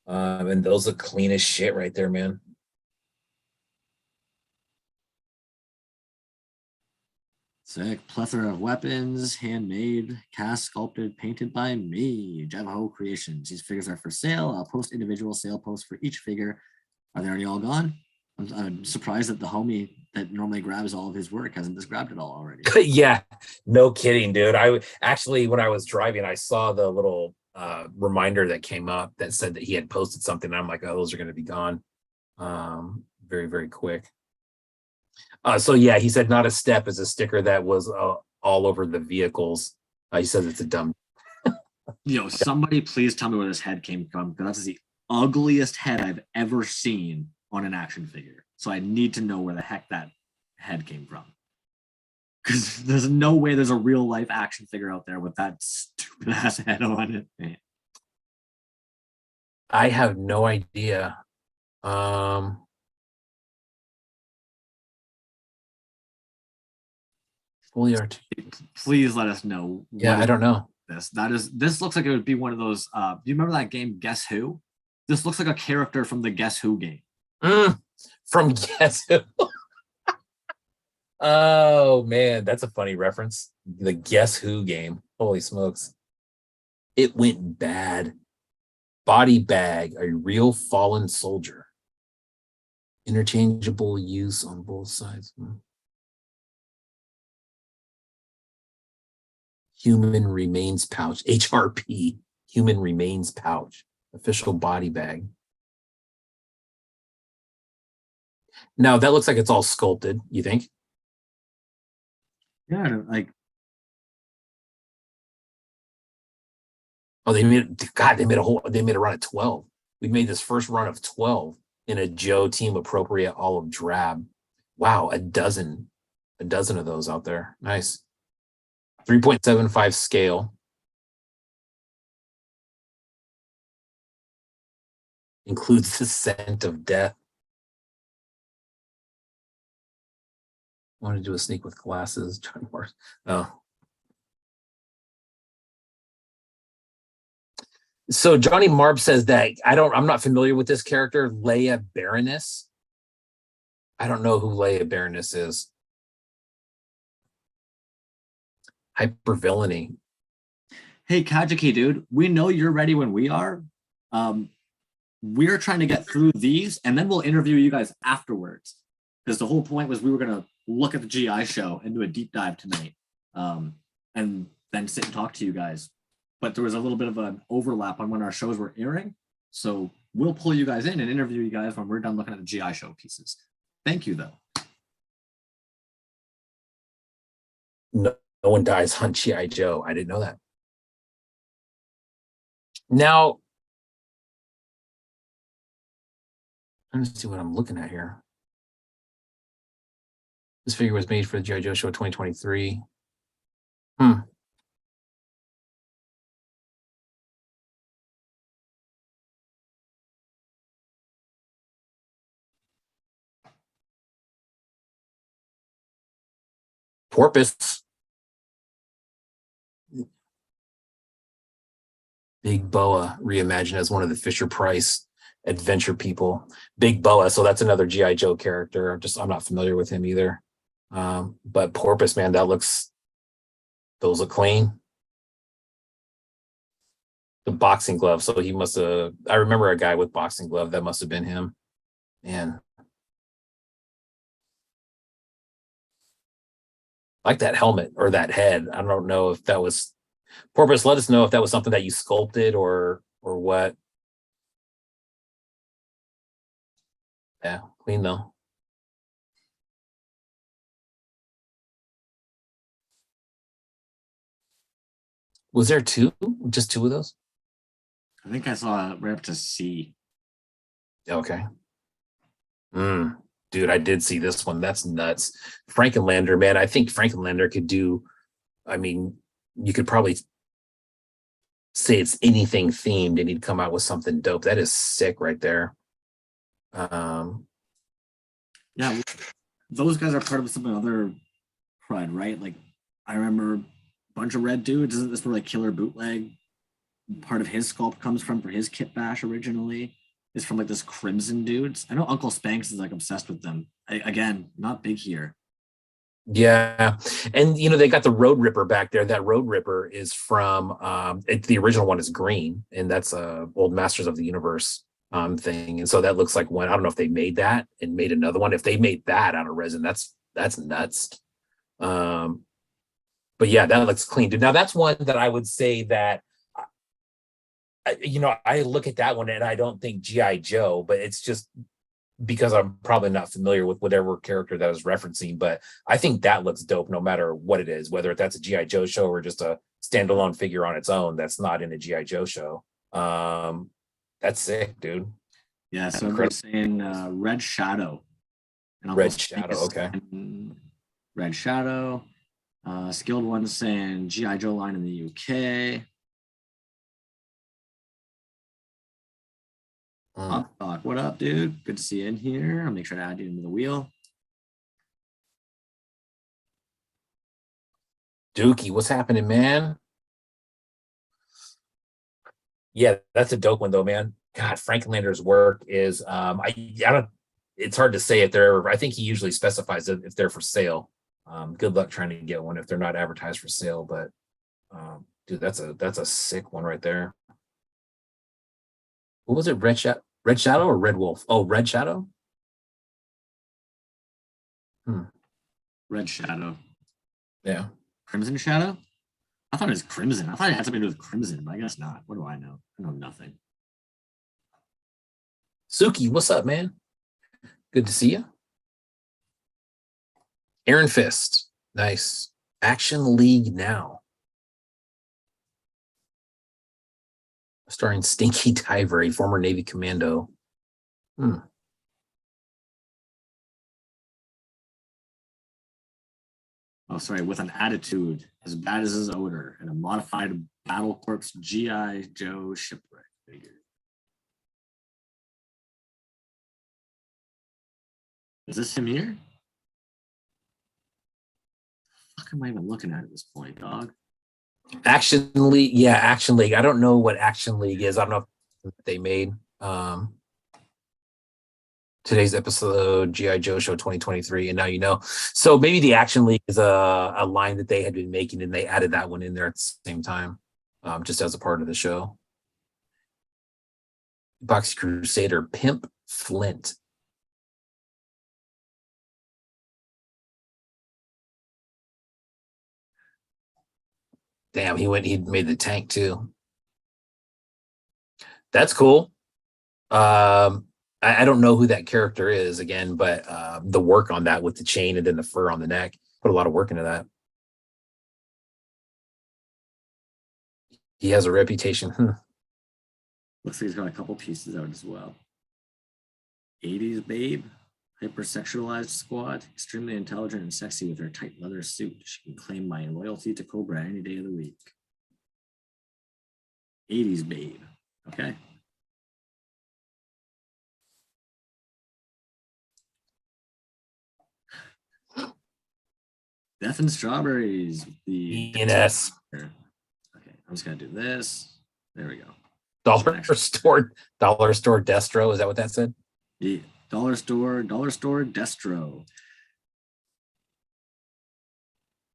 And those are clean as shit right there, man. Sick. Plethora of weapons, handmade, cast, sculpted, painted by me. G.IJoe Creations. These figures are for sale. I'll post individual sale posts for each figure. Are they already all gone? I'm surprised that the homie that normally grabs all of his work hasn't just grabbed it all already. Yeah, no kidding, dude. I actually, when I was driving, I saw the little reminder that came up that said that he had posted something. And I'm like, oh, those are going to be gone very, very quick. So yeah, he said Not a Step is a sticker that was all over the vehicles. He says it's a dumb. Somebody please tell me where this head came from, because that's the ugliest head I've ever seen on an action figure. So I need to know where the heck that head came from, because there's no way there's a real life action figure out there with that stupid ass head on it. Man. I have no idea. Please let us know. Yeah, I don't know. This looks like it would be one of those. Do you remember that game Guess Who? This looks like a character from the Guess Who game. From Guess Who? Oh man, that's a funny reference. The Guess Who game. Holy smokes. It went bad. Body bag, a real fallen soldier. Interchangeable use on both sides. Human remains pouch. HRP. Human remains pouch. Official body bag. Now that looks like it's all sculpted, you think? Yeah, like. Oh, they made a run of 12. We made this first run of 12 in a Joe team appropriate olive drab. Wow, a dozen of those out there. Nice. 3.75 scale. Includes the scent of death. I want to do a sneak with glasses. John Morris. Oh. So Johnny Marb says that I'm not familiar with this character, Leia Baroness. I don't know who Leia Baroness is. Hypervillainy. Hey, Kageki, dude, we know you're ready when we are. We're trying to get through these, and then we'll interview you guys afterwards. Because the whole point was we were gonna look at the GI show and do a deep dive tonight, and then sit and talk to you guys. But there was a little bit of an overlap on when our shows were airing, so we'll pull you guys in and interview you guys when we're done looking at the GI show pieces. Thank you, though. No one dies on G.I.Joe. I didn't know that. Now, let me see what I'm looking at here. This figure was made for the G.I.Joe show 2023. Porpoise. Big Boa reimagined as one of the Fisher Price adventure people. Big Boa, so that's another G.I. Joe character. I'm not familiar with him either. But Porpoise, man, those look clean. The boxing glove, so he must have, I remember a guy with boxing glove, that must have been him. Man. Like that helmet or that head. I don't know if that was Porpoise. Let us know if that was something that you sculpted or what. Yeah, clean though. Was there just two of those? I think I saw right up to C. Okay. Dude, I did see this one. That's nuts. Frankenlander, man. I think Frankenlander could do, I mean, you could probably say it's anything themed and he'd come out with something dope. That is sick right there. Yeah, those guys are part of some other crud, right? Like, I remember a bunch of red dudes. Isn't this where like Killer Bootleg, part of his sculpt comes from for his kit bash originally? Is from like this Crimson dudes. I know Uncle Spanks is like obsessed with them. Again, not big here. Yeah, and you know they got the Road Ripper back there. That Road Ripper is from the original one is green, and that's old Masters of the Universe thing. And so that looks like one. I don't know if they made that and made another one. If they made that out of resin, that's nuts. But yeah, that looks clean, dude. Now that's one that I would say that. You know, I look at that one and I don't think G.I. Joe, but it's just because I'm probably not familiar with whatever character that is referencing. But I think that looks dope no matter what it is, whether that's a G.I. Joe show or just a standalone figure on its own that's not in a G.I. Joe show. That's sick, dude. Yeah, so we're saying Red Shadow. And Red Shadow, okay. Red Shadow. Skilled One saying G.I. Joe line in the UK. What up, dude? Good to see you in here. I'll make sure to add you into the wheel. Dookie, what's happening, man? Yeah, that's a dope one though, man. God, Frankenlander's work is I don't, it's hard to say if they're, I think he usually specifies if they're for sale. Good luck trying to get one if they're not advertised for sale, but dude, that's a sick one right there. What was it? Red Shadow or Red Wolf? Oh, Red Shadow? Red Shadow. Yeah. Crimson Shadow? I thought it was Crimson. I thought it had something to do with Crimson, but I guess not. What do I know? I know nothing. Suki, what's up, man? Good to see you. Iron Fist. Nice. Action League Now. Starring Stinky Diver, a former Navy commando. Oh, sorry, with an attitude as bad as his odor and a modified Battle Corps G.I.Joe shipwreck figure. Is this him here? What am I even looking at this point, dog? Action League, yeah, Action League. I don't know what Action League is. I don't know if they made today's episode, G.I.Joe show 2023, and now you know. So maybe the Action League is a line that they had been making, and they added that one in there at the same time. just as a part of the show. Boxy Crusader, Pimp Flint. Damn, he made the tank too. That's cool. I don't know who that character is again, but the work on that with the chain and then the fur on the neck, put a lot of work into that. He has a reputation. Looks like he's got a couple pieces out as well. 80s babe, hypersexualized squad, extremely intelligent and sexy with her tight leather suit. She can claim my loyalty to Cobra any day of the week. 80s babe. Okay. Death and Strawberries. The ENS. Okay, I'm just gonna do this. There we go. Dollar store Destro. Is that what that said? Yeah. Dollar store Destro.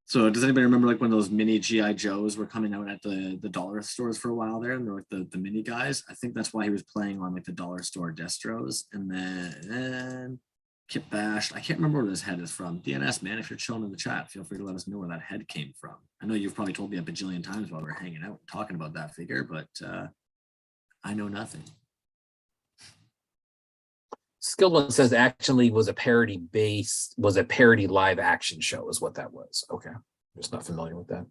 So does anybody remember like when those mini G.I. Joes were coming out at the dollar stores for a while there, and they're like the mini guys? I think that's why he was playing on like the dollar store Destros. And then Kit Bash. I can't remember where this head is from. DNS, man, if you're chilling in the chat, feel free to let us know where that head came from. I know you've probably told me a bajillion times while we're hanging out talking about that figure, but I know nothing. Skilled One says actually was a parody live action show is what that was. Okay. I'm just not familiar with that.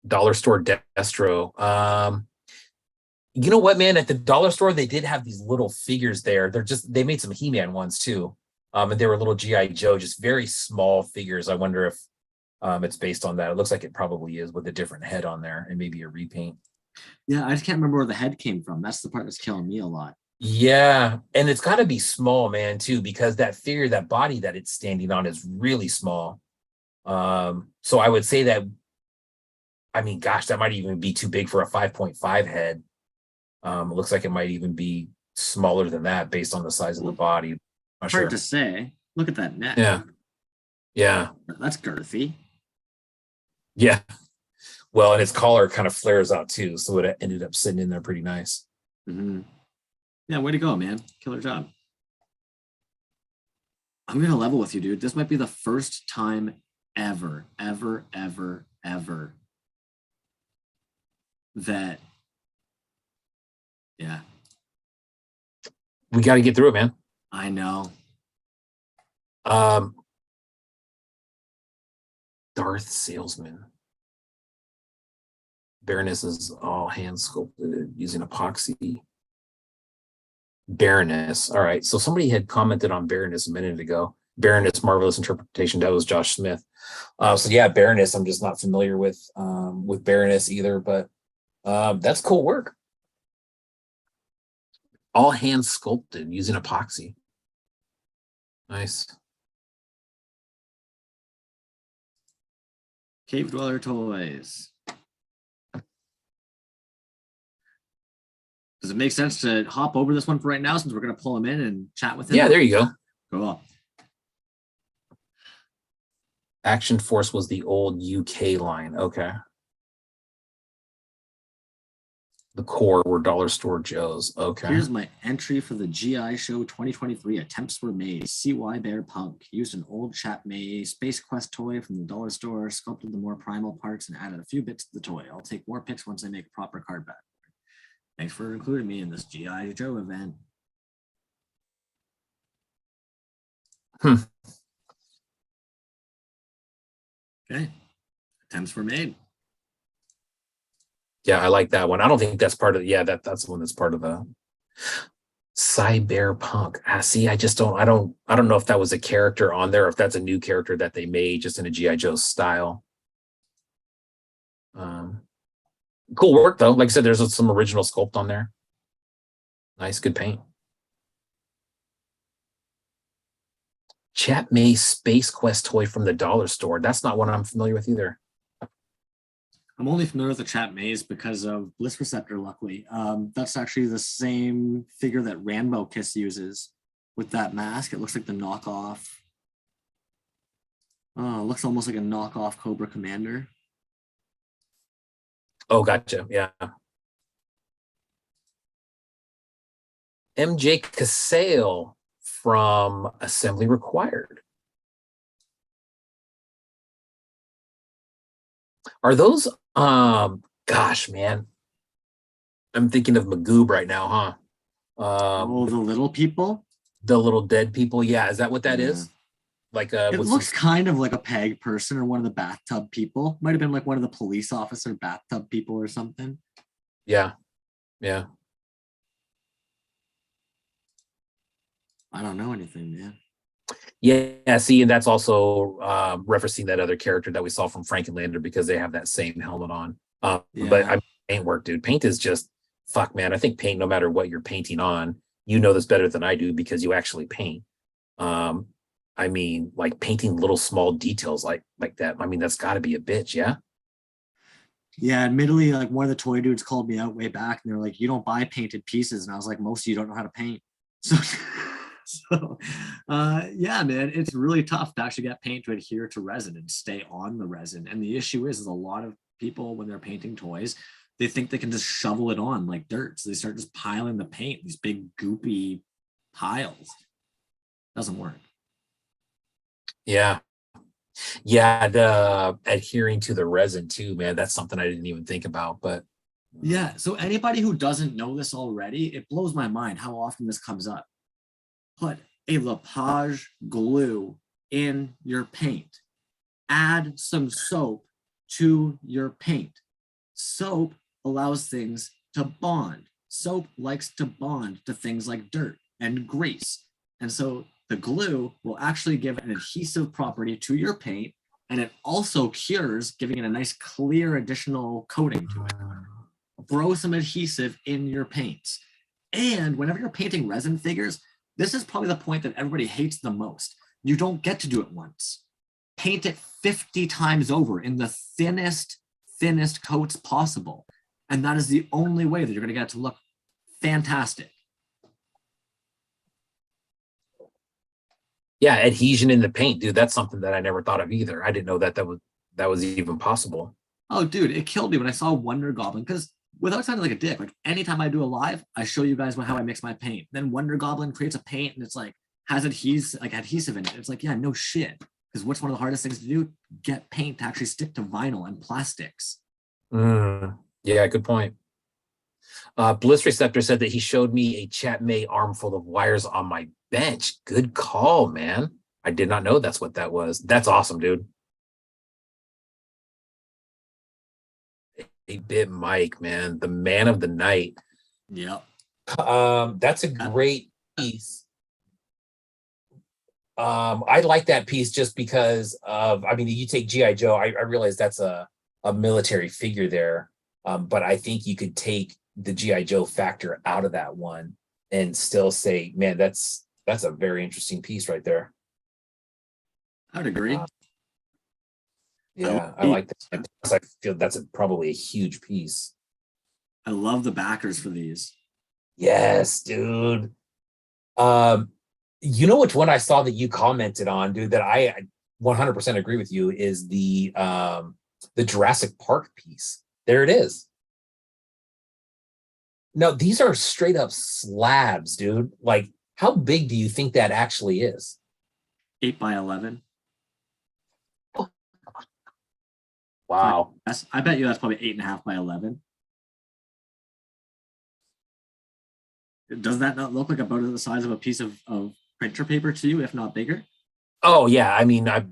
Dollar store Destro. You know what, man? At the dollar store, they did have these little figures there. They made some He-Man ones too. And they were little G.I.Joe, just very small figures. I wonder if it's based on that. It looks like it probably is with a different head on there and maybe a repaint. Yeah, I just can't remember where the head came from. That's the part that's killing me a lot. Yeah, and it's got to be small, man, too, because that figure, that body that it's standing on is really small. So I would say that, I mean, gosh, that might even be too big for a 5.5 head. It looks like it might even be smaller than that based on the size of the body. Hard to say. Look at that neck. Yeah. Yeah. That's girthy. Yeah. Well, and its collar kind of flares out too, so it ended up sitting in there pretty nice. Mm-hmm. Yeah, way to go, man. Killer job. I'm going to level with you, dude. This might be the first time ever that, yeah. We got to get through it, man. I know. Darth Salesman. Baroness is all hand sculpted using epoxy. Baroness. All right. So somebody had commented on Baroness a minute ago. Baroness, marvelous interpretation. That was Josh Smith. So yeah, Baroness. I'm just not familiar with Baroness either, but that's cool work. All hand sculpted using epoxy. Nice. Cavedweller Toys. Does it make sense to hop over this one for right now since we're going to pull him in and chat with him? Yeah, there you go. Cool. Action Force was the old UK line. Okay. The core were Dollar Store Joe's. Okay. Here's my entry for the G.I.Show 2023. Attempts were made. CY Bear Punk used an old Chap May Space Quest toy from the dollar store, sculpted the more primal parts, and added a few bits to the toy. I'll take more pics once I make a proper card back. Thanks for including me in this G.I.Joe event. Okay. Attempts were made. Yeah, I like that one. I don't think that's part of that's the one that's part of the Cyberpunk. See, I don't know if that was a character on there or if that's a new character that they made just in a G.I. Joe style. Cool work though. Like I said, there's some original sculpt on there. Nice, good paint. Chap May Space Quest toy from the dollar store. That's not one I'm familiar with either. I'm only familiar with the Chap Maze because of Bliss Receptor, luckily. That's actually the same figure that Rambo Kiss uses with that mask. It looks like the knockoff Oh, looks almost like a knockoff Cobra Commander. Oh, gotcha. Yeah. MJ Casale from Assembly Required. Are those gosh, man. I'm thinking of Magoob right now, huh? Oh, the little people? The little dead people. Yeah, is that what that is? Like It with looks kind of like a PAG person or one of the bathtub people. Might have been like one of the police officer bathtub people or something. Yeah. Yeah. I don't know anything, man. Yeah, see, and that's also referencing that other character that we saw from Frankenlander because they have that same helmet on. But I mean, paint work, dude. Paint is just fuck, man. I think paint, no matter what you're painting on, you know this better than I do because you actually paint. I mean, like painting little small details like that. I mean, that's got to be a bitch, yeah. Yeah, admittedly, like one of the toy dudes called me out way back, and they're like, "You don't buy painted pieces," and I was like, "Most of you don't know how to paint." So, yeah, man, it's really tough to actually get paint to adhere to resin and stay on the resin. And the issue is a lot of people when they're painting toys, they think they can just shovel it on like dirt, so they start just piling the paint, these big goopy piles. Doesn't work. Yeah. Yeah, the adhering to the resin too, man. That's something I didn't even think about, but yeah. So anybody who doesn't know this already, it blows my mind how often this comes up. Put a Lepage glue in your paint. Add some soap to your paint. Soap allows things to bond. Soap likes to bond to things like dirt and grease. And so the glue will actually give an adhesive property to your paint, and it also cures, giving it a nice clear additional coating to it. Throw some adhesive in your paints. And whenever you're painting resin figures, this is probably the point that everybody hates the most. You don't get to do it once. Paint it 50 times over in the thinnest coats possible. And that is the only way that you're going to get it to look fantastic. Yeah, adhesion in the paint, dude. That's something that I never thought of either. I didn't know that that was even possible. Oh, dude, it killed me when I saw Wonder Goblin, because without sounding like a dick, like anytime I do a live, I show you guys how I mix my paint. Then Wonder Goblin creates a paint and it's like has adhesive in it. It's like, yeah, no shit. Because what's one of the hardest things to do? Get paint to actually stick to vinyl and plastics. Yeah, good point. Bliss Receptor said that he showed me a Chatmay armful of wires on my bench. Good call, man. I did not know that's what that was. That's awesome, dude. 8-bit Mike, man, the man of the night. Yep. That's a great piece. I like that piece just because of, I mean, you take G.I.Joe, I realize that's a military figure there. But I think you could take the G.I.Joe factor out of that one and still say, man, that's a very interesting piece right there. I would agree. Yeah, I like that. I feel that's probably a huge piece. I love the backers for these. Yes, dude. You know which one I saw that you commented on, dude, that I 100% agree with you is the Jurassic Park piece. There it is. No, these are straight up slabs, dude. Like, how big do you think that actually is? 8 by 11. Wow. I bet you that's probably 8.5 by 11. Does that not look like about the size of a piece of printer paper to you, if not bigger? Oh yeah, I mean, I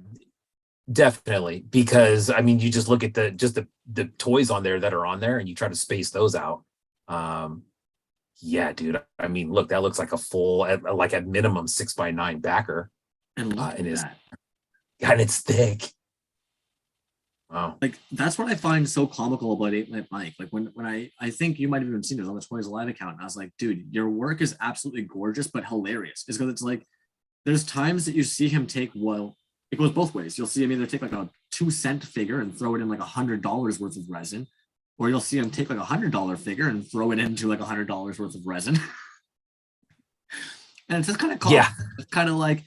definitely, because I mean, you just look at the toys on there that are on there, and you try to space those out. Yeah, dude. I mean, look, that looks like a full, like at minimum 6x9 backer, and look at that. God, and it's thick. Wow. Like that's what I find so comical about 8-bit Mike. Like when I think you might have even seen it on the Toyz Live account, and I was like, dude, your work is absolutely gorgeous but hilarious. It's because it's like there's times that you see him take, well, it goes both ways. You'll see him either take like a 2-cent figure and throw it in like $100 worth of resin, or you'll see him take like $100 figure and throw it into like $100 worth of resin. And it's just kind of cool. Yeah. It's kind of like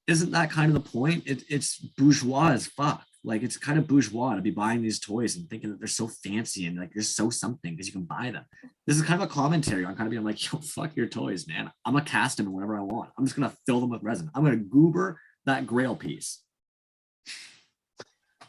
isn't that kind of the point? It's bourgeois as fuck. Like, it's kind of bourgeois to be buying these toys and thinking that they're so fancy and like they're so something because you can buy them. This is kind of a commentary on kind of being like, yo, fuck your toys, man. I'm gonna cast them in whatever I want. I'm just gonna fill them with resin. I'm gonna goober that grail piece.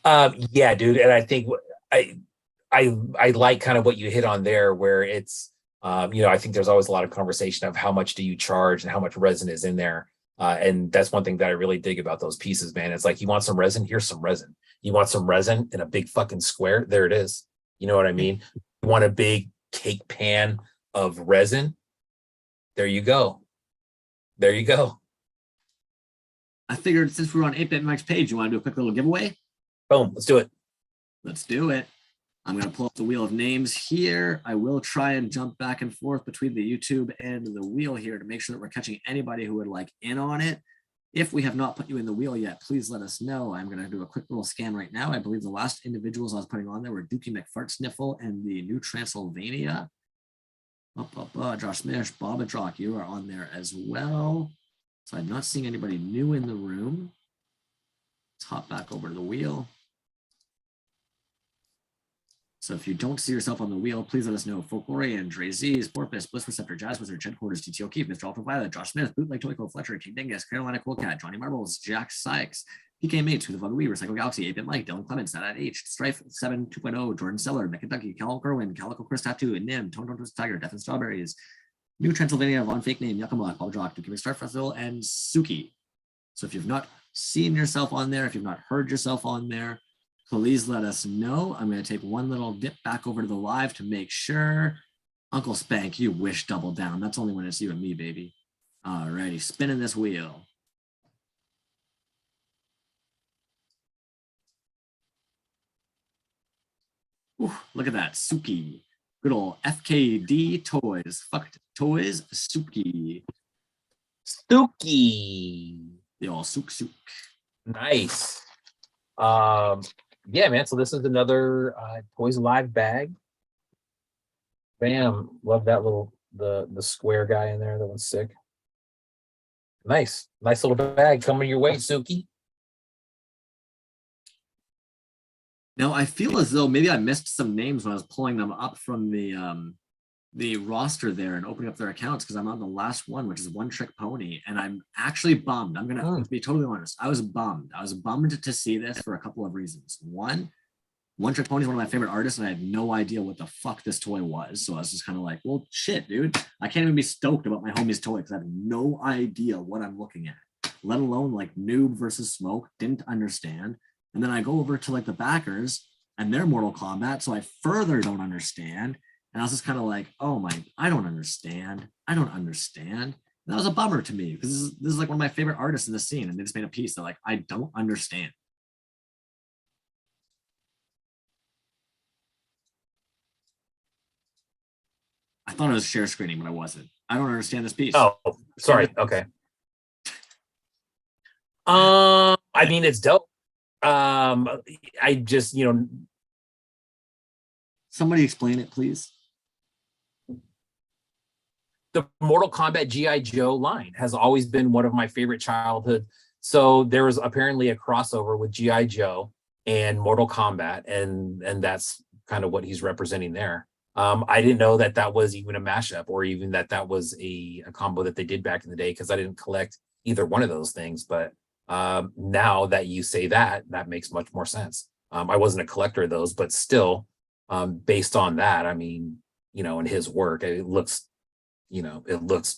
Yeah, dude, and I think I like kind of what you hit on there, where it's I think there's always a lot of conversation of how much do you charge and how much resin is in there. And that's one thing that I really dig about those pieces, man. It's like, you want some resin? Here's some resin. You want some resin in a big fucking square? There it is. You know what I mean? You want a big cake pan of resin? There you go. There you go. I figured since we were on 8-Bit Mike's page, you want to do a quick little giveaway? Boom, let's do it. Let's do it. I'm going to pull up the wheel of names here. I will try and jump back and forth between the YouTube and the wheel here to make sure that we're catching anybody who would like in on it. If we have not put you in the wheel yet, please let us know. I'm going to do a quick little scan right now. I believe the last individuals I was putting on there were Dookie McFartsniffle and the New Transylvania. Josh Smith, Bob Adrock, you are on there as well. So I'm not seeing anybody new in the room. Let's hop back over to the wheel. So if you don't see yourself on the wheel, please let us know. Folklore, Andre Z, Porpoise, Bliss Receptor, Jazz Wizard, Ched Quarters, TT O'Keefe, Mr. Ultraviolet, Josh Smith, Bootleg Toyco, Fletcher, King Dingus, Carolina Cool Cat, Johnny Marbles, Jack Sykes, PK Mates, Who the Fun Weaver, Psycho Galaxy, 8-Bit Mike, Dylan Clements, That H, Strife 7 2.0, Jordan Seller, McKentucky, Cal Kerwin, Calico Chris Tattoo, Nim, Tone Twist Tiger, Death and Strawberries, New Transylvania, Von Fake Name, Yakama, Paul Jock, Dookie Star Festival, and Suki. So if you've not seen yourself on there, if you've not heard yourself on there, please let us know. I'm going to take one little dip back over to the live to make sure. Uncle Spank, you wish double down. That's only when it's you and me, baby. All righty, spinning this wheel. Ooh, look at that, Suki. Good old FKD Toys. Fuck Toys, Suki. Suki. The old Sook. Nice. Yeah, man. So this is another Toyz Live bag. Bam. Love that little the square guy in there. That one's sick. Nice little bag coming your way, Suki. Now I feel as though maybe I missed some names when I was pulling them up from the roster there and opening up their accounts, because I'm on the last one, which is One Trick Pony, and I'm actually bummed. I'm gonna be totally honest. I was bummed to see this for a couple of reasons. One Trick Pony is one of my favorite artists, and I had no idea what the fuck this toy was. So I was just kind of like, well, shit, dude. I can't even be stoked about my homie's toy because I have no idea what I'm looking at, let alone like Noob versus Smoke. Didn't understand. And then I go over to like the backers and their Mortal Kombat, so I further don't understand. And I was just kind of like, oh my, I don't understand. And that was a bummer to me, because this is like one of my favorite artists in the scene, and they just made a piece that like, I don't understand. I thought it was share screening, but I wasn't. I don't understand this piece. Oh, sorry. Okay. I mean, it's dope. I just, somebody explain it, please. The Mortal Kombat G.I.Joe line has always been one of my favorite childhood. So there was apparently a crossover with G.I.Joe and Mortal Kombat, and that's kind of what he's representing there. I didn't know that was even a mashup, or even that was a combo that they did back in the day, because I didn't collect either one of those things. But now that you say that makes much more sense. I wasn't a collector of those, but still, based on that, I mean, in his work, it looks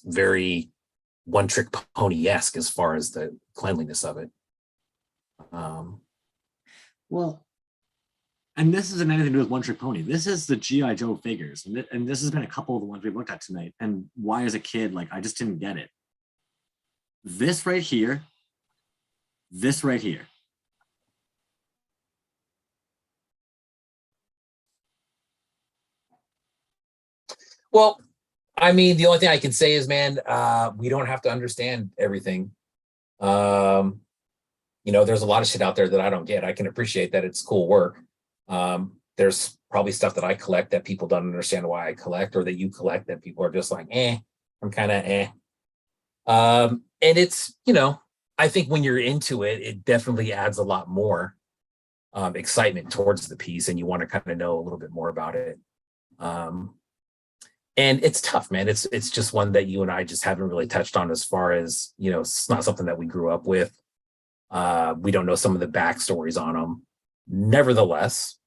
very One Trick Pony-esque as far as the cleanliness of it. Well, and this isn't anything to do with One Trick Pony. This is the G.I.Joe figures. And this has been a couple of the ones we've looked at tonight. And why, as a kid, like, I just didn't get it. This right here. Well, I mean, the only thing I can say is, man, we don't have to understand everything. There's a lot of shit out there that I don't get. I can appreciate that it's cool work. There's probably stuff that I collect that people don't understand why I collect, or that you collect that people are just like, I'm kind of. And it's, I think when you're into it, it definitely adds a lot more excitement towards the piece, and you want to kind of know a little bit more about it. And it's tough, man. It's just one that you and I just haven't really touched on, as far as, you know, it's not something that we grew up with. We don't know some of the backstories on them. Nevertheless,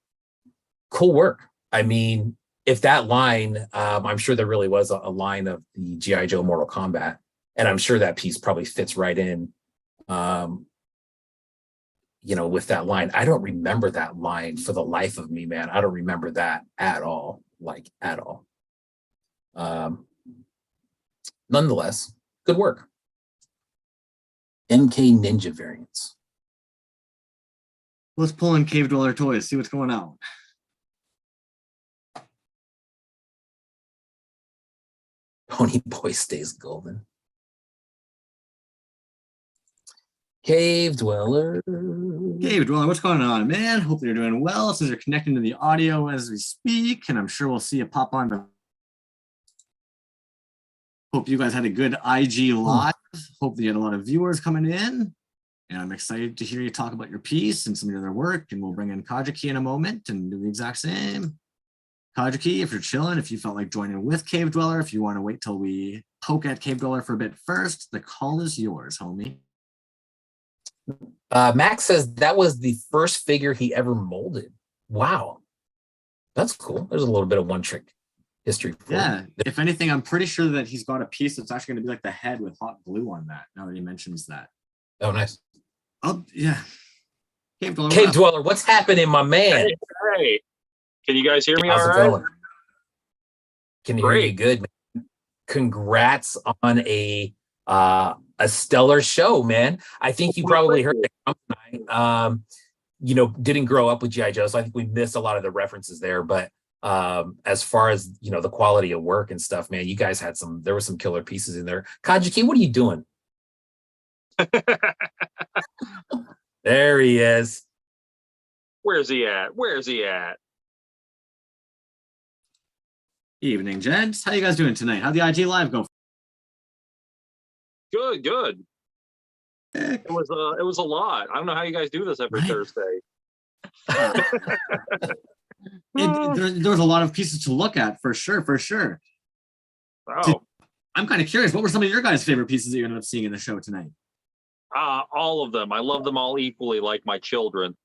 cool work. I mean, if that line, I'm sure there really was a line of the G.I.Joe Mortal Kombat, and I'm sure that piece probably fits right in, you know, with that line. I don't remember that line for the life of me, man. I don't remember that at all, like at all. Nonetheless, good work. MK Ninja variants. Let's pull in Cavedweller Toyz, see what's going on. Pony Boy stays golden. Cavedweller. Cavedweller, what's going on, man? Hope you're doing well. Since you're connecting to the audio as we speak, and I'm sure we'll see you pop on. Hope you guys had a good IG live. Hope you had a lot of viewers coming in. And I'm excited to hear you talk about your piece and some of your other work. And we'll bring in Kageki in a moment and do the exact same. Kageki, if you're chilling, if you felt like joining with Cavedweller, if you want to wait till we poke at Cavedweller for a bit first, the call is yours, homie. Max says that was the first figure he ever molded. Wow. That's cool. There's a little bit of one trick history. Yeah. If anything, I'm pretty sure that he's got a piece that's actually going to be like the head with hot glue on that, now that he mentions that. Oh, nice. Oh, yeah. Cavedweller, what's happening, my man? Hey. Can you guys hear me How's all it right? going? Can hear you good, man. Congrats on a stellar show, man. I think you probably heard it tonight. You know, didn't grow up with G.I.Joe, so I think we missed a lot of the references there. But as far as, you know, the quality of work and stuff, man, you guys had there were some killer pieces in there. Kageki, what are you doing? There he is. Where's he at? Where's he at? Evening, gents. How you guys doing tonight? How'd the IG live go? Good, good. It was a lot. I don't know how you guys do this every Thursday. There was a lot of pieces to look at, for sure, for sure. Oh. I'm kind of curious. What were some of your guys' favorite pieces that you ended up seeing in the show tonight? All of them. I love them all equally, like my children.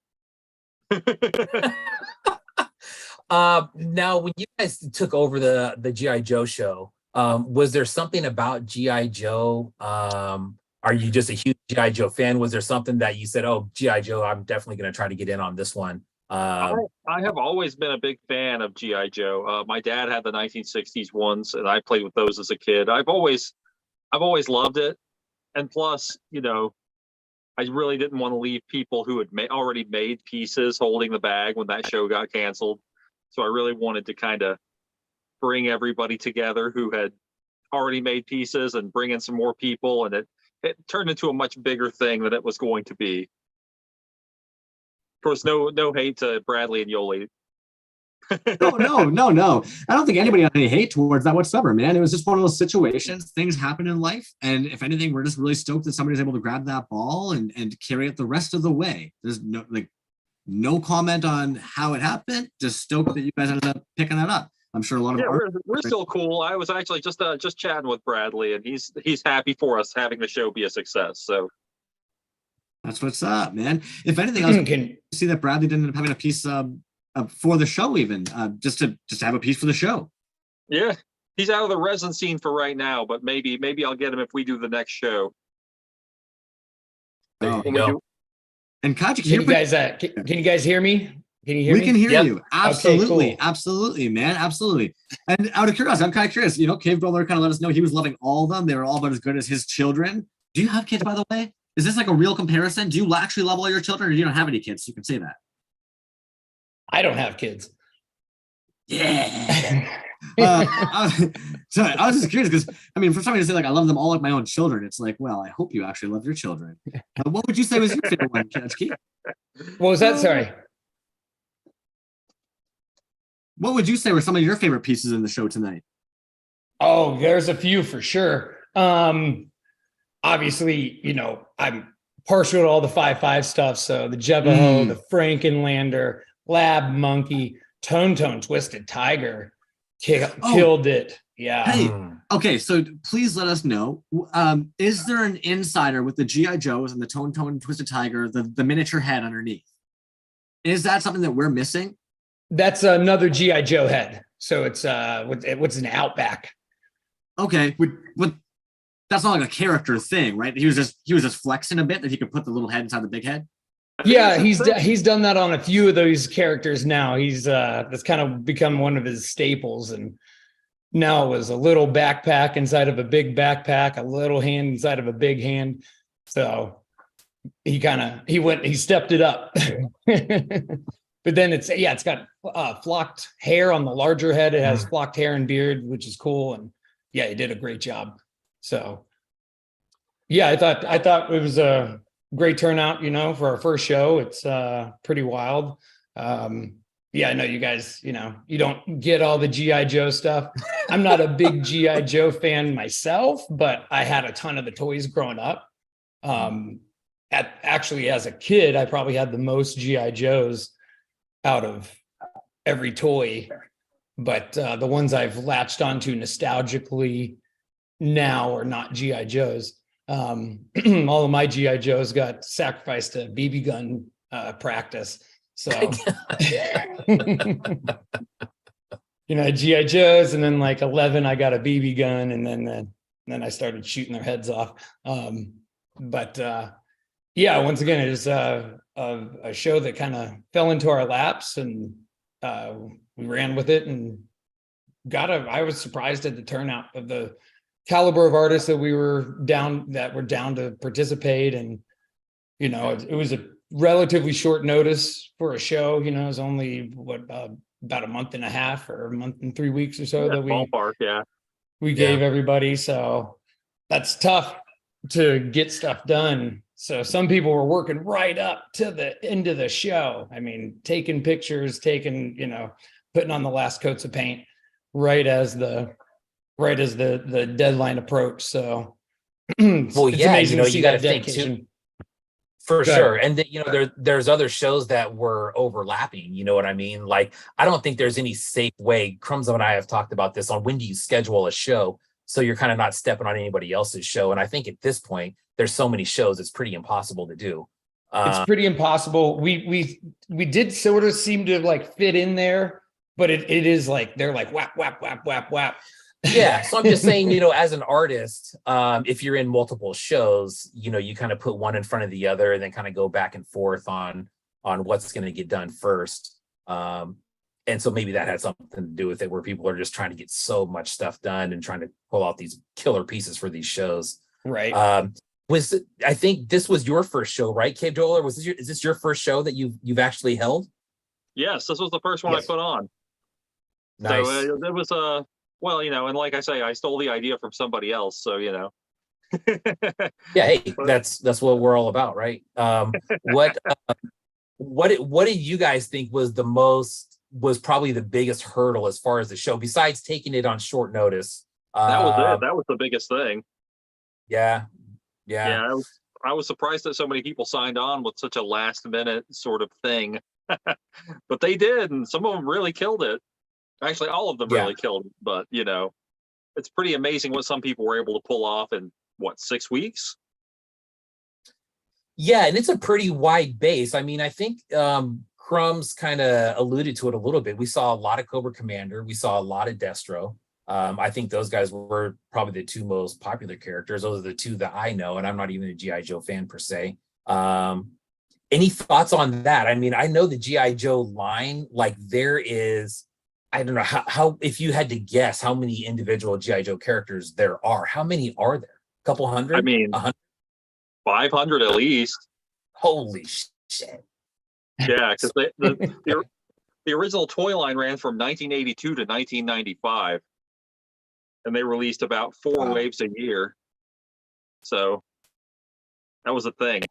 Now, when you guys took over the G.I.Joe show, was there something about G.I.Joe? Are you just a huge G.I.Joe fan? Was there something that you said, oh, G.I.Joe, I'm definitely going to try to get in on this one? I have always been a big fan of G.I.Joe. My dad had the 1960s ones, and I played with those as a kid. I've always loved it. And plus, you know, I really didn't want to leave people who had already made pieces holding the bag when that show got canceled. So I really wanted to kind of bring everybody together who had already made pieces and bring in some more people. And it turned into a much bigger thing than it was going to be. Of course, no hate to Bradley and Yoli. No. I don't think anybody had any hate towards that whatsoever, man. It was just one of those situations. Things happen in life. And if anything, we're just really stoked that somebody's able to grab that ball and carry it the rest of the way. There's no comment on how it happened. Just stoked that you guys ended up picking that up. I'm sure a lot of we're still cool. I was actually just chatting with Bradley, and he's happy for us having the show be a success. So that's what's up, man. If anything, I was can see that Bradley didn't end up having a piece for the show, even just to have a piece for the show. Yeah, he's out of the resin scene for right now, but maybe I'll get him if we do the next show. There you go. And Kageki, can you guys hear me? Can you hear me? We can hear you. Absolutely. Okay, cool. Absolutely, man. Absolutely. And out of curiosity, I'm kind of curious, you know, Cavedweller kind of let us know he was loving all of them. They were all about as good as his children. Do you have kids, by the way? Is this like a real comparison? Do you actually love all your children, or do you don't have any kids? So you can say that. I don't have kids. Yeah. Sorry, I was just curious because, I mean, for somebody to say, like, I love them all like my own children, it's like, well, I hope you actually love your children. What would you say was your favorite one, Kageki? What was that? Sorry. What would you say were some of your favorite pieces in the show tonight? Oh, there's a few for sure. Obviously, you know, I'm partial to all the 5.5 stuff. So the G.I.Joe, the Frankenlander, Lab Monkey, Tone Twisted Tiger killed it. Yeah. Hey, okay, so please let us know. Is there an insider with the G.I. Joes and the Tone Twisted Tiger, the miniature head underneath? Is that something that we're missing? That's another G.I. Joe head. So it's what's an Outback. Okay, but that's not like a character thing, right? He was just flexing a bit that he could put the little head inside the big head. Yeah, he's done that on a few of those characters now. He's that's kind of become one of his staples. And now it was a little backpack inside of a big backpack, a little hand inside of a big hand. So he stepped it up. But then it's got flocked hair on the larger head. It has flocked hair and beard, which is cool. And yeah, he did a great job. So yeah, I thought it was a great turnout, for our first show. It's pretty wild. Yeah, I know you guys, you don't get all the G.I. Joe stuff. I'm not a big G.I. Joe fan myself, but I had a ton of the toys growing up. Actually, as a kid, I probably had the most G.I. Joes out of every toy. But the ones I've latched onto nostalgically now are not G.I. Joes. All of my G.I. Joes got sacrificed to BB gun practice. So, G.I. Joes, and then like 11, I got a BB gun, and then I started shooting their heads off. But once again, it was a show that kind of fell into our laps, and we ran with it, and I was surprised at the turnout of the caliber of artists that were down to participate. And it was a relatively short notice for a show. It was only about a month and a half or a month and 3 weeks or so that we gave everybody. So that's tough to get stuff done. So some people were working right up to the end of the show. I mean, taking pictures, putting on the last coats of paint right as the deadline approached. So it's amazing to see you got to that think dedication. too, for sure. And there's other shows that were overlapping. You know what I mean? Like, I don't think there's any safe way. Crumbs and I have talked about this on when do you schedule a show so you're kind of not stepping on anybody else's show. And I think at this point, there's so many shows, it's pretty impossible to do. It's pretty impossible. We did sort of seem to like fit in there, but it is like they're like whap whap whap whap whap. Yeah, so I'm just saying, as an artist, if you're in multiple shows, you kind of put one in front of the other and then kind of go back and forth on what's going to get done first. And so maybe that had something to do with it, where people are just trying to get so much stuff done and trying to pull out these killer pieces for these shows. Right. I think this was your first show, right, Cavedweller? Is this your first show that you've actually held? Yes, this was the first one I put on. Nice. So it was and like I say, I stole the idea from somebody else. So Yeah, hey, that's what we're all about, right? What did you guys think was probably the biggest hurdle as far as the show, besides taking it on short notice? That was it. That was the biggest thing. Yeah. I was surprised that so many people signed on with such a last minute sort of thing, but they did, and some of them really killed it. Actually, all of them really killed it, but it's pretty amazing what some people were able to pull off in 6 weeks. Yeah, and it's a pretty wide base. I mean, I think Crumbs kind of alluded to it a little bit. We saw a lot of Cobra Commander. We saw a lot of Destro. I think those guys were probably the two most popular characters. Those are the two that I know, and I'm not even a G.I. Joe fan per se. Any thoughts on that? I mean, I know the G.I. Joe line, like there is, I don't know how if you had to guess how many individual G.I. Joe characters there are, how many are there? A couple hundred? I mean, 500 at least. Holy shit. Yeah, because the original toy line ran from 1982 to 1995. And they released about 4 waves a year. So that was a thing.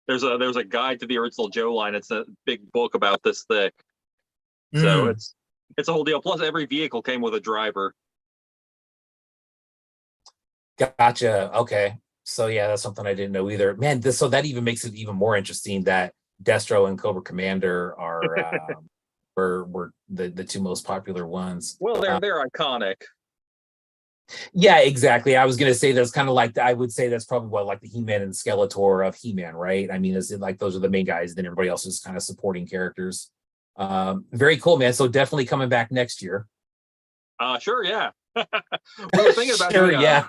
There's a guide to the original Joe line. It's a big book about this thick. So it's a whole deal. Plus, every vehicle came with a driver. Gotcha. Okay. So yeah, that's something I didn't know either. Man, so that even makes it even more interesting that Destro and Cobra Commander are were the two most popular ones. Well, they're iconic. Yeah, exactly. I was gonna say that's kind of like I would say that's probably what like the He-Man and Skeletor of He-Man, right? I mean, is it like those are the main guys, then everybody else is kind of supporting characters. Very cool, man. So definitely coming back next year. Sure, yeah. We were thinking about Sure, doing yeah.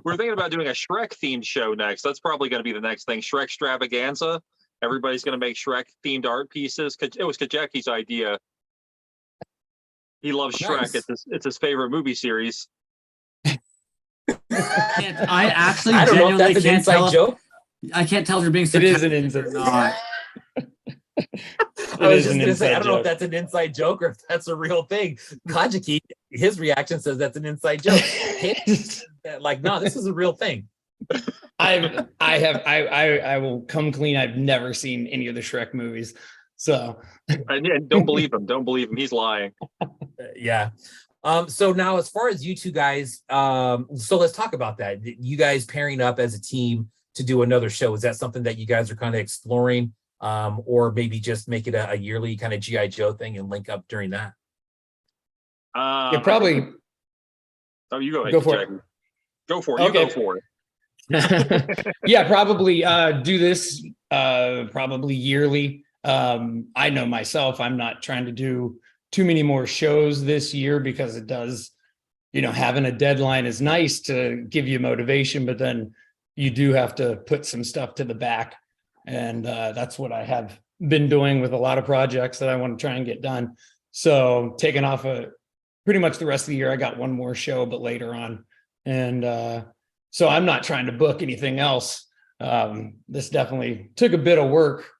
we're thinking about doing a Shrek themed show next. That's probably going to be the next thing. Shrek extravaganza. Everybody's going to make Shrek themed art pieces. It was Kageki's idea. He loves Shrek. Nice. It's his favorite movie series. I actually I don't know if genuinely that's an can't inside tell. joke. I can't tell if you're being It is an sarcastic inside. or not. I was is just an gonna say, I inside don't know if joke. that's an inside joke or if that's a real thing. Kageki, his reaction says that's an inside joke. Like, no, this is a real thing. I will come clean. I've never seen any of the Shrek movies. So And don't believe him. Don't believe him. He's lying. Yeah. So now as far as you two guys, so let's talk about that. You guys pairing up as a team to do another show. Is that something that you guys are kind of exploring? Or maybe just make it a yearly kind of G.I.Joe thing and link up during that? yeah, probably Oh, you go ahead. Go for it. Go for it. You Okay. go for it. yeah, probably do this probably yearly. I know myself, I'm not trying to do too many more shows this year because it does, having a deadline is nice to give you motivation, but then you do have to put some stuff to the back. And that's what I have been doing with a lot of projects that I want to try and get done. So taking off pretty much the rest of the year. I got one more show, but later on. And so I'm not trying to book anything else. This definitely took a bit of work.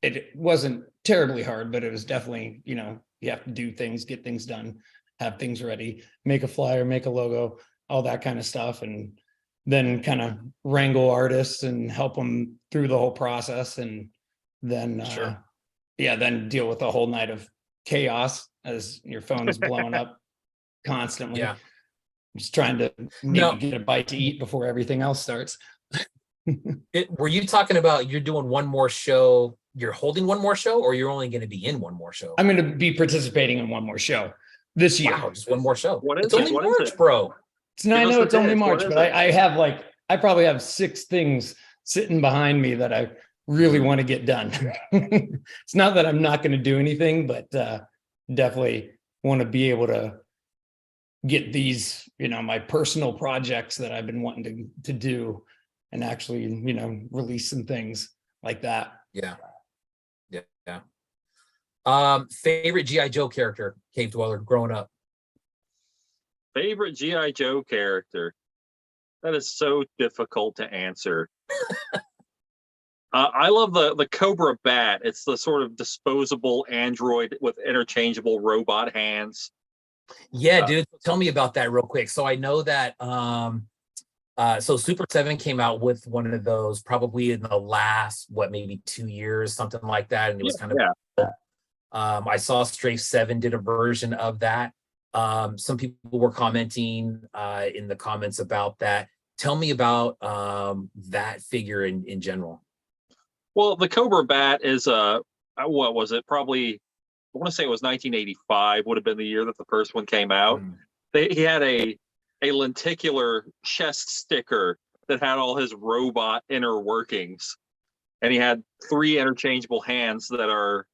It wasn't terribly hard, but it was definitely, you have to do things, get things done, have things ready, make a flyer, make a logo, all that kind of stuff. And then kind of wrangle artists and help them through the whole process. And then, Sure. Then deal with a whole night of chaos as your phone's blowing up constantly. Yeah. Just trying to maybe get a bite to eat before everything else starts. Were you talking about you're doing one more show, you're holding one more show, or you're only going to be in one more show? I'm going to be participating in one more show this year. Wow, just one more show. What is It's it? only What is March, it? bro. I know it's only dates. March, What is but it? I have I probably have 6 things sitting behind me that I really want to get done. It's not that I'm not going to do anything, but definitely want to be able to get these, my personal projects that I've been wanting to do and actually, release some things like that. Yeah. Favorite G.I.Joe character, Cavedweller, growing up? Favorite G.I.Joe character? That is so difficult to answer. I love the Cobra Bat. It's the sort of disposable android with interchangeable robot hands. Yeah, dude. Tell me about that real quick. So I know that so Super 7 came out with one of those probably in the last, maybe 2 years, something like that. And it was kind of I saw Strafe 7 did a version of that. Some people were commenting in the comments about that. Tell me about that figure in general. Well, the Cobra Bat is what was it? Probably, I want to say it was 1985 would have been the year that the first one came out. He had a lenticular chest sticker that had all his robot inner workings, and he had 3 interchangeable hands that are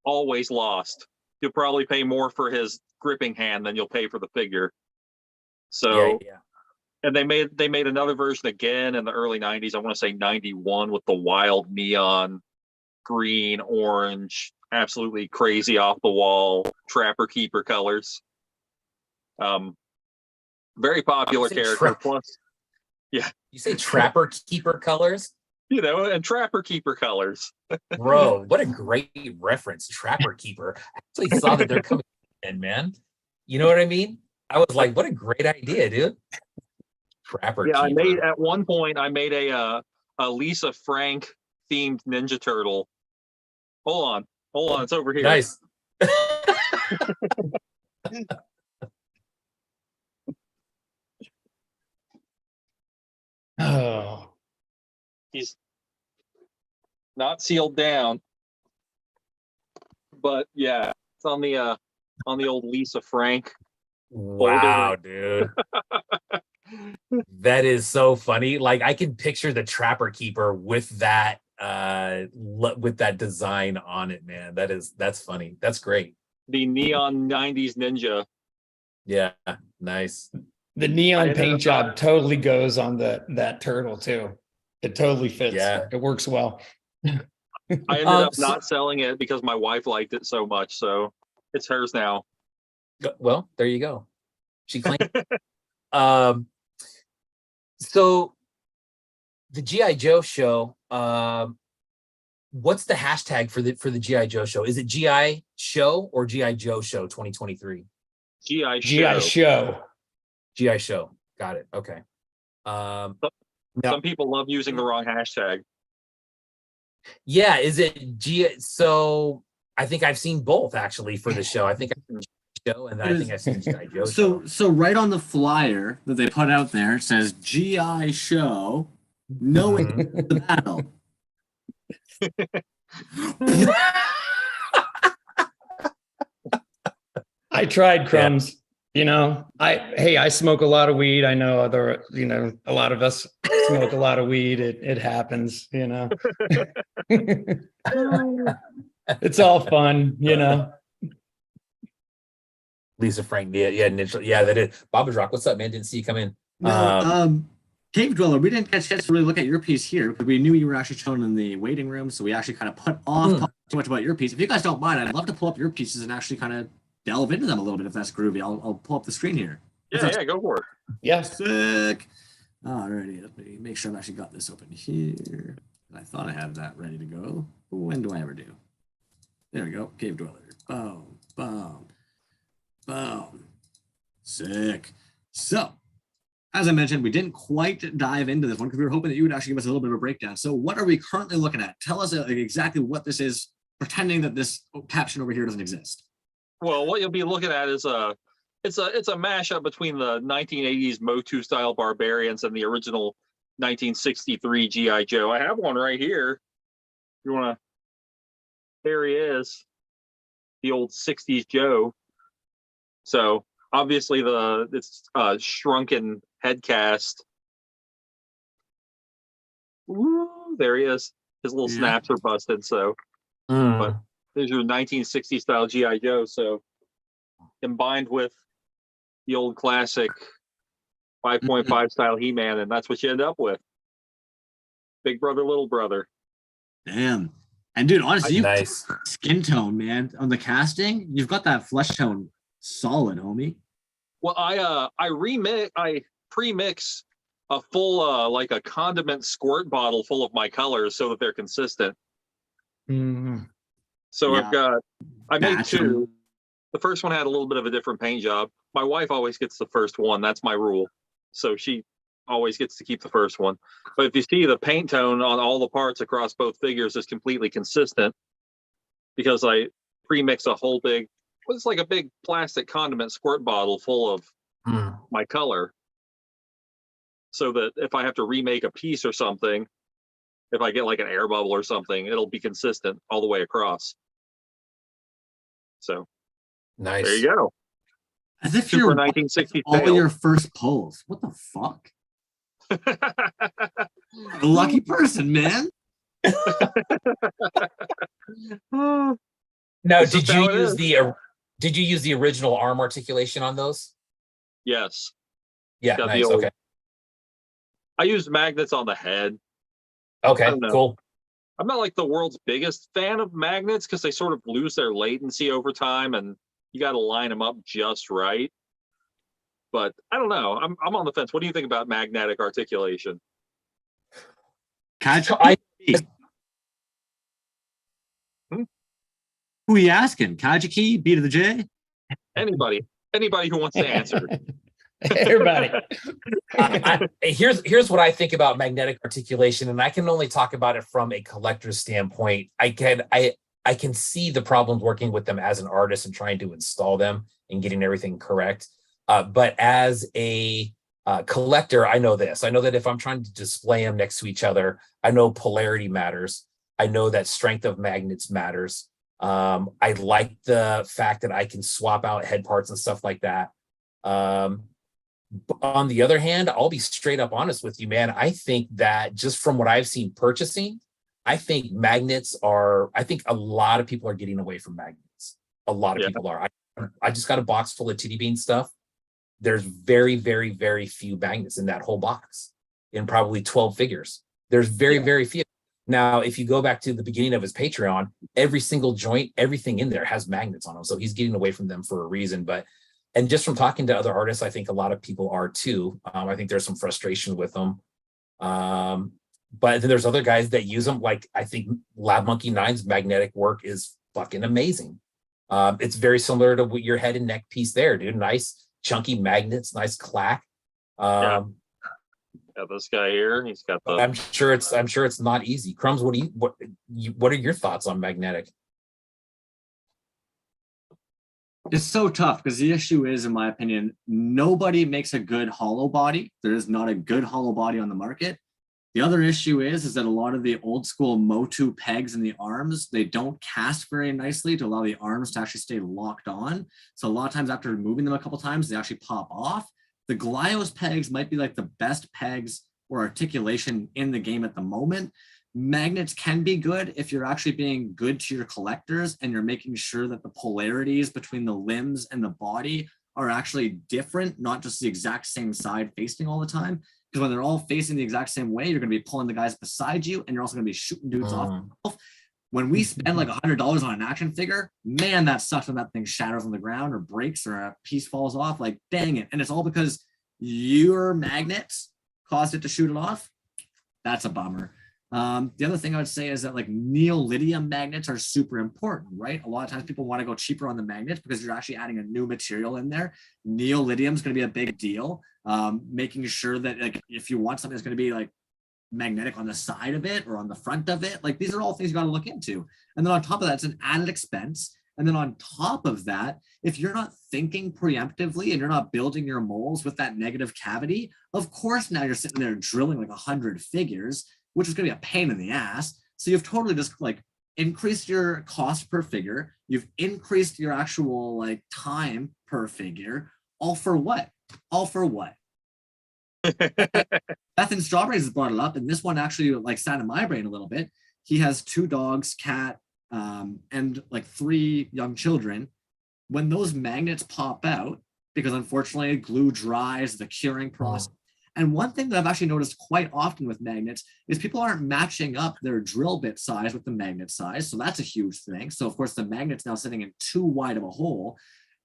always lost. You'll probably pay more for his gripping hand than you'll pay for the figure. So yeah. And they made another version again in the early 90s. I want to say 91 with the wild neon green, orange, absolutely crazy off the wall Trapper Keeper colors. Very popular character. Plus, yeah. You say Trapper Keeper colors? And Trapper Keeper colors. Bro, what a great reference, Trapper Keeper. I actually saw that they're coming in, man. You know what I mean? I was like, what a great idea, dude. Trapper Keeper. At one point I made a Lisa Frank themed Ninja Turtle. Hold on, it's over here. Nice. He's not sealed down, but yeah, it's on the old Lisa Frank. Wow, dude. That is so funny. Like I can picture the Trapper Keeper with that design on it, man. That's funny. That's great. The neon 90s ninja. Yeah, nice. The neon paint job totally goes on that turtle too. It totally fits. Yeah. It works well. I ended up not selling it because my wife liked it so much, so it's hers now. Well, there you go. She claimed. So the G.I.Joe show, what's the hashtag for the G.I.Joe show? Is it G.I.Show or G.I.Joe show 2023? G.I.Show. G.I.Show. Got it. Okay. Some people love using the wrong hashtag. Yeah, is it so I think I've seen both actually for the show. I think I've seen Show and I think I've seen G.I.Joe. So right on the flyer that they put out there, it says G.I.Show, knowing the battle. I tried, Crumbs. You know, I smoke a lot of weed. I know a lot of us smoke a lot of weed. It happens, you know. It's all fun, you know. Lisa Frank, that is. Bob's Rock, what's up, man? Didn't see you come in. No, Cavedweller, we didn't get a chance to really look at your piece here because we knew you were actually shown in the waiting room, so we actually kind of put off talking too much about your piece. If you guys don't mind, I'd love to pull up your pieces and actually kind of delve into them a little bit if that's groovy. I'll pull up the screen here. Yeah, go for it. Yeah. Sick. Alrighty, let me make sure I've actually got this open here. I thought I had that ready to go. When do I ever do? There we go. Cavedweller. Boom, boom, boom. Sick. So, as I mentioned, we didn't quite dive into this one because we were hoping that you would actually give us a little bit of a breakdown. So what are we currently looking at? Tell us exactly what this is, pretending that this caption over here doesn't exist. Well, what you'll be looking at is it's a mashup between the 1980s Motu style barbarians and the original 1963 G.I. Joe. I have one right here. You want to? There he is, the old 60s Joe. So obviously it's shrunken head cast. Woo, there he is. His little snaps are busted. So, but there's your 1960 style G.I. Joe. So combined with the old classic 5.5 style He-Man, and that's what you end up with. Big brother, little brother. Damn. And dude, honestly, nice skin tone, man, on the casting, you've got that flesh tone solid, homie. Well, I pre-mix a full like a condiment squirt bottle full of my colors so that they're consistent. So yeah. I made two. The first one had a little bit of a different paint job. My wife always gets the first one. That's my rule. So she always gets to keep the first one. But if you see, the paint tone on all the parts across both figures is completely consistent because I pre-mix a whole big, it's like a big plastic condiment squirt bottle full of my color. So that if I have to remake a piece or something, if I get like an air bubble or something, it'll be consistent all the way across. So nice. There you go. As if Super you're 1960 all fail. your first pulls. What the fuck? A lucky person, man. Now, did you use the original arm articulation on those? Yes. Yeah, nice. Okay. I used magnets on the head. Okay, cool. I'm not like the world's biggest fan of magnets because they sort of lose their latency over time, and you got to line them up just right. But I don't know. I'm on the fence. What do you think about magnetic articulation? Who are you asking? Kageki, B to the J? Anybody who wants to answer. Everybody. Here's what I think about magnetic articulation, and I can only talk about it from a collector's standpoint. I can see the problems working with them as an artist and trying to install them and getting everything correct. But as a Collector, I know this. I know that if I'm trying to display them next to each other, I know polarity matters. I know that strength of magnets matters. I like the fact that I can swap out head parts and stuff like that. But on the other hand, I'll be straight up honest with you, man. I think that just from what I've seen purchasing, I think I think a lot of people are getting away from magnets. A lot of people are. I just got a box full of Titty Bean stuff. There's very, very, very few magnets in that whole box, in probably 12 figures. There's very, very few. Now, if you go back to the beginning of his Patreon, every single joint, everything in there has magnets on them. So he's getting away from them for a reason. And just from talking to other artists, I think a lot of people are too. I think there's some frustration with them. But then there's other guys that use them. Like, I think Lab Monkey 9's magnetic work is fucking amazing. It's very similar to your head and neck piece there, dude. Nice chunky magnets, nice clack. Yeah, this guy here, he's got the. I'm sure it's not easy. Crumbs, what are your thoughts on magnetic? It's so tough because the issue is, in my opinion, nobody makes a good hollow body. There is not a good hollow body on the market. The other issue is that a lot of the old school Motu pegs in the arms, they don't cast very nicely to allow the arms to actually stay locked on. So a lot of times after moving them a couple times, they actually pop off. The G.I.Joe's pegs might be like the best pegs or articulation in the game at the moment. Magnets can be good if you're actually being good to your collectors and you're making sure that the polarities between the limbs and the body are actually different, not just the exact same side facing all the time. Because when they're all facing the exact same way, you're going to be pulling the guys beside you, and you're also going to be shooting dudes off. When we spend like $100 on an action figure, man, that sucks when that thing shatters on the ground or breaks or a piece falls off. Like, dang it. And it's all because your magnets caused it to shoot it off. That's a bummer. The other thing I would say is that like neolydium magnets are super important, right? A lot of times people want to go cheaper on the magnets because you're actually adding a new material in there. Neolydium is going to be a big deal. Making sure that like if you want something that's going to be like magnetic on the side of it or on the front of it, like these are all things you got to look into. And then on top of that, it's an added expense. And then on top of that, if you're not thinking preemptively and you're not building your molds with that negative cavity, of course now you're sitting there drilling like 100 figures, which is going to be a pain in the ass. So you've totally just like increased your cost per figure. You've increased your actual like time per figure. All for what? All for what? Bethan Strawberries has brought it up, and this one actually like sat in my brain a little bit. He has 2 dogs, cat, and like 3 young children. When those magnets pop out, because unfortunately glue dries, the curing process. And one thing that I've actually noticed quite often with magnets is people aren't matching up their drill bit size with the magnet size. So that's a huge thing. So of course the magnet's now sitting in too wide of a hole.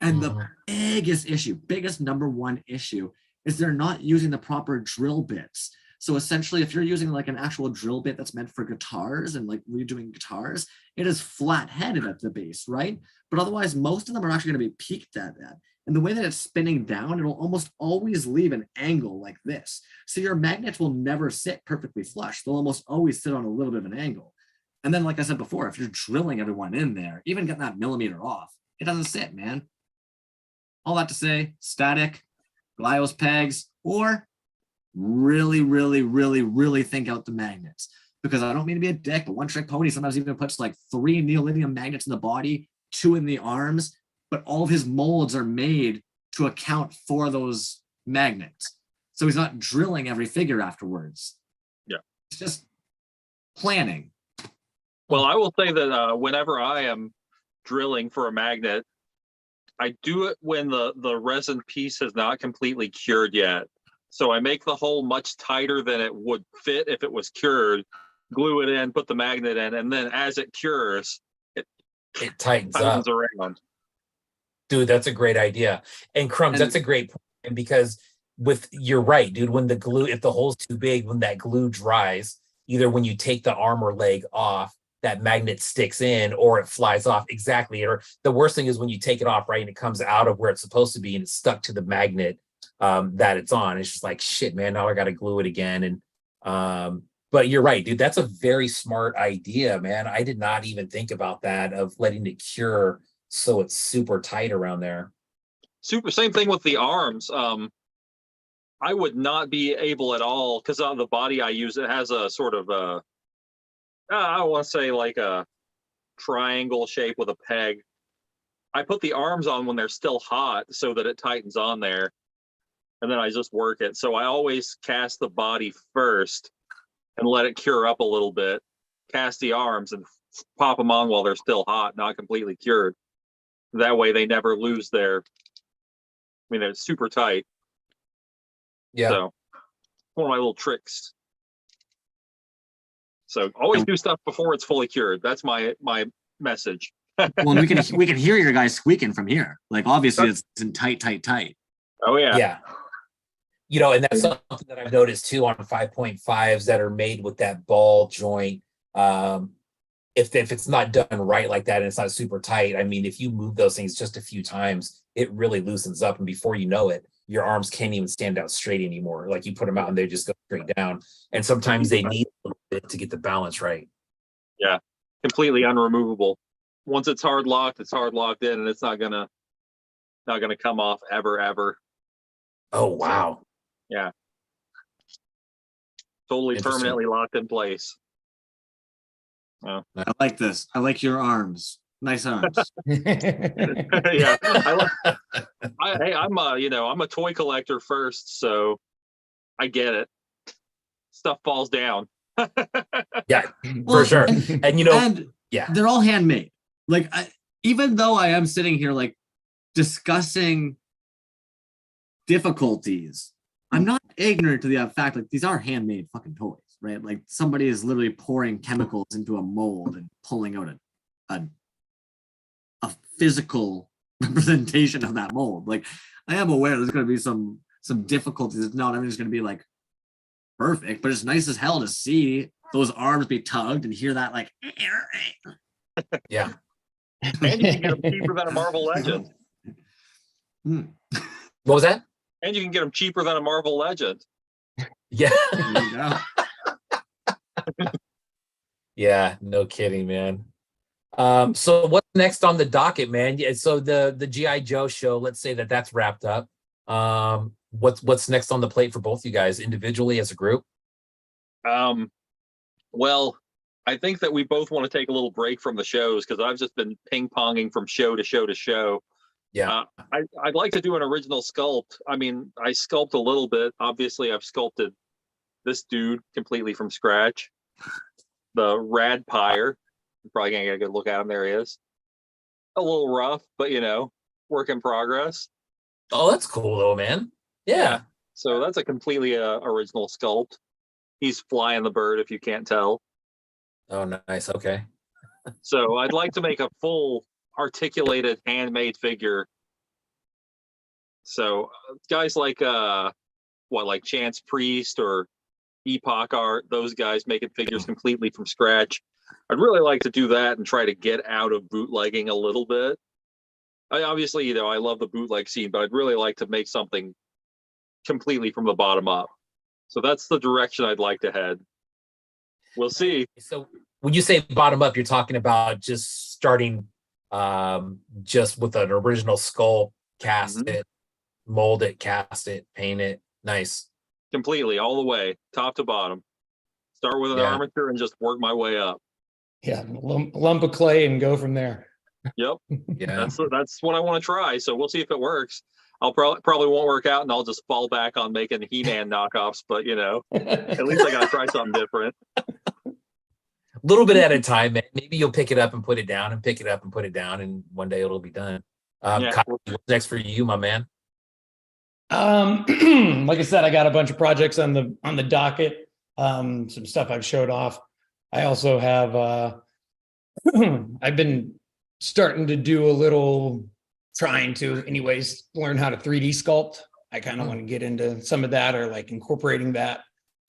And the biggest number one issue is they're not using the proper drill bits. So essentially, if you're using like an actual drill bit that's meant for guitars and like redoing guitars, it is flat-headed at the base, right? But otherwise, most of them are actually going to be peaked at that. And the way that it's spinning down, it'll almost always leave an angle like this. So your magnets will never sit perfectly flush. They'll almost always sit on a little bit of an angle. And then, like I said before, if you're drilling everyone in there, even getting that millimeter off, it doesn't sit, man. All that to say, static, G.I.Joe's pegs, or really, really, really, really think out the magnets. Because I don't mean to be a dick, but One Trick Pony sometimes even puts like 3 neolydium magnets in the body, 2 in the arms, but all of his molds are made to account for those magnets. So he's not drilling every figure afterwards. Yeah. It's just planning. Well, I will say that whenever I am drilling for a magnet, I do it when the resin piece has not completely cured yet. So I make the hole much tighter than it would fit if it was cured, glue it in, put the magnet in, and then as it cures, it tightens up around. Dude, that's a great idea. And Crumbs, that's a great point, because you're right, dude, when the glue, if the hole's too big, when that glue dries, either when you take the arm or leg off, that magnet sticks in or it flies off. Exactly. Or the worst thing is when you take it off, right, and it comes out of where it's supposed to be and it's stuck to the magnet that it's on. It's just like, shit, man, now I got to glue it again. And but you're right, dude, that's a very smart idea, man. I did not even think about that, of letting it cure so it's super tight around there. Same thing with the arms. I would not be able at all, because on the body I use, it has a sort of a, I want to say like a triangle shape with a peg. I put the arms on when they're still hot so that it tightens on there, and then I just work it. So I always cast the body first and let it cure up a little bit, cast the arms and pop them on while they're still hot, not completely cured. That way they never lose their, I mean, they're super tight. Yeah. So one of my little tricks. So always do stuff before it's fully cured. That's my message. Well, and we can hear your guys squeaking from here. Like obviously it's in tight. Oh yeah. Yeah. You know, and that's something that I've noticed too on 5.5s that are made with that ball joint. If it's not done right like that and it's not super tight, I mean, if you move those things just a few times, it really loosens up, and before you know it, your arms can't even stand out straight anymore. Like you put them out and they just go straight down. And sometimes they need a little bit to get the balance right. Yeah, completely unremovable. Once it's hard locked in, and it's not gonna come off ever. Oh wow. Yeah. Totally permanently locked in place. I like this. I like your arms. Nice arms. Yeah. I'm a toy collector first, so I get it. Stuff falls down. Yeah, Well, for sure. And you know, and yeah, they're all handmade. Like even though I am sitting here like discussing difficulties, I'm not ignorant to the fact like these are handmade fucking toys, right? Like somebody is literally pouring chemicals into a mold and pulling out a physical representation of that mold. Like I am aware there's going to be some difficulties. It's not everything's going to be like perfect, but it's nice as hell to see those arms be tugged and hear that like yeah. And you can get them cheaper than a Marvel Legend. What was that? And you can get them cheaper than a Marvel Legend. Yeah. There you go. Yeah, no kidding, man. So what's next on the docket, man? Yeah, so the G.I.Joe show, let's say that's wrapped up. What's next on the plate for both you guys individually as a group? Well, I think that we both want to take a little break from the shows, because I've just been ping-ponging from show to show to show. Yeah. I'd like to do an original sculpt. I mean, I sculpt a little bit. Obviously, I've sculpted this dude completely from scratch. The Rad Pyre. You're probably gonna get a good look at him. There he is. A little rough, but work in progress. Oh, that's cool though, man. Yeah. So that's a completely original sculpt. He's flying the bird, if you can't tell. Oh, nice. Okay. So I'd like to make a full articulated handmade figure. So guys like like Chance Priest or Epoch Art, those guys making figures completely from scratch. I'd really like to do that and try to get out of bootlegging a little bit. I love the bootleg scene, but I'd really like to make something completely from the bottom up. So that's the direction I'd like to head. We'll see. So when you say bottom up, you're talking about just starting just with an original sculpt, cast it, mold it, cast it, paint it. Nice. Completely, all the way, top to bottom. Start with an armature and just work my way up. Yeah, lump of clay and go from there. Yep. Yeah. That's what I want to try. So we'll see if it works. I'll probably won't work out, and I'll just fall back on making He-Man knockoffs. But at least I got to try something different. A little bit at a time, man. Maybe you'll pick it up and put it down, and pick it up and put it down, and one day it'll be done. Kyle, what's next for you, my man? Like I said, I got a bunch of projects on the docket. Some stuff I've showed off. I also have I've been starting to do a little, trying to anyways, learn how to 3D sculpt. I kind of want to get into some of that, or like incorporating that,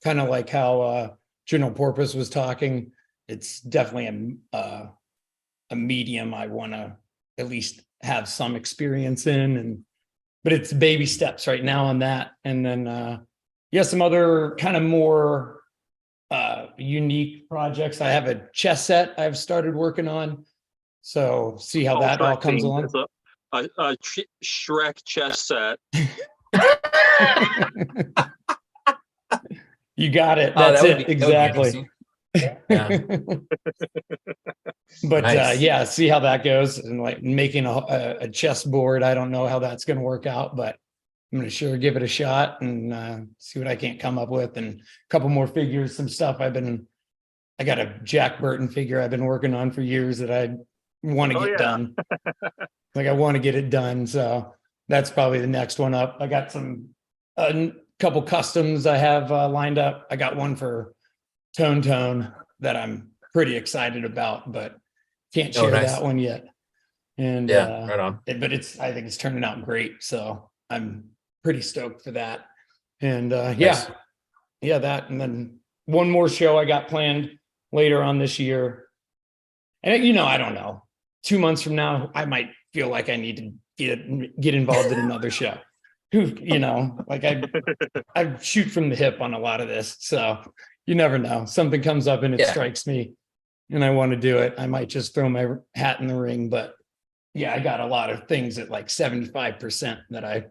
kind of like how General Porpoise was talking. It's definitely a medium I want to at least have some experience in, but it's baby steps right now on that. And then some other kind of more unique projects. I have a chess set I've started working on, so see how that all comes along. It's a Shrek chess set. You got it. Oh, That's that would it. be- that would be Exactly. interesting. But Nice. yeah, see how that goes. And like making a chessboard, I don't know how that's going to work out, but I'm going to sure give it a shot and see what I can't come up with. And a couple more figures, some stuff I got a Jack Burton figure I've been working on for years that I want to get done. Like I want to get it done. So that's probably the next one up. I got a couple customs I have lined up. I got one for Tone that I'm pretty excited about, but can't share that one yet. And right on. but I think it's turning out great. So I'm pretty stoked for that. And Nice. yeah, that. And then one more show I got planned later on this year. And I don't know. 2 months from now, I might feel like I need to get involved in another show. Like I shoot from the hip on a lot of this. So you never know. Something comes up and it strikes me and I want to do it. I might just throw my hat in the ring. But yeah, I got a lot of things at like 75% that I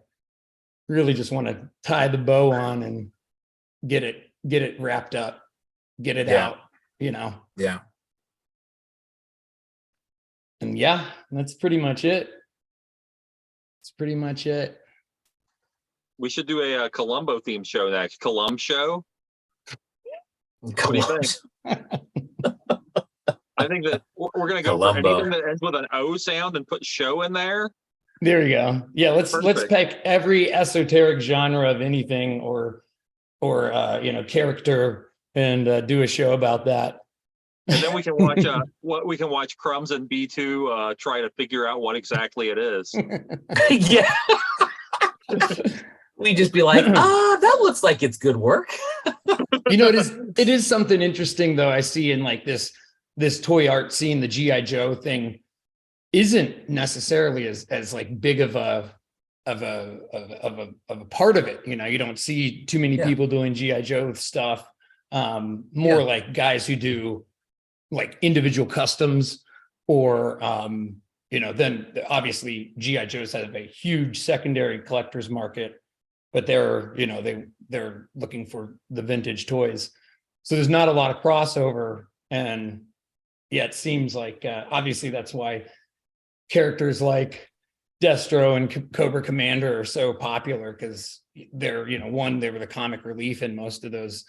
really just want to tie the bow on and get it wrapped up, get it out, Yeah. And yeah, that's pretty much it. That's pretty much it. We should do a Columbo themed show next. Colum show. What do you think? I think that we're going to go for anything that ends with an O sound and put show in there. There you go. Yeah, let's pick every esoteric genre of anything or character and do a show about that. And then we can watch Crumbs and B2 try to figure out what exactly it is. Yeah. We just be like, that looks like it's good work. It is something interesting though. I see in like this toy art scene, the G.I.Joe thing isn't necessarily as like big of a part of it. You don't see too many people doing G.I.Joe stuff. More like guys who do like individual customs or then obviously G.I.Joes have a huge secondary collectors market, but they're looking for the vintage toys. So there's not a lot of crossover. And it seems like obviously that's why characters like Destro and Cobra Commander are so popular, because they're, they were the comic relief in most of those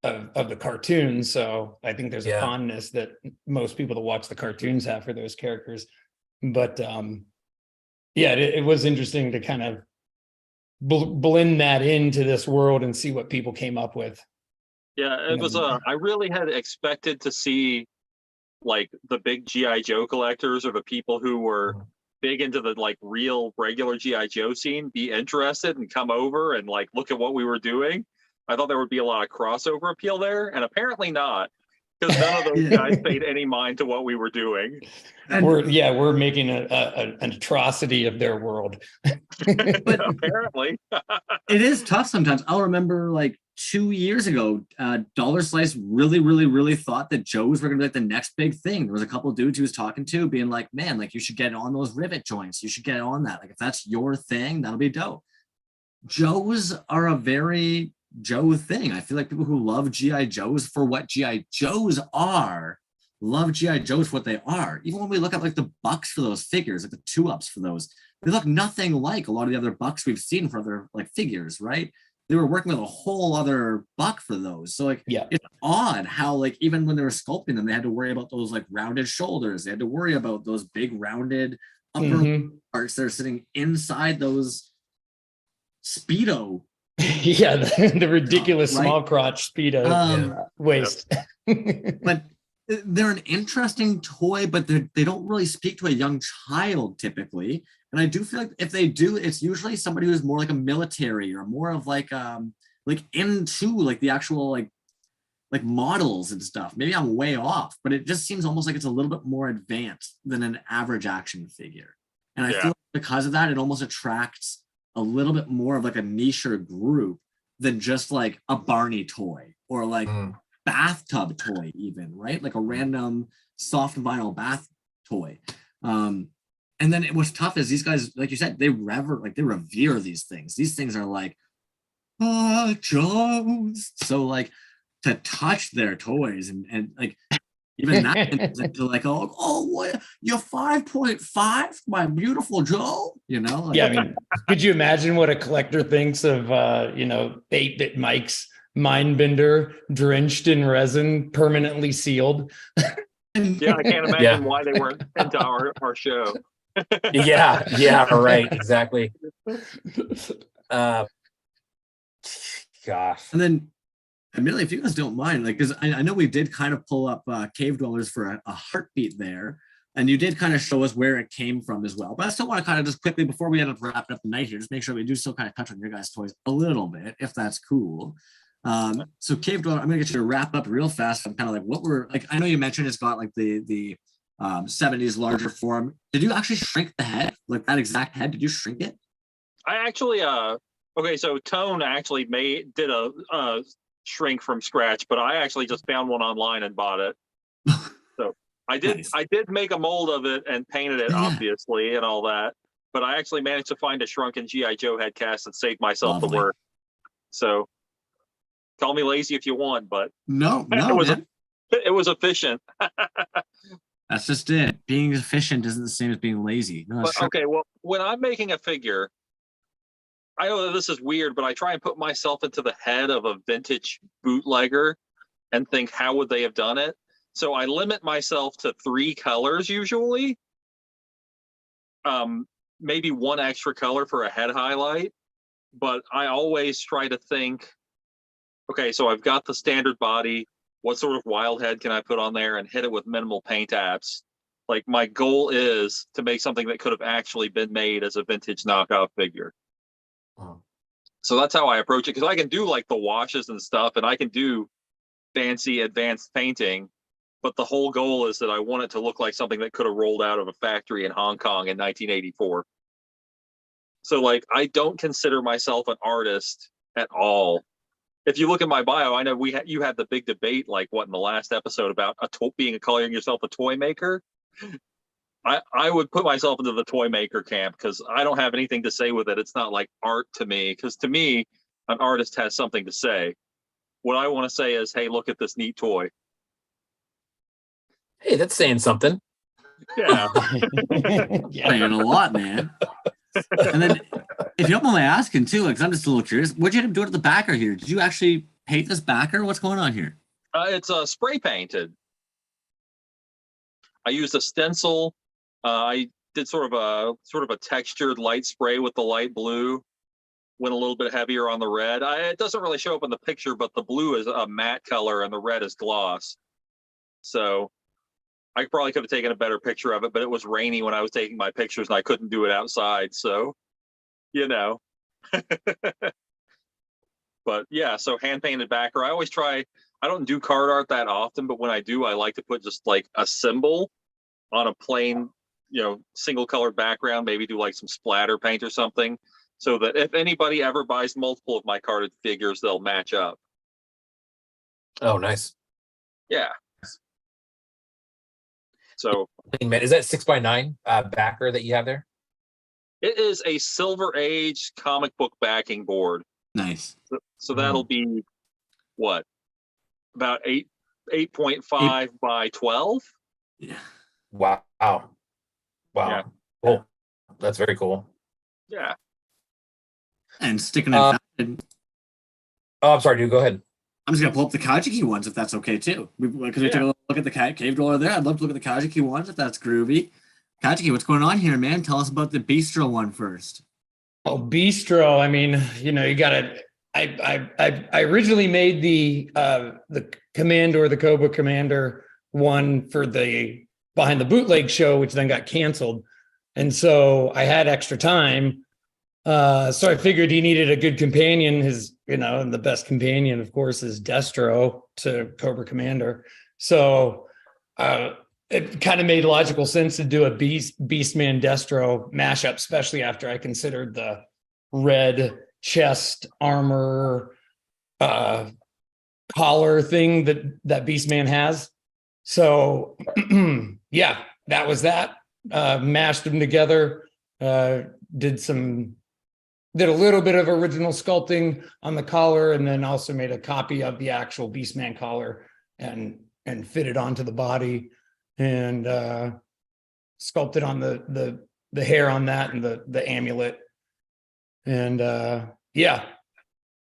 of the cartoons. So I think there's a fondness that most people that watch the cartoons have for those characters. But it was interesting to kind of blend that into this world and see what people came up with. Yeah, it was I really had expected to see like the big G.I. Joe collectors or the people who were big into the like real regular G.I. Joe scene be interested and come over and like look at what we were doing. I thought there would be a lot of crossover appeal there, and apparently not, because none of those guys paid any mind to what we were doing. We're making an atrocity of their world. But apparently it is tough sometimes. I'll remember like 2 years ago, Dollar Slice really thought that Joes were gonna be like the next big thing. There was a couple of dudes he was talking to being like, man, like you should get on those rivet joints, you should get on that, like if that's your thing, that'll be dope. Joes are a very Joe thing. I feel like people who love G.I. Joes for what G.I. Joes are love G.I. Joes for what they are. Even when we look at like the bucks for those figures, like the 2-ups for those, they look nothing like a lot of the other bucks we've seen for other like figures, right? They were working with a whole other buck for those. So like, it's odd how like, even when they were sculpting them, they had to worry about those like rounded shoulders. They had to worry about those big rounded upper parts that are sitting inside those Speedo. The ridiculous small crotch Speedo waist. But they're an interesting toy, but they don't really speak to a young child typically. And I do feel like if they do, it's usually somebody who's more like a military or more of like into like the actual like models and stuff. Maybe I'm way off, but it just seems almost like it's a little bit more advanced than an average action figure. And I feel like because of that, it almost attracts a little bit more of like a niche group than just like a Barney toy or like bathtub toy even, right? Like a random soft vinyl bath toy. And then what's tough is these guys, like you said, they revere these things. These things are like, Joe's. So like to touch their toys and like even that to like, what, you're 5.5, my beautiful Joe, you know? Like, Yeah, I mean, could you imagine what a collector thinks of 8-bit Mike's Mindbender drenched in resin, permanently sealed? Yeah, I can't imagine why they weren't into our show. Yeah, right, exactly. Gosh. And then, Amelia, if you guys don't mind, like, because I know we did kind of pull up Cavedwellers for a heartbeat there, and you did kind of show us where it came from as well. But I still want to kind of just quickly, before we end up wrapping up the night here, just make sure we do still kind of touch on your guys' toys a little bit, if that's cool. So Cavedweller, I'm gonna get you to wrap up real fast. I'm kind of like, what were, like, I know you mentioned it's got like the 70s larger form. Did you actually shrink the head, like that exact head? Did you shrink it? I actually, okay, so Tone actually did a shrink from scratch, but I actually just found one online and bought it. So I did, Nice. I did make a mold of it and painted it, obviously, and all that. But I actually managed to find a shrunken G.I.Joe head cast and save myself the work. So call me lazy if you want, but No, it was efficient. that's just it. Being efficient isn't the same as being lazy. No, But, okay, well, when I'm making a figure, I know that this is weird, but I try and put myself into the head of a vintage bootlegger and think, how would they have done it? So I limit myself to 3 colors usually. Maybe 1 extra color for a head highlight, but I always try to think, okay, so I've got the standard body. What sort of wild head can I put on there and hit it with minimal paint apps? Like, my goal is to make something that could have actually been made as a vintage knockoff figure. So that's how I approach it, because I can do like the washes and stuff, and I can do fancy advanced painting, but the whole goal is that I want it to look like something that could have rolled out of a factory in Hong Kong in 1984. So like, I don't consider myself an artist at all. If you look at my bio, I know you had the big debate, like what in the last episode about calling yourself a toy maker. I would put myself into the toy maker camp because I don't have anything to say with it. It's not like art to me, because to me, an artist has something to say. What I want to say is, hey, look at this neat toy. Hey, that's saying something. Yeah. saying a lot, man. And then, if you don't mind my asking too, because I'm just a little curious, what'd you end up doing at the backer here? Did you actually paint this backer? What's going on here? It's spray painted. I used a stencil. I did sort of a textured light spray with the light blue. Went a little bit heavier on the red. It doesn't really show up in the picture, but the blue is a matte color and the red is gloss. So I probably could have taken a better picture of it, but it was rainy when I was taking my pictures and I couldn't do it outside. So, you know. But yeah, so hand painted backer. I always try. I don't do card art that often, but when I do, I like to put just like a symbol on a plain, single colored background, maybe do like some splatter paint or something, so that if anybody ever buys multiple of my carded figures, they'll match up. Oh, nice. Yeah. So is that 6x9 backer that you have there? It is a Silver Age comic book backing board. Nice. So that'll be what? About 8.5 by 12. Yeah. Wow. Yeah. Cool. That's very cool. Yeah. And sticking it. Oh, I'm sorry, dude. Go ahead. I'm just gonna pull up the Kageki ones if that's okay too. Because we took a look at the Cavedweller there. I'd love to look at the Kageki ones if that's groovy. Kageki, what's going on here, man? Tell us about the Bistro one first. Oh, Bistro. I mean, you gotta. I originally made the Commander or the cobracomander one for the Behind the Bootleg show, which then got canceled, and so I had extra time. So I figured he needed a good companion. And the best companion, of course, is Destro to cobracomander. So it kind of made logical sense to do a Beastman Destro mashup, especially after I considered the red chest armor collar thing that Beastman has. So yeah, that was that. mashed them together, did a little bit of original sculpting on the collar, and then also made a copy of the actual Beastman collar and fit it onto the body, and sculpted on the hair on that and the amulet. And yeah,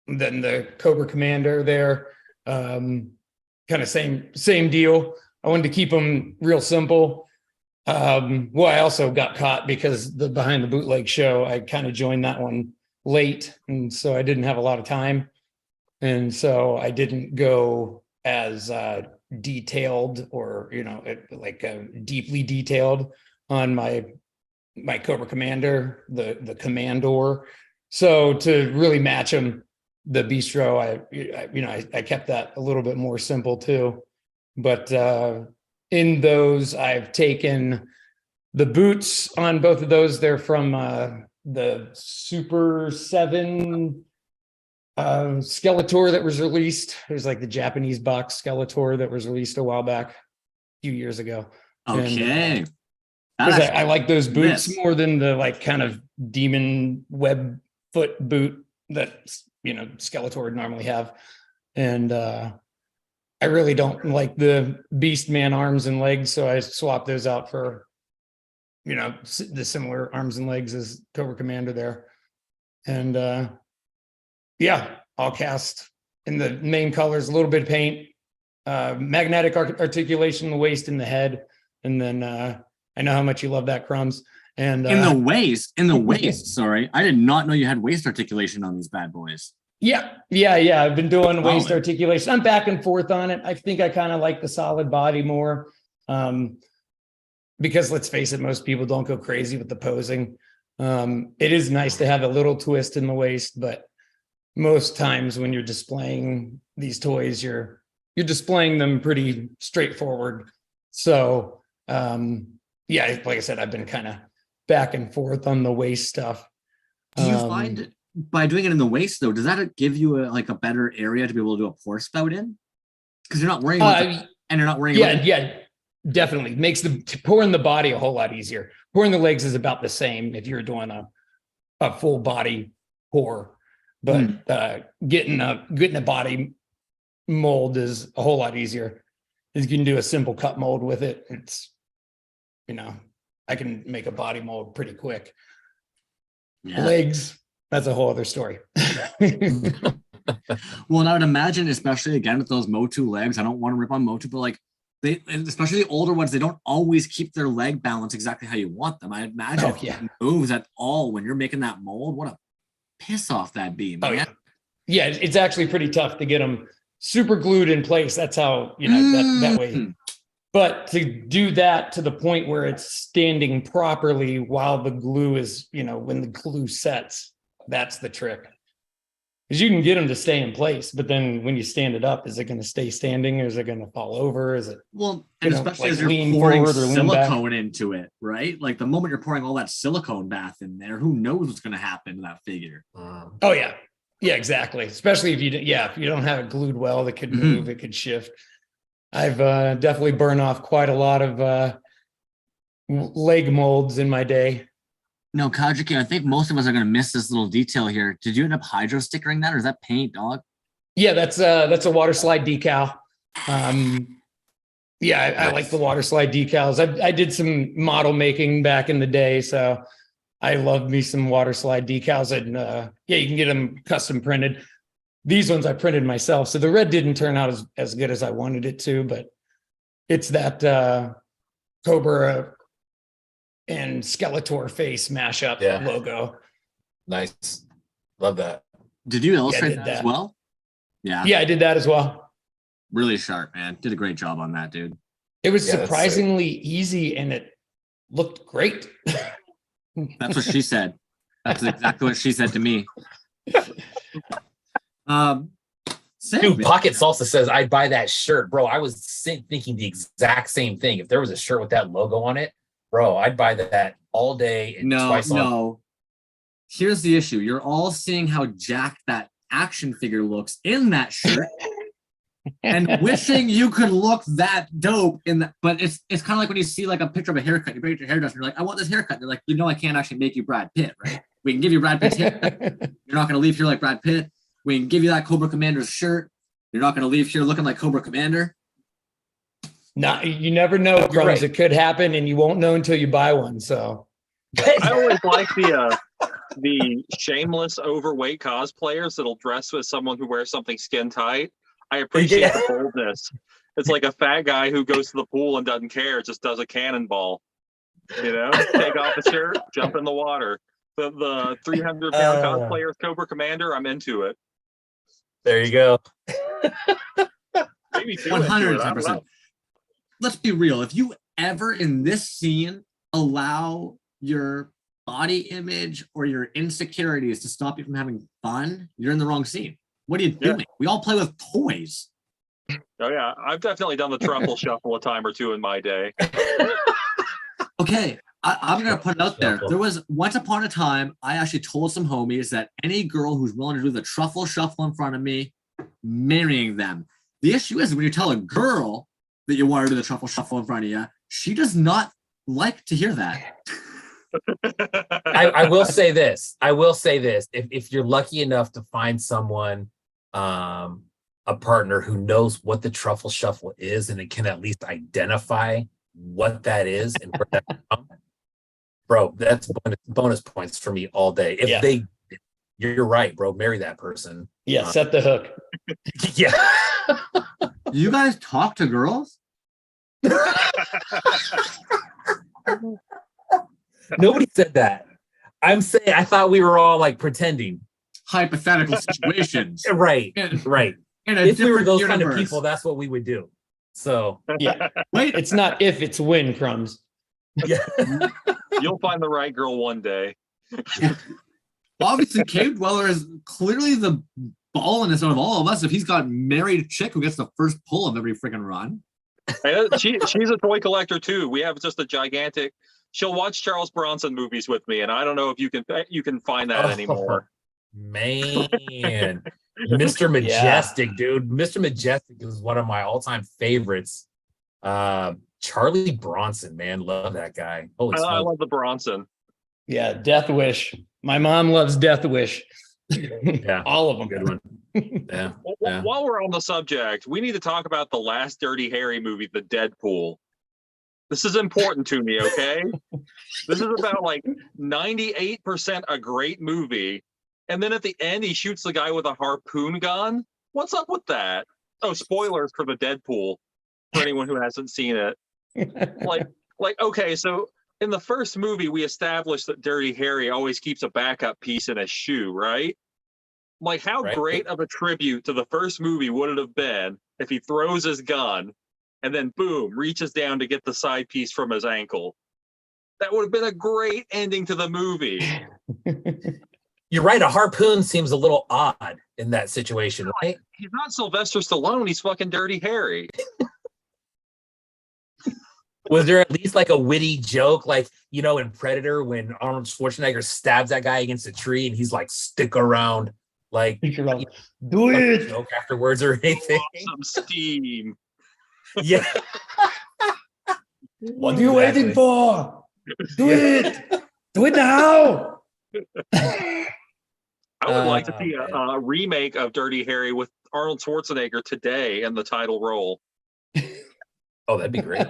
and then the cobracomander there, kind of same deal. I wanted to keep them real simple. Well, I also got caught because the Behind the Bootleg show, I kind of joined that one late, and so I didn't have a lot of time, and so I didn't go as detailed or deeply detailed on my cobracomander, the commander. So to really match them, the bistro, I kept that a little bit more simple too. But in those, I've taken the boots on both of those. They're from the Super 7 Skeletor that was released. It was like the Japanese box Skeletor that was released a while back, a few years ago. Okay. Because I like those boots more than the like kind of demon web foot boot that Skeletor would normally have. And I really don't like the Beastman arms and legs, so I swapped those out for the similar arms and legs as cobracomander there. And yeah, all cast in the main colors, a little bit of paint, magnetic articulation in the waist and the head. And then I know how much you love that, Crumbs. And in the waist, sorry. I did not know you had waist articulation on these bad boys. Yeah. I've been doing waist articulation. I'm back and forth on it. I think I kind of like the solid body more. Because let's face it, most people don't go crazy with the posing. It is nice to have a little twist in the waist, but most times when you're displaying these toys, you're displaying them pretty straightforward. So yeah, like I said, I've been kind of back and forth on the waist stuff. Do you find by doing it in the waist though, does that give you a better area to be able to do a pour spout in? Because you're not worrying about and you're not worrying about yeah, definitely makes pouring the body a whole lot easier. Pouring the legs is about the same if you're doing a full body pour, but getting a body mold is a whole lot easier. Because you can do a simple cut mold with it. It's I can make a body mold pretty quick. Yeah. Legs, that's a whole other story. Well, and I would imagine, especially again with those Motu legs, I don't want to rip on Motu, but like they, especially the older ones, they don't always keep their leg balance exactly how you want them. I imagine if it moves at all when you're making that mold, what a piss off that'd be, man. Yeah, it's actually pretty tough to get them super glued in place. That's how, that way. But to do that to the point where it's standing properly while the glue is, when the glue sets, that's the trick. Because you can get them to stay in place, but then when you stand it up, is it going to stay standing or is it going to fall over? Is it and especially as you're pouring silicone into it, right? Like the moment you're pouring all that silicone bath in there, who knows what's going to happen to that figure? Oh yeah, exactly. Especially if you don't have it glued well, it could move, it could shift. I've definitely burned off quite a lot of leg molds in my day. No, Kageki, I think most of us are going to miss this little detail here. Did you end up hydro stickering that, or is that paint, dog? Yeah, that's a water slide decal. I like the water slide decals. I did some model making back in the day, so I love me some water slide decals. And you can get them custom printed. These ones I printed myself, so the red didn't turn out as good as I wanted it to, but it's that Cobra and Skeletor face mashup logo. Nice. Love that. Did you illustrate that as well? Yeah, I did that as well. Really sharp, man. Did a great job on that, dude. It was surprisingly easy and it looked great. That's what she said. That's exactly what she said to me. Dude, Pocket Salsa says I'd buy that shirt, bro. I was thinking the exact same thing. If there was a shirt with that logo on it, bro, I'd buy that all day. And no. Here's the issue. You're all seeing how jacked that action figure looks in that shirt. and wishing you could look that dope in the, but it's kind of like when you see like a picture of a haircut, you bring it to your hairdresser, you're like, I want this haircut. They're like, you know, I can't actually make you Brad Pitt, right? We can give you Brad Pitt's haircut. You're not going to leave here like Brad Pitt. We can give you that Cobra Commander's shirt. You're not going to leave here looking like Cobra Commander. No, you never know, Crumbs. Right. It could happen, and you won't know until you buy one. So I always like the shameless overweight cosplayers that'll dress with someone who wears something skin tight. I appreciate the boldness. It's like a fat guy who goes to the pool and doesn't care, just does a cannonball. You know, take off the shirt, jump in the water. The 300-pound cosplayer of Cobra Commander, I'm into it. There you go. Maybe 110%. Let's be real. If you ever in this scene allow your body image or your insecurities to stop you from having fun, you're in the wrong scene. What are you doing? We all play with toys. Oh yeah, I've definitely done the truffle shuffle a time or two in my day. Okay, I'm gonna put it out there. There was once upon a time, I actually told some homies that any girl who's willing to do the truffle shuffle in front of me, marrying them. The issue is when you tell a girl that you want to do the truffle shuffle in front of you, she does not like to hear that. I will say this. If you're lucky enough to find someone, a partner who knows what the truffle shuffle is and it can at least identify what that is and where that comes from, bro, that's bonus points for me all day. If you're right, bro, marry that person. Yeah, set the hook. Yeah. You guys talk to girls? Nobody said that. I'm saying I thought we were all like pretending. Hypothetical situations. Right. In If we were those universe. kind of people, that's what we would do. So Yeah. Wait, it's not if, it's when, Crumbs. yeah. You'll find the right girl one day. Obviously, Cavedweller is clearly the ballinest out of all of us. If he's got married chick who gets the first pull of every freaking run. She's a toy collector too. We have just a gigantic. She'll watch Charles Bronson movies with me, and I don't know if you can find that anymore. Man, Mr. Majestic, dude. Mr. Majestic is one of my all-time favorites. Charlie Bronson, man, love that guy. Holy I love the Bronson. Yeah, Death Wish. My mom loves Death Wish. Yeah, all of them. good one. Yeah. While we're on the subject, we need to talk about the last Dirty Harry movie, The Deadpool. This is important to me, okay? This is about like 98% a great movie. And then at the end, he shoots the guy with a harpoon gun. What's up with that? Oh, spoilers for The Deadpool for anyone who hasn't seen it. Okay, so in the first movie, we established that Dirty Harry always keeps a backup piece in his shoe, right? Like, how great of a tribute to the first movie would it have been if he throws his gun and then, boom, reaches down to get the side piece from his ankle? That would have been a great ending to the movie. You're right. A harpoon seems a little odd in that situation, right? He's not Sylvester Stallone. He's fucking Dirty Harry. Was there at least like a witty joke, like, you know, in Predator when Arnold Schwarzenegger stabs that guy against a tree and he's like, stick around, like, do it. Joke afterwards or anything? Some steam. Yeah. What are you waiting for? Do it. Do it now. I would like to see a remake of Dirty Harry with Arnold Schwarzenegger today in the title role. Oh, that'd be great.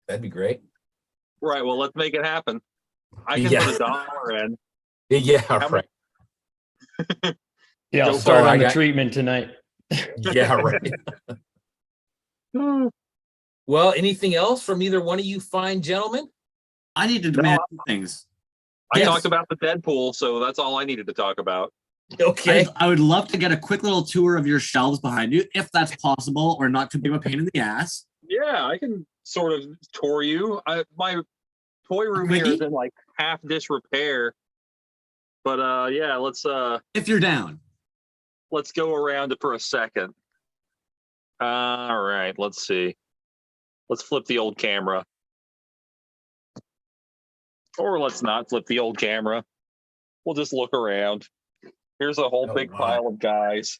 That'd be great. Right. Well, let's make it happen. I can put $1 in. Yeah, right. Yeah, I'll start on the treatment tonight. Yeah, right. Well, anything else from either one of you fine gentlemen? I need to demand two things. I talked about the Deadpool, so that's all I needed to talk about. Okay. I would love to get a quick little tour of your shelves behind you, if that's possible, or not too big of a pain in the ass. Yeah, I can sort of tour you. My toy room here is in like half disrepair. But yeah, let's if you're down. Let's go around it for a second. All right, let's see. Let's flip the old camera. Or let's not flip the old camera. We'll just look around. Here's a whole big pile of guys.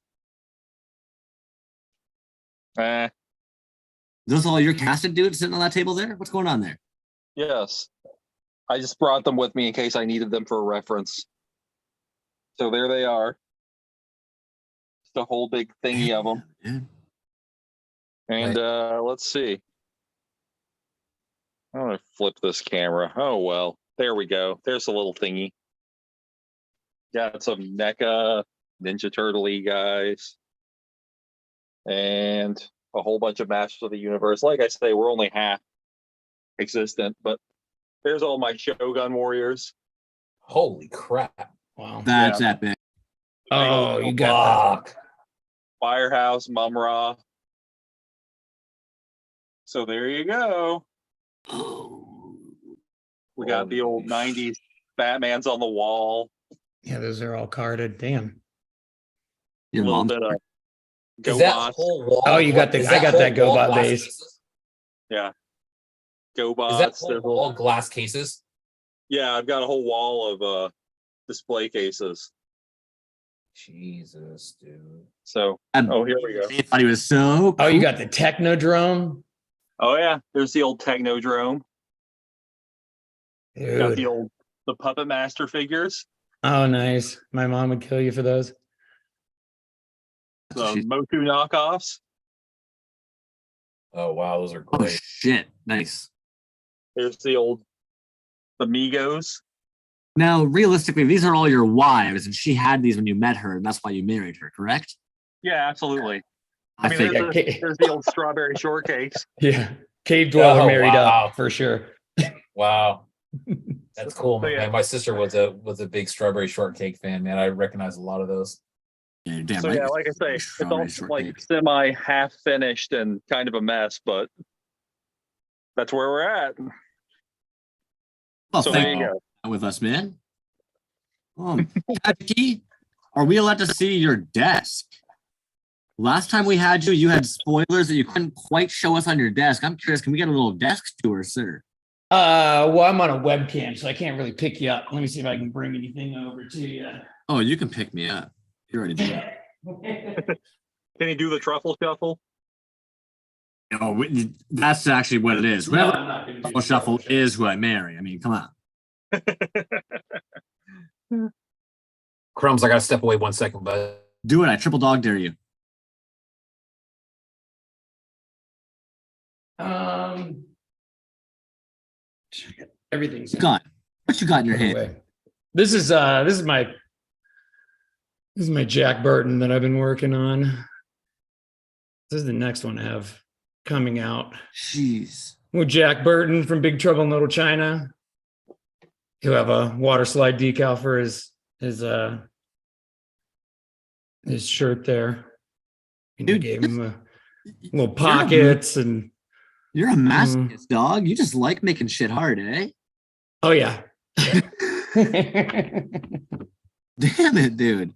Those all your casted dudes sitting on that table there? What's going on there? Yes. I just brought them with me in case I needed them for a reference. So there they are. Just a whole big thingy of them. Yeah. And let's see. I'm going to flip this camera. Oh, well. There we go. There's a little thingy. Got some NECA, Ninja Turtle-y guys. And a whole bunch of Masters of the Universe. Like I say, we're only half existent, but there's all my Shogun warriors. Holy crap. Wow. That's epic. Oh, you got that. Firehouse, Mum-Ra. So there you go. We got the old 90s Batmans on the wall. Yeah, those are all carded. Damn. A little bit of Is that GoBots. whole wall? Oh, you got the I got that whole GoBot glass base. cases? Yeah. Is that GoBots. whole glass cases? Yeah, I've got a whole wall of display cases. Jesus, dude. So, here we go. I thought he was so cool. Oh, you got the Technodrome? Oh, yeah. There's the old Technodrome. Got Dude. the Puppet Master figures. Oh, nice. My mom would kill you for those. The Motu knockoffs. Oh, wow. Those are Oh, great. shit. Nice. There's the old Amigos. Now, realistically, these are all your wives, and she had these when you met her, and that's why you married her, correct? Yeah, absolutely. I mean, think there's the old strawberry shortcakes. Yeah. Cavedweller Oh, married wow. up for sure. Wow. That's cool, So, man. yeah. My sister was a big strawberry shortcake fan, man. I recognize a lot of those. yeah, you're damn So right. yeah, like I say, it's all Strawberry like shortcake. semi half finished and kind of a mess, but that's where we're at. Well, So thank there you you go. for with us, man. Kageki, are we allowed to see your desk? Last time we had you, you had spoilers that you couldn't quite show us on your desk. I'm curious, can we get a little desk tour, sir? Well, I'm on a webcam, so I can't really pick you up. Let me see if I can bring anything over to you. Oh, you can pick me up. You already did. Can you do the truffle shuffle? Oh, that's actually what it is. No, Whoever I'm not gonna do Truffle Shuffle is who I marry. I mean, come on. Crumbs, I gotta step away 1 second, but Do it. I triple dog dare you. Everything's Gone. What you got in your hand? away. This is my Jack Burton that I've been working on. This is the next one I have coming out. Jeez. With Jack Burton from Big Trouble in Little China. He'll have a water slide decal for his shirt there. And I Dude, gave him a little pockets and You're a masochist, dog. You just like making shit hard, eh? oh yeah. Damn it, dude.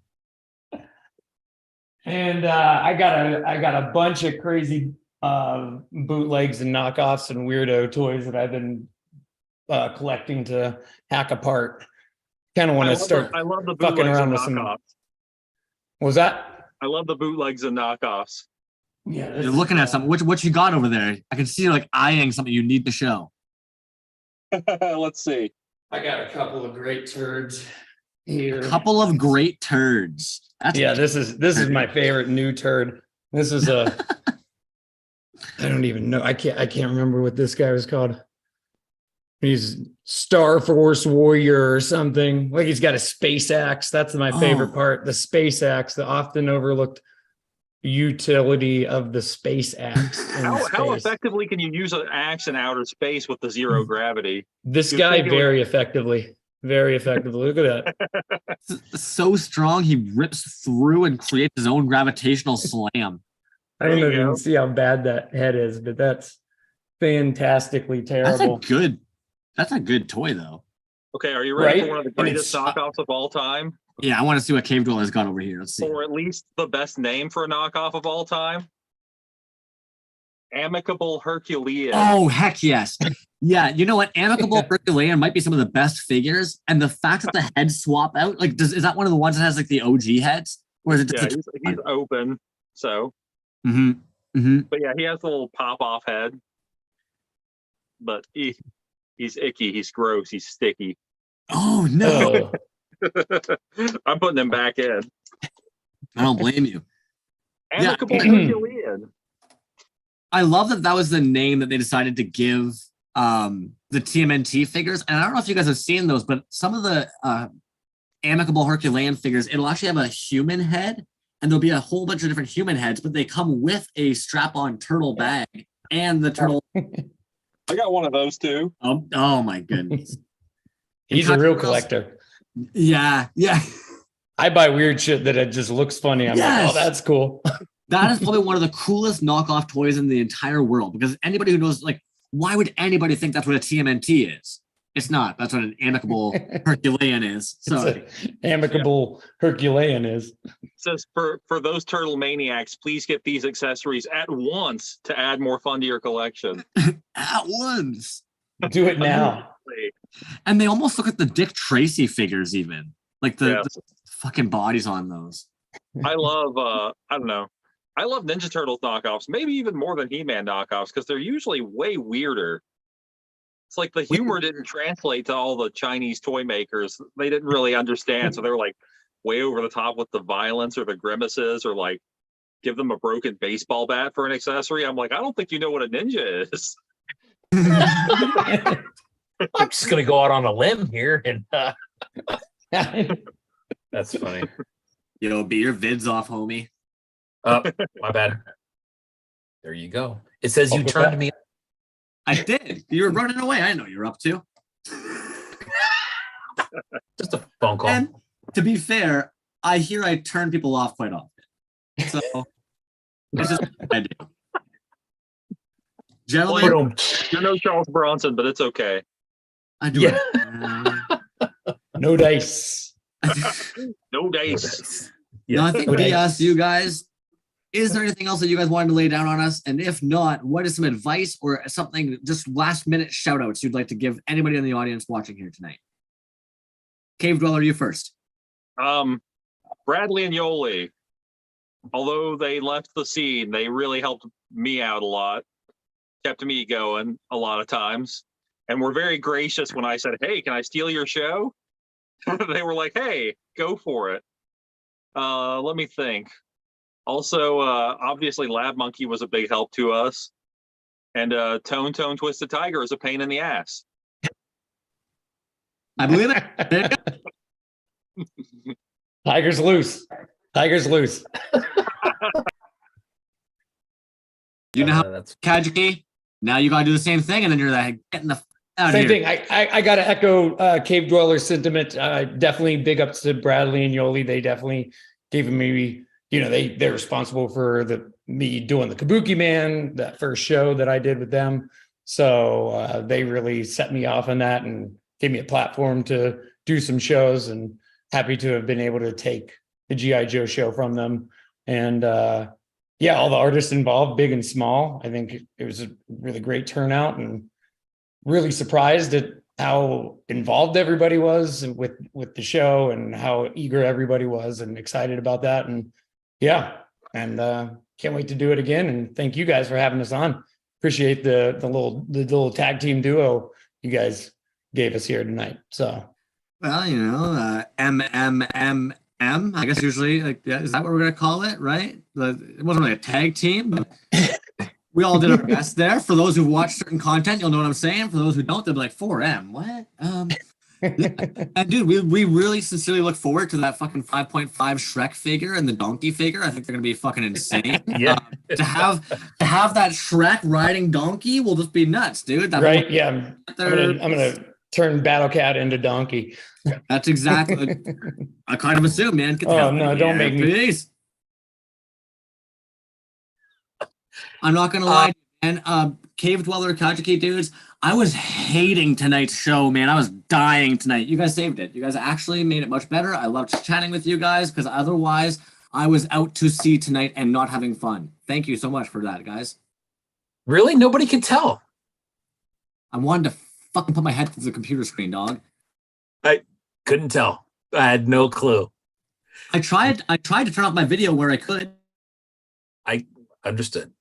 And I got a bunch of crazy bootlegs and knockoffs and weirdo toys that I've been collecting to hack apart. Kind of want to start I love the fucking bootlegs around and with some. knockoffs. What was that? I love the bootlegs and knockoffs. Yeah, You're looking at something. What you got over there? I can see you like eyeing something you need to show. Let's see. I got a couple of great turds here. A couple of great turds. That's Yeah, this is my favorite new turd. This is a I don't even know. I can't remember what this guy was called. He's Star Force Warrior or something. Like he's got a space axe. That's my favorite part. The space axe, the often overlooked utility of the space axe. in How space. effectively can you use an axe in outer space with the zero gravity? This You guy think it would- very effectively. Very effectively. Look at that. so strong he rips through and creates his own gravitational slam. I don't know There if you you go. can see how bad that head is, but that's fantastically terrible. That's a good toy though. Okay, are you ready Right? for one of the And greatest it's- knockoffs of all time? Yeah, I want to see what Cavedweller has got over here. Let's see. Or at least the best name for a knockoff of all time? Amicable Herculean. Oh, heck yes. Yeah, you know what? Amicable Herculean might be some of the best figures. And the fact that the heads swap out, like, is that one of the ones that has like the OG heads? Or is it Yeah, just he's open. So mm-hmm. But yeah, he has a little pop off head. But he's icky. He's gross. He's sticky. Oh no! I'm putting him back in. I don't blame you. Amicable Herculean. I love that was the name that they decided to give the TMNT figures. And I don't know if you guys have seen those, but some of the Amicable Herculean figures, it'll actually have a human head, and there'll be a whole bunch of different human heads, but they come with a strap-on turtle bag and the turtle. I got one of those too. Oh my goodness. He's a real collector. Yeah. I buy weird shit that it just looks funny. I'm like, oh, that's cool. That is probably one of the coolest knockoff toys in the entire world, because anybody who knows, like, why would anybody think that's what a TMNT is? It's not. That's what an Amicable Herculean is. So Amicable Herculean is. It says for those turtle maniacs, please get these accessories at once to add more fun to your collection. At once. Do it now. And they almost look like the Dick Tracy figures, even. Like the fucking bodies on those. I love I don't know. I love Ninja Turtles knockoffs, maybe even more than He-Man knockoffs, because they're usually way weirder. It's like the humor didn't translate to all the Chinese toy makers. They didn't really understand. So they're like way over the top with the violence or the grimaces, or like give them a broken baseball bat for an accessory. I'm like, I don't think you know what a ninja is. I'm just going to go out on a limb here. And that's funny. Be your vids off, homie. Oh, my bad. There you go. It says you turned to me. I did. You were running away. I know you're up to. Just a phone call. And to be fair, I turn people off quite often. So it's just what I do. Gentlemen, you're no Charles Bronson, but it's okay. I do. No dice. No dice. Yeah, I think we asked you guys, is there anything else that you guys wanted to lay down on us? And if not, what is some advice or something, just last minute shout outs you'd like to give anybody in the audience watching here tonight? Cavedweller, you first. Bradley and Yoli, although they left the scene, they really helped me out a lot, kept me going a lot of times, and were very gracious when I said, hey, can I steal your show? They were like, hey, go for it. Let me think. Also, obviously, Lab Monkey was a big help to us. And Tone Twisted Tiger is a pain in the ass. I believe it. Tiger's loose. Tiger's loose. You know how Kageki? Now you got to do the same thing, and then you're like, getting the out same here. thing. I got to echo Cavedweller sentiment. Definitely big ups to Bradley and Yoli. They definitely gave me, they're responsible for me doing the Kabuki Man, that first show that I did with them. So they really set me off on that and gave me a platform to do some shows, and happy to have been able to take the G.I.Joe show from them. And all the artists involved, big and small. I think it was a really great turnout, and really surprised at how involved everybody was with the show, and how eager everybody was and excited about that. And can't wait to do it again. And thank you guys for having us on. Appreciate the little tag team duo you guys gave us here tonight. So, well, MMMM, I guess usually, is that what we're gonna call it, right? It wasn't really a tag team, but we all did our best there. For those who watch certain content, you'll know what I'm saying. For those who don't, they'll be like, 4M, what? And dude, we really sincerely look forward to that fucking 5.5 Shrek figure and the donkey figure. I think they're gonna be fucking insane. To have that Shrek riding donkey will just be nuts, dude. Right? Yeah, I'm gonna turn Battle Cat into donkey. That's exactly. I kind of assume, man. Don't make me. Please. I'm not gonna lie, man. Cavedweller, Kageki dudes, I was hating tonight's show, man. I was dying tonight. You guys saved it. You guys actually made it much better. I loved chatting with you guys, because otherwise I was out to sea tonight and not having fun. Thank you so much for that, guys. Really? Nobody could tell. I wanted to fucking put my head through the computer screen, dog. I couldn't tell. I had no clue. I tried to turn off my video where I could. I understood.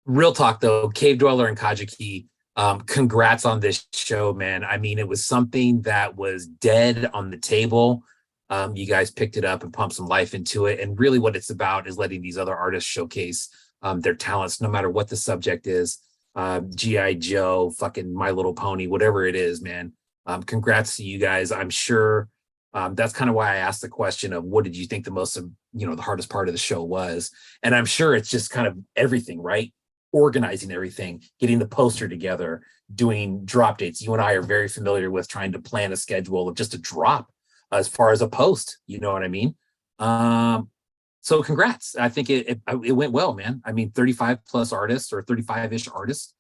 real talk though, Cavedweller and Kageki, congrats on this show, man. I mean, it was something that was dead on the table. You guys picked it up and pumped some life into it. And really what it's about is letting these other artists showcase their talents, no matter what the subject is. G.I.Joe, fucking My Little Pony, whatever it is, man. Congrats to you guys. I'm sure that's kind of why I asked the question of what did you think the most, the hardest part of the show was? And I'm sure it's just kind of everything, right? Organizing everything, getting the poster together, doing drop dates. You and I are very familiar with trying to plan a schedule of just a drop as far as a post, you know what I mean? So congrats. I think it went well, man. I mean, 35 plus artists or 35-ish artists.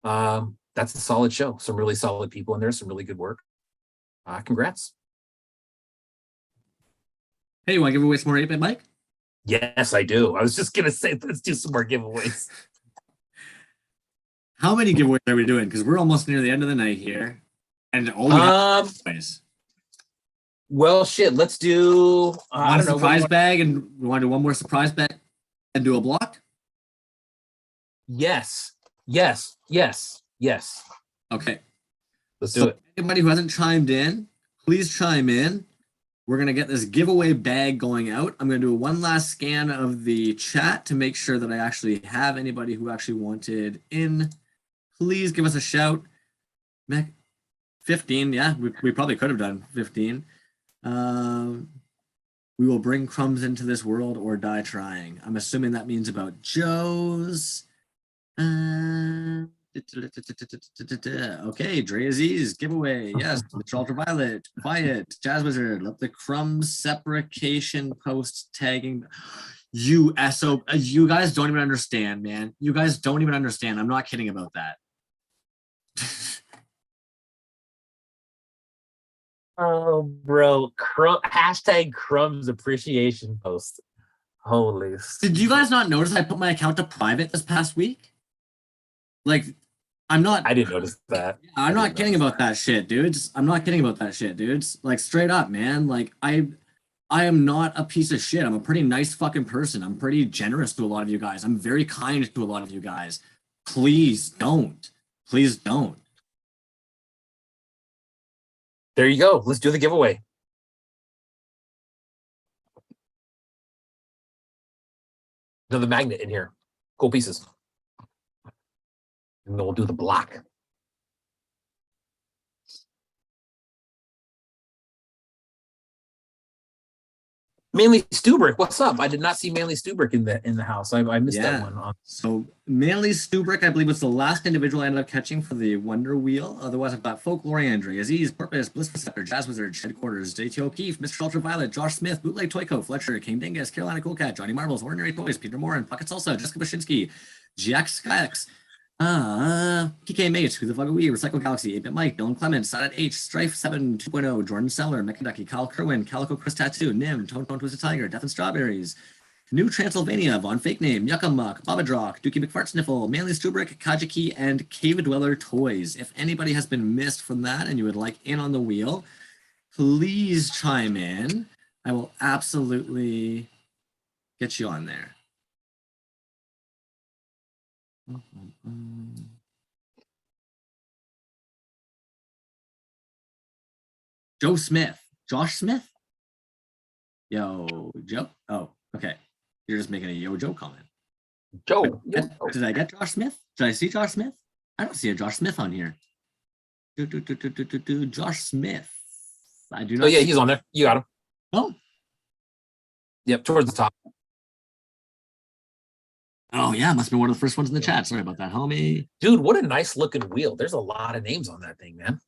That's a solid show. Some really solid people in there, some really good work. Congrats. Hey, you want to give away some more 8-bit, Mike? Yes, I do. I was just going to say, let's do some more giveaways. How many giveaways are we doing? Because we're almost near the end of the night here. And all we have giveaways. Well, shit, let's do I don't know, surprise bag, and we want to do one more surprise bag and do a block? Yes. Okay. Let's do it. Anybody who hasn't chimed in, please chime in. We're going to get this giveaway bag going out. I'm going to do one last scan of the chat to make sure that I actually have anybody who actually wanted in. Please give us a shout. 15, yeah, we probably could have done 15. We will bring crumbs into this world or die trying. I'm assuming that means about Joe's. Okay, Dre Aziz, giveaway. Yes, Mr. Ultraviolet, Quiet, Jazz Wizard, let the crumbs separation post tagging. You guys don't even understand, man. You guys don't even understand. I'm not kidding about that. Oh, bro, hashtag crumbs appreciation post. Holy. Did you guys not notice I put my account to private this past week? Like, I'm not. I didn't notice that. I'm not kidding about that shit, dudes. I'm not kidding about that shit, dudes. Like, straight up, man. Like, I am not a piece of shit. I'm a pretty nice fucking person. I'm pretty generous to a lot of you guys. I'm very kind to a lot of you guys. Please don't. Please don't. There you go. Let's do the giveaway. Another magnet in here. Cool pieces. And then we'll do the block. Manly Stubrick, what's up? I did not see Manly Stubrick in the house. I missed that one. So Manly Stubrick, I believe, was the last individual I ended up catching for the Wonder Wheel. Otherwise, I've got Folklore Andre, Aziz, Purpose, Bliss Receptor, Jazz Wizard, Headquarters, JT O'Keefe, Mr. Ultraviolet, Josh Smith, Bootleg Toyco, Fletcher, King Dingus, Carolina Coolcat, Johnny Marbles, Ordinary Toys, Peter Moore, and Pocket Salsa, Jessica Bashinsky, Jack Skyx, PK Mate, Who the Fuck Are We, Recycle Galaxy, 8-Bit Mike, Dylan Clement, Silent H, Strife 7 2.0, Jordan Seller, Mechaducky, Kyle Kerwin, Calico Chris Tattoo, Nim, Tone Twisted Tiger, Death and Strawberries, New Transylvania, Von Fake Name, Yuckamuck, Babadrock, Dookie McFart Sniffle, Manly Stubrick, Kageki, and Cavedweller Toys. If anybody has been missed from that and you would like in on the wheel, please chime in. I will absolutely get you on there. Joe Smith. Josh Smith? Yo, Joe? Oh, okay. You're just making a yo Joe comment. Joe. Did I get Josh Smith? Did I see Josh Smith? I don't see a Josh Smith on here. Josh Smith. I do not. Oh, yeah, he's on there. You got him. Oh. Yep, towards the top. Oh, yeah, must be one of the first ones in the chat. Sorry about that, homie. Dude, what a nice looking wheel. There's a lot of names on that thing, man.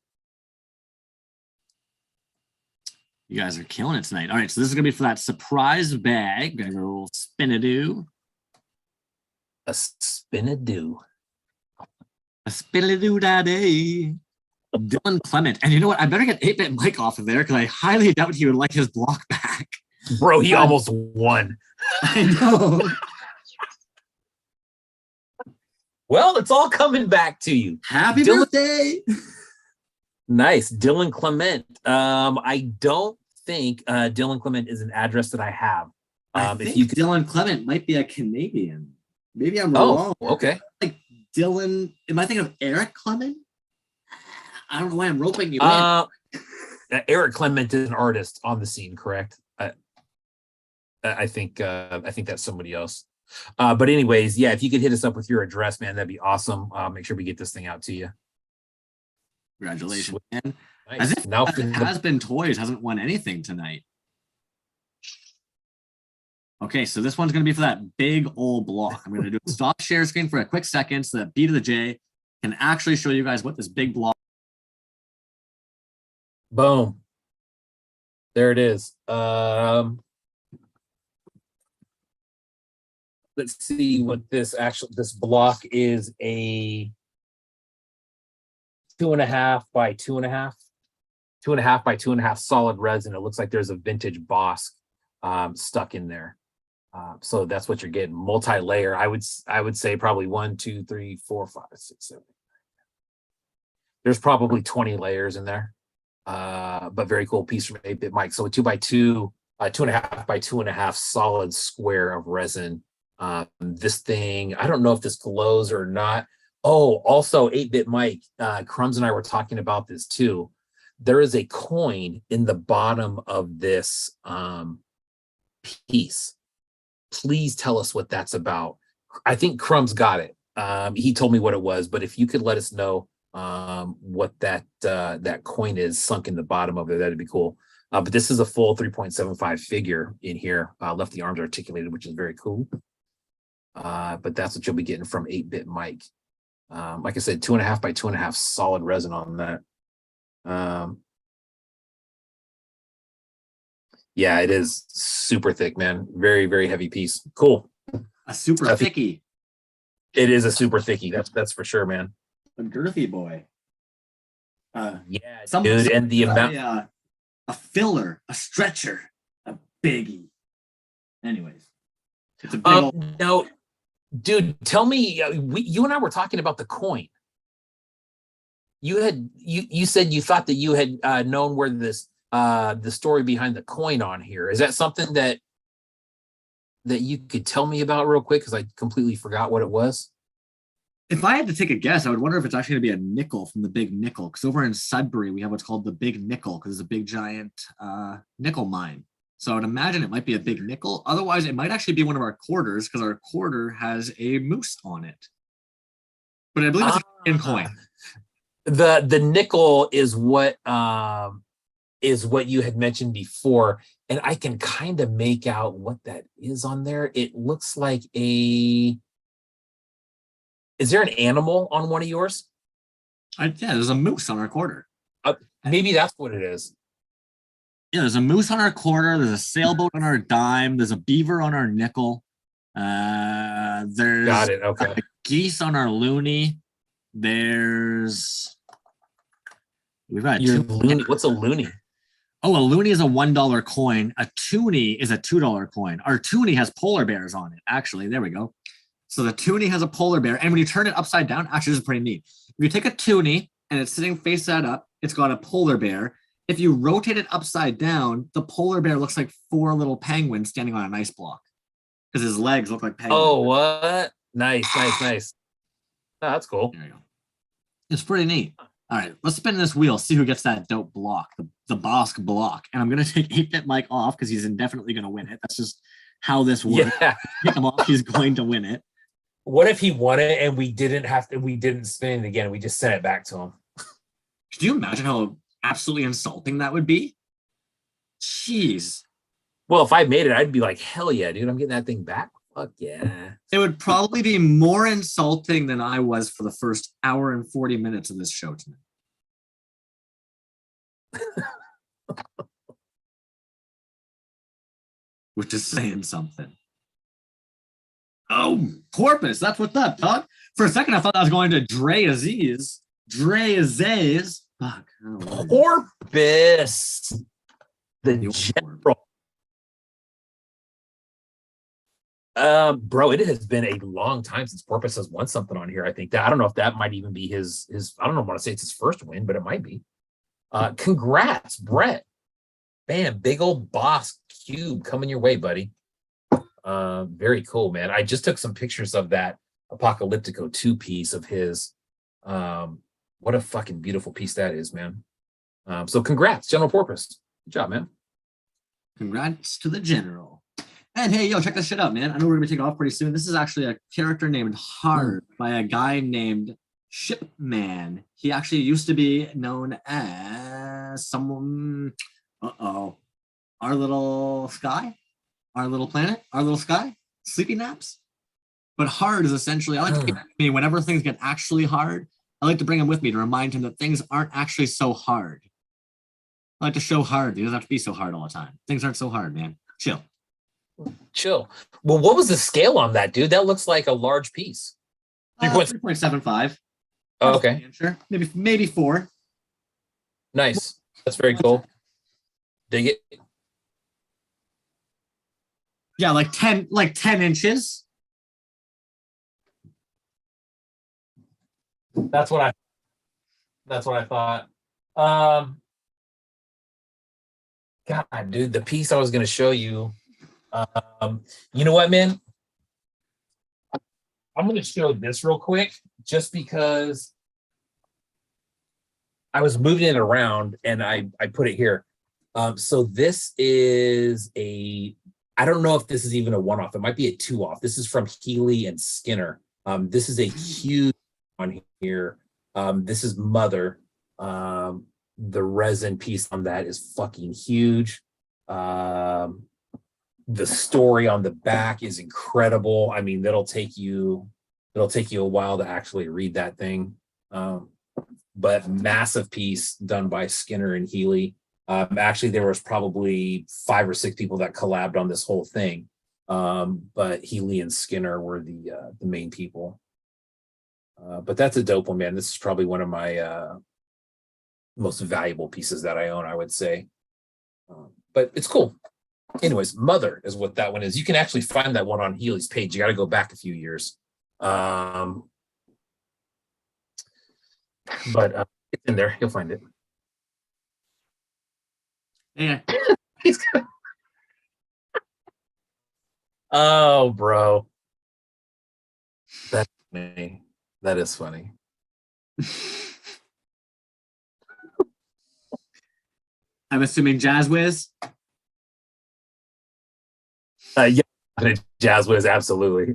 You guys are killing it tonight. All right, so this is going to be for that surprise bag. Gonna go a little spin-a-doo. A spin-a-doo. A spin-a-doo-da-day. Dylan Clement. And you know what? I better get 8-Bit Mike off of there because I highly doubt he would like his block back. Bro, he almost won. I know. Well, it's all coming back to you. Happy birthday. Nice. Dylan Clement. I don't think Dylan Clement is an address that I have. I think Dylan Clement might be a Canadian. Maybe I'm Oh, wrong. okay. Like Dylan, am I thinking of Eric Clement? I don't know why I'm roping you in. Eric Clement is an artist on the scene, correct? I think that's somebody else. But anyways, yeah, if you could hit us up with your address, man, that'd be awesome. Make sure we get this thing out to you. Congratulations, man. Nice. As if Now Has Been Toys hasn't won anything tonight. Okay, so this one's going to be for that big old block. I'm going to do a stop share screen for a quick second so that B to the J can actually show you guys what this big block. Boom. There it is. Let's see what this block is. A 2.5 by 2.5, 2.5 by 2.5 solid resin. It looks like there's a vintage bossk stuck in there. So that's what you're getting. Multi-layer. I would say probably 1, 2, 3, 4, 5, 6, 7. There's probably 20 layers in there. But very cool piece from 8-Bit Mike. So a 2x2, 2.5 by 2.5 solid square of resin. This thing, I don't know if this glows or not. Oh, also 8-Bit Mike, Crumbs and I were talking about this too. There is a coin in the bottom of this piece. Please tell us what that's about. I think Crumbs got it. He told me what it was, but if you could let us know what that coin is sunk in the bottom of it, that'd be cool. But this is a full 3.75 figure in here. Left the arms articulated, which is very cool. But that's what you'll be getting from 8-Bit Mike. Like I said, 2.5 by 2.5 solid resin on that. Yeah, it is super thick, man. Very, very heavy piece. Cool. A super thickie. It is a super thickie. That's for sure, man. A girthy boy. Yeah, dude. And the amount. A filler, a stretcher, a biggie. Anyways, it's a big old. No, dude, tell me. You and I were talking about the coin. You said you thought that you had known where this the story behind the coin on here. Is that something that you could tell me about real quick? Because I completely forgot what it was. If I had to take a guess, I would wonder if it's actually going to be a nickel from the Big Nickel. Because over in Sudbury, we have what's called the Big Nickel, because it's a big giant nickel mine. So I would imagine it might be a big nickel. Otherwise, it might actually be one of our quarters, because our quarter has a moose on it. But I believe it's a Canadian coin. The nickel is what you had mentioned before, and I can kind of make out what that is on there. It looks like a. Is there an animal on one of yours? Yeah, there's a moose on our quarter. Maybe that's what it is. Yeah, there's a moose on our quarter. There's a sailboat on our dime. There's a beaver on our nickel. There's got it. Okay. Geese on our loony. We've got your loony. What's a loony? Oh, a loony is a $1 coin. A toonie is a $2 coin. Our toonie has polar bears on it. Actually, there we go. So the toonie has a polar bear, and when you turn it upside down, actually, this is pretty neat. If you take a toonie and it's sitting face side up, it's got a polar bear. If you rotate it upside down, the polar bear looks like 4 little penguins standing on an ice block because his legs look like penguins. Oh, what? Nice. Oh, that's cool. There you go. It's pretty neat. All right, let's spin this wheel, see who gets that dope block, the bossk block. And I'm going to take 8-Bit Mike off because he's indefinitely going to win it. That's just how this works. Yeah. Take him off, he's going to win it. What if he won it and we didn't spin it again? We just sent it back to him. Could you imagine how absolutely insulting that would be? Jeez. Well, if I made it, I'd be like, hell yeah, dude, I'm getting that thing back. Fuck yeah. It would probably be more insulting than I was for the first hour and 40 minutes of this show tonight. Which is saying something. Oh, porpoise. That's what's up, dog. For a second, I thought I was going to Dre Aziz. Dre Aziz. Fuck. Porpoise. The general. Bro, it has been a long time since Porpoise has won something on here. I think that I don't know if that might even be his. I don't know want to say it's his first win, but it might be. Congrats, Brett. Bam, big old boss cube coming your way, buddy. Very cool, man. I just took some pictures of that Apocalyptico 2 piece of his. What a fucking beautiful piece that is, man. So congrats, General Porpoise. Good job, man. Congrats to the general. And hey, yo, check this shit out, man. I know we're gonna be taking off pretty soon. This is actually a character named Hard by a guy named Shipman. He actually used to be known as someone. Our little sky, our little planet, our little sky, sleepy naps. But Hard is essentially, I like to keep me whenever things get actually hard. I like to bring him with me to remind him that things aren't actually so hard. I like to show Hard. He doesn't have to be so hard all the time. Things aren't so hard, man. Chill. Well, what was the scale on that, dude? That looks like a large piece. 3.75. Oh, okay. Sure. Maybe 4. Nice. That's very cool. Dig it. Yeah, like 10 inches. That's what I thought. God, dude, the piece I was gonna show you. You know what, man? I'm gonna show this real quick just because I was moving it around and I put it here. So this is I don't know if this is even a one-off. It might be a two-off. This is from Healy and Skinner. This is a huge one here. This is Mother. The resin piece on that is fucking huge. The story on the back is incredible. I mean, it'll take you a while to actually read that thing. But massive piece done by Skinner and Healy. Actually, there was probably 5 or 6 people that collabed on this whole thing. But Healy and Skinner were the main people. But that's a dope one, man. This is probably one of my most valuable pieces that I own, I would say. But it's cool. Anyways, Mother is what that one is. You can actually find that one on Healy's page. You got to go back a few years. But it's in there. You'll find it. Yeah. Oh, bro. That's funny. That is funny. I'm assuming Jazz Wiz. Yeah, Jazz Wiz, absolutely.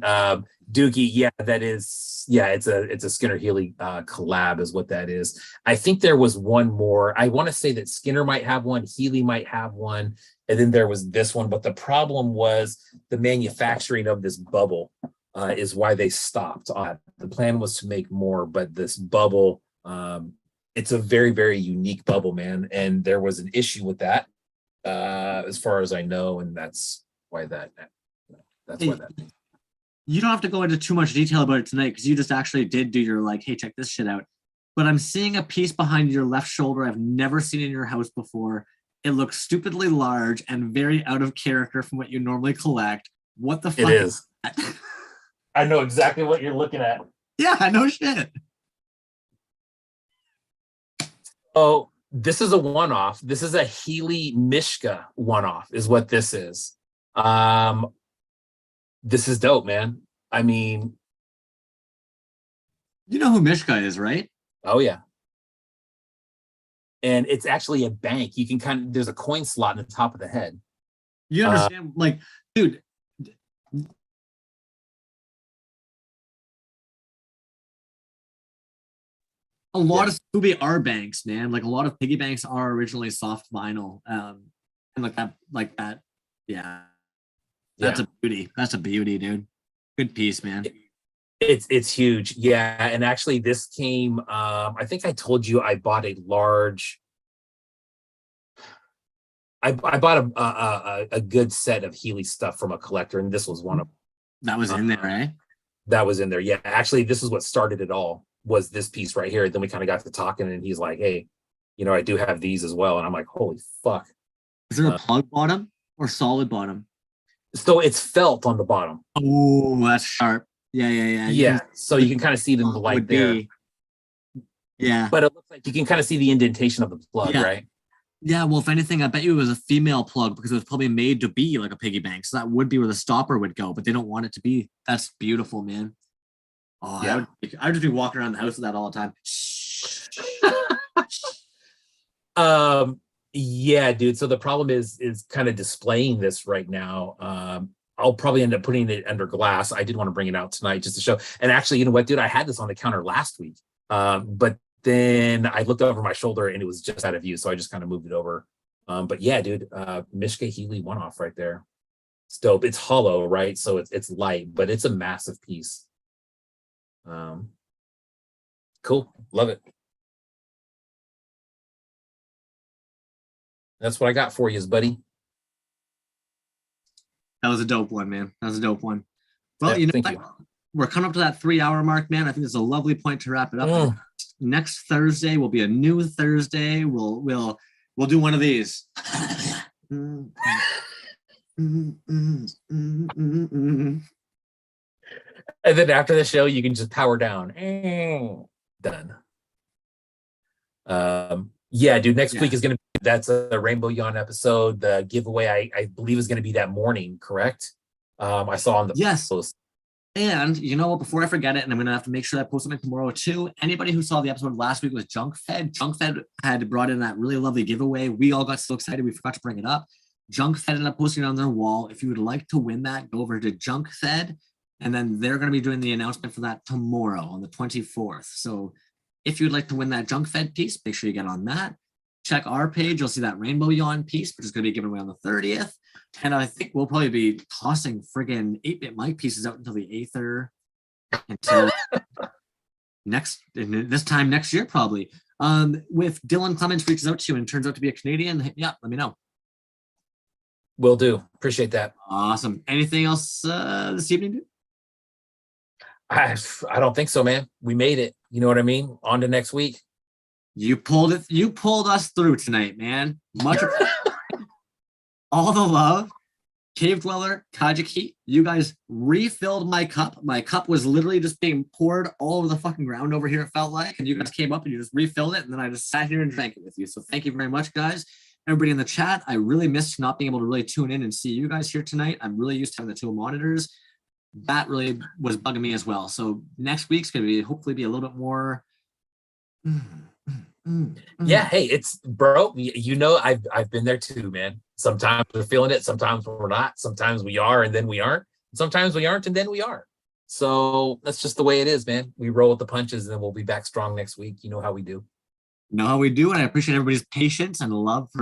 Dookie, yeah, that is, yeah, it's a Skinner Healy collab is what that is. I think there was one more. I want to say that Skinner might have one, Healy might have one, and then there was this one. But the problem was the manufacturing of this bubble is why they stopped. The plan was to make more, but this bubble, it's a very, very unique bubble, man. And there was an issue with that, as far as I know, and that's why that. You don't have to go into too much detail about it tonight because you just actually did do your like, hey, check this shit out. But I'm seeing a piece behind your left shoulder I've never seen in your house before. It looks stupidly large and very out of character from what you normally collect. What the fuck? It is. I know exactly what you're looking at. Yeah, no shit. Oh, this is a one-off. This is a Healy Mishka one-off is what this is. This is dope, man. I mean, you know who Mishka is, right? Oh yeah. And it's actually a bank. You can there's a coin slot in the top of the head. You understand, like, dude. A lot of Scooby are banks, man. Like a lot of piggy banks are originally soft vinyl. And like that. Yeah. That's a beauty. That's a beauty, dude. Good piece, man. It's huge. Yeah. And actually this came, I think I told you I bought a large, I bought a good set of Healy stuff from a collector, and this was one of them. That was in there, right? That was in there. Yeah. Actually, this is what started it all, was this piece right here. Then we kind of got to talking, and he's like, hey, I do have these as well. And I'm like, holy fuck. Is there a plug bottom or solid bottom? So it's felt on the bottom. Oh, that's sharp. Yeah. Yeah. So you can kind of see the light there. Yeah. But it looks like you can kind of see the indentation of the plug, right? Yeah, well, if anything, I bet you it was a female plug because it was probably made to be like a piggy bank. So that would be where the stopper would go, but they don't want it to be. That's beautiful, man. Oh, Yeah. I would just be walking around the house with that all the time. Yeah, dude. So the problem is kind of displaying this right now. I'll probably end up putting it under glass. I did want to bring it out tonight just to show. And actually, you know what, dude? I had this on the counter last week. But then I looked over my shoulder and it was just out of view. So I just kind of moved it over. But yeah, dude, Mishka Healy one-off right there. It's dope. It's hollow, right? So it's light, but it's a massive piece. Cool. Love it. That's what I got for you, buddy. That was a dope one, man. That was a dope one. Well, Yeah, you know, thank you. we're coming up to that 3-hour mark, man. I think it's a lovely point to wrap it up. Next Thursday will be a new Thursday. We'll do one of these. And then after the show, you can just power down. Done. Yeah, dude. Next week is gonna be that's a Rainbow Yawn episode. The giveaway I believe is gonna be that morning, correct? I saw on the post. And you know what? Before I forget it, and I'm gonna have to make sure I post something tomorrow too. Anybody who saw the episode last week was Junk Fed had brought in that really lovely giveaway. We all got so excited we forgot to bring it up. Junk Fed ended up posting it on their wall. If you would like to win that, go over to Junk Fed, and then they're going to be doing the announcement for that tomorrow on the 24th. So if you'd like to win that Junk Fed piece, make sure you get on that. Check our page. You'll see that Rainbow Yawn piece, which is going to be given away on the 30th. And I think we'll probably be tossing friggin' 8-bit mic pieces out until the 8th until this time next year, probably. If Dylan Clements reaches out to you and turns out to be a Canadian, hit me up. Let me know. Will do. Appreciate that. Awesome. Anything else this evening, dude? I don't think so, man. We made it. You know what I mean? On to next week. You pulled it. You pulled us through tonight, man. Much all the love. Cavedweller, Kageki, you guys refilled my cup. My cup was literally just being poured all over the fucking ground over here, it felt like. And you guys came up and you just refilled it. And then I just sat here and drank it with you. So thank you very much, guys. Everybody in the chat, I really missed not being able to really tune in and see you guys here tonight. I'm really used to having the 2 monitors. That really was bugging me as well. So next week's going to be hopefully be a little bit more. Yeah, hey, it's bro. You know, I've been there too, man. Sometimes we're feeling it, sometimes we're not. Sometimes we are, and then we aren't. Sometimes we aren't, and then we are. So that's just the way it is, man. We roll with the punches, and then we'll be back strong next week. You know how we do. Know how we do, and I appreciate everybody's patience and love for